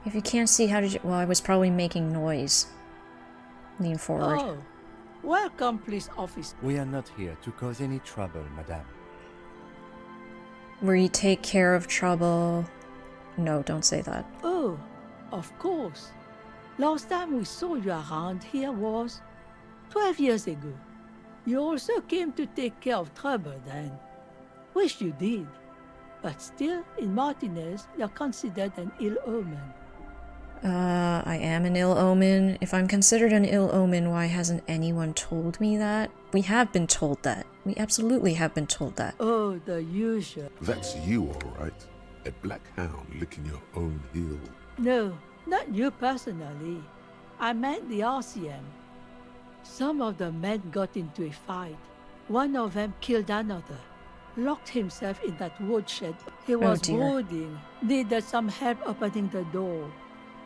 If you can't see, how did you... Well, I was probably making noise. Lean forward. Oh, Welcome, police officer. We are not here to cause any trouble, madame. Where you take care of trouble. No, don't say that. Oh, of course. Last time we saw you around here was 12 years ago. You also came to take care of trouble then. Wish you did. But still, in Martinez, you're considered an ill omen. I am an ill omen. If I'm considered an ill omen, why hasn't anyone told me that? We have been told that. We absolutely have been told that. Oh, the usual. That's you, all right. A black hound licking your own heel. No, not you personally. I meant the RCM. Some of the men got into a fight. One of them killed another. Locked himself in that woodshed. He was brooding. Needed some help opening the door.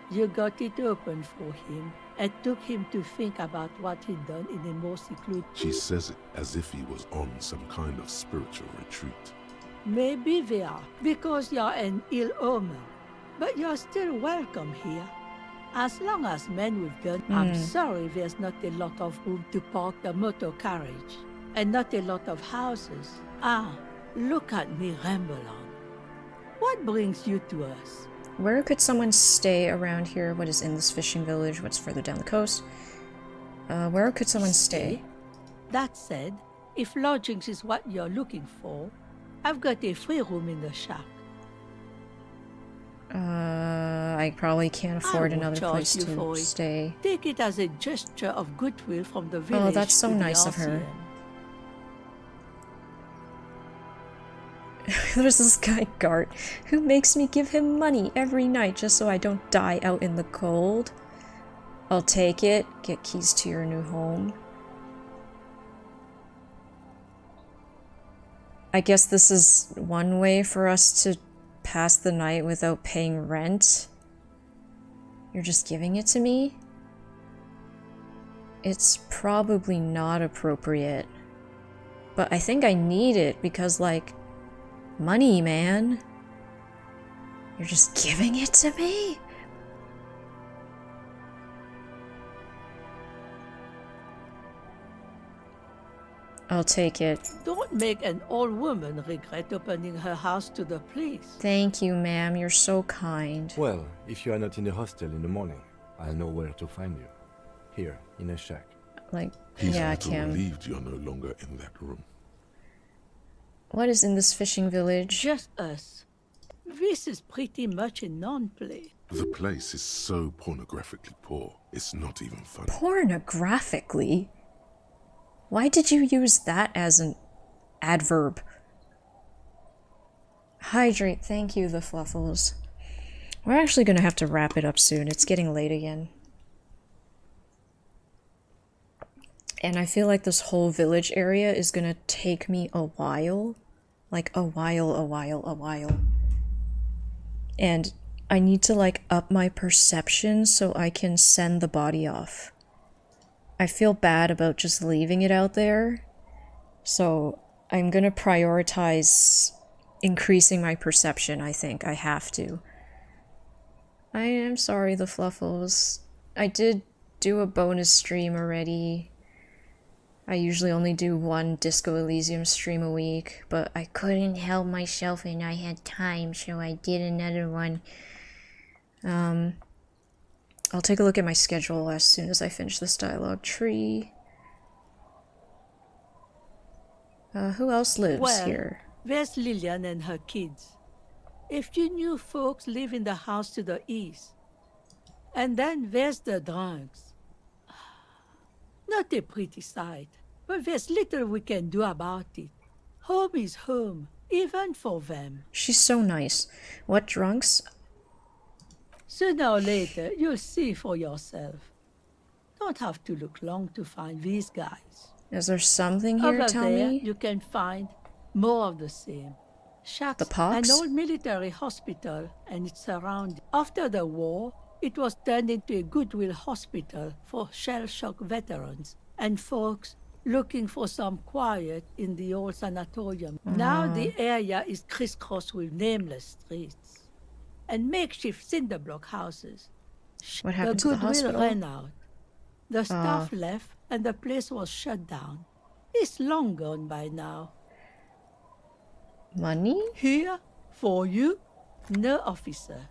You got it open for him. It took him to think about what he'd done in a more secluded... She says it as if he was on some kind of spiritual retreat. Maybe they are, because you're an ill omen. But you're still welcome here. As long as men with guns, I'm sorry there's not a lot of room to park the motor carriage. And not a lot of houses. Ah, look at me ramble on. What brings you to us? Where could someone stay around here? What is in this fishing village? What's further down the coast? Where could someone stay? That said, if lodgings is what you're looking for, I've got a free room in the shack. I probably can't afford another place to stay. Take it as a gesture of goodwill from the village. Oh, that's so nice of her. There's this guy, Gart, who makes me give him money every night just so I don't die out in the cold. I'll take it. Get keys to your new home. I guess this is one way for us to pass the night without paying rent. You're just giving it to me? It's probably not appropriate. But I think I need it because, like, money, man. You're just giving it to me? I'll take it. Don't make an old woman regret opening her house to the police. Thank you, ma'am. You're so kind. Well, if you are not in the hostel in the morning, I'll know where to find you. Here, in a shack. Like, He's yeah, Kim. Relieved you're no longer in that room. What is in this fishing village? Just us. This is pretty much a non-place. The place is so pornographically poor, it's not even funny. Pornographically? Why did you use that as an adverb? Hydrate, thank you, the Fluffles. We're actually gonna have to wrap it up soon. It's getting late again. And I feel like this whole village area is gonna take me a while. Like, a while. And I need to, like, up my perception so I can send the body off. I feel bad about just leaving it out there. So I'm gonna prioritize increasing my perception, I think. I have to. I am sorry, the Fluffles. I did do a bonus stream already. I usually only do one Disco Elysium stream a week, but I couldn't help myself and I had time, so I did another one. I'll take a look at my schedule as soon as I finish this dialogue tree. Who else lives here? There's Lillian and her kids. A few new folks live in the house to the east. And then there's the drunks. Not a pretty sight, but there's little we can do about it. Home is home, even for them. She's so nice. What drunks? Sooner or later, you'll see for yourself. Don't have to look long to find these guys. Is there something here, Over tell there, me? you can find more of the same. Shacks, The Pox? an old military hospital and its surroundings. After the war, it was turned into a goodwill hospital for shell-shock veterans and folks looking for some quiet in the old sanatorium. Now the area is crisscrossed with nameless streets and makeshift cinder block houses. What happened to the Goodwill hospital? ran out. The staff left, and the place was shut down. It's long gone by now. Money? Here, for you? No, officer.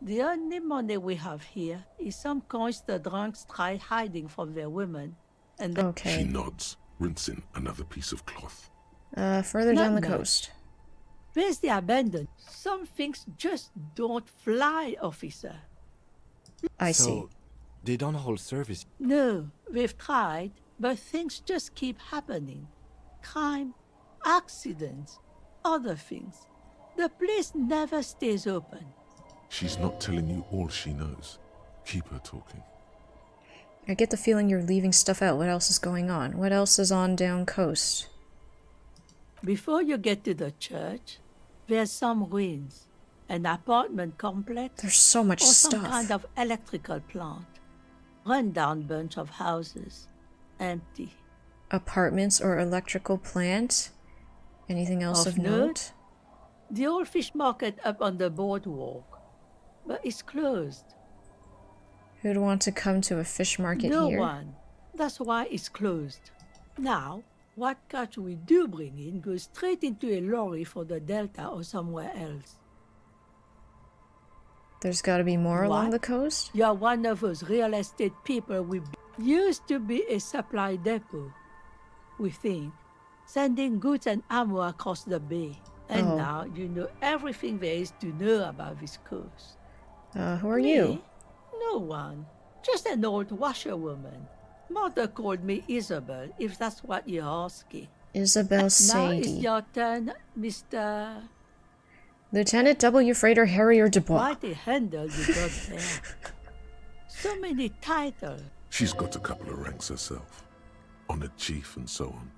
The only money we have here is some coins the drunks tried hiding from their women. And She nods, rinsing another piece of cloth. Further down the coast. Where's the abandoned? Some things just don't fly, officer. I see. They don't hold service. No, we've tried, but things just keep happening. Crime, accidents, other things. The place never stays open. She's not telling you all she knows. Keep her talking. I get the feeling you're leaving stuff out. What else is going on? What else is on down coast? Before you get to the church, there's some ruins. An apartment complex. There's so much or some stuff. kind of electrical plant. Run-down bunch of houses. Empty. Apartments or electrical plant? Anything else of note? The old fish market up on the boardwalk. But it's closed. Who'd want to come to a fish market No here? one. That's why it's closed. Now, what catch we do bring in goes straight into a lorry for the Delta or somewhere else. There's gotta be more along the coast? You're one of those real estate people we used to be a supply depot, we think, sending goods and ammo across the bay. And now you know everything there is to know about this coast. Who are you? No one. Just an old washerwoman. Mother called me Isabel, if that's what you're asking. Isabel Now Sadie. it's your turn, Mr. Lieutenant W. Freighter Harrier Dubois. Quite a handle you got there. So many titles. She's got a couple of ranks herself. Honored chief and so on.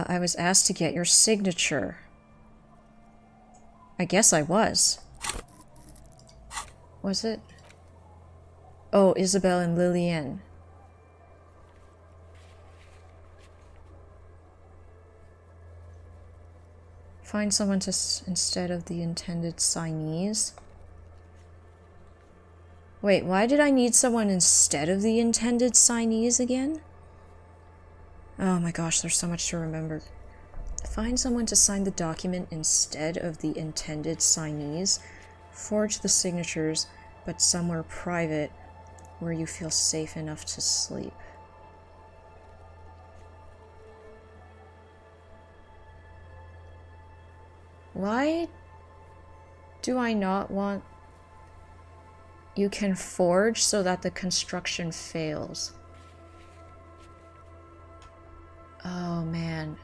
I was asked to get your signature. I guess I was. Was it? Oh, Isabel and Lillian. Find someone to instead of the intended signees. Wait, why did I need someone instead of the intended signees again? Oh my gosh, there's so much to remember. Find someone to sign the document instead of the intended signees. Forge the signatures, but somewhere private where you feel safe enough to sleep. Why do I not want... You can forge so that the construction fails. Oh man.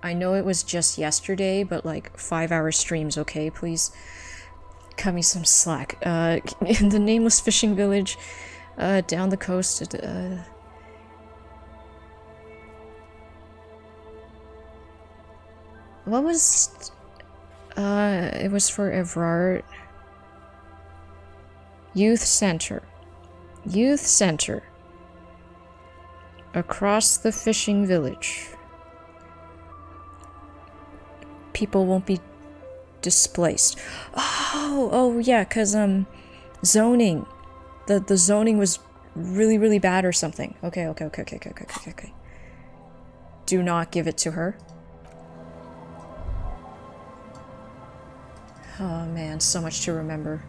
I know it was just yesterday, but like 5-hour streams, okay? Please cut me some slack. In the nameless fishing village, down the coast, what was... it was for Evrard. Youth Center. Youth Center. Across the fishing village. People won't be displaced. Oh yeah, cause zoning. The zoning was really bad or something. Okay. Do not give it to her. Oh man, so much to remember.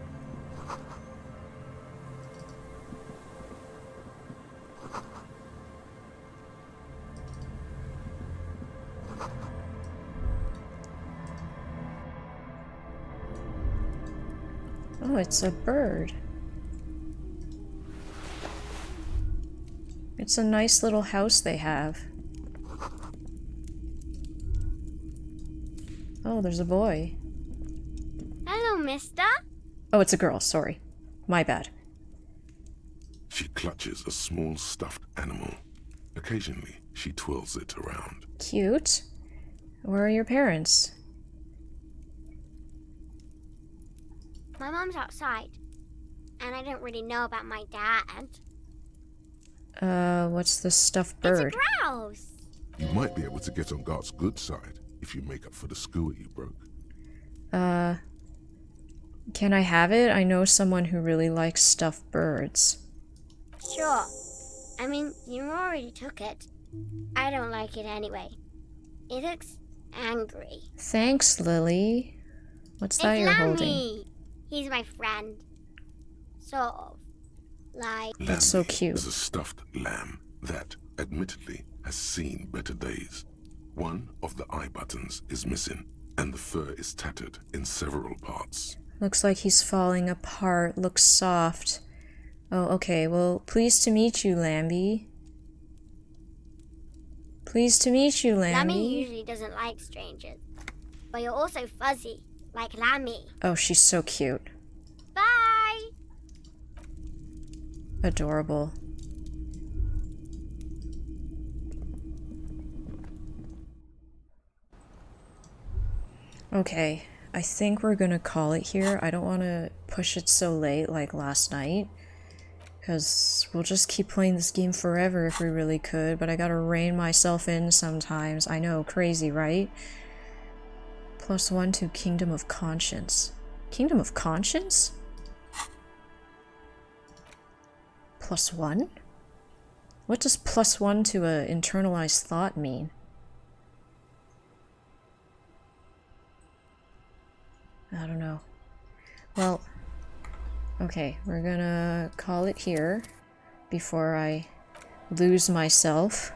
Oh, it's a bird. It's a nice little house they have. Oh, there's a boy. Hello, mister. Oh, it's a girl, sorry. My bad. She clutches a small stuffed animal. Occasionally, she twirls it around. Cute. Where are your parents? My mom's outside, and I don't really know about my dad. What's the stuffed bird? It's a grouse. You might be able to get on Gart's good side if you make up for the skewer you broke. Can I have it? I know someone who really likes stuffed birds. Sure. I mean, you already took it. I don't like it anyway. It looks angry. Thanks, Lily. What's that you're holding? Lammy. He's my friend. Sort of. Like... That's so cute. Is a stuffed lamb that, admittedly, has seen better days. One of the eye buttons is missing, and the fur is tattered in several parts. Looks like he's falling apart. Looks soft. Oh, okay. Well, pleased to meet you, Lambie. Pleased to meet you, Lambie. Lammy usually doesn't like strangers. But you're also fuzzy, like Lammy. Oh, she's so cute. Bye! Adorable. Okay, I think we're gonna call it here. I don't want to push it so late like last night, because we'll just keep playing this game forever if we really could, but I gotta rein myself in sometimes. I know, crazy, right? +1 to Kingdom of Conscience. Kingdom of Conscience? +1? What does +1 to a internalized thought mean? I don't know. Well, okay, we're gonna call it here before I lose myself.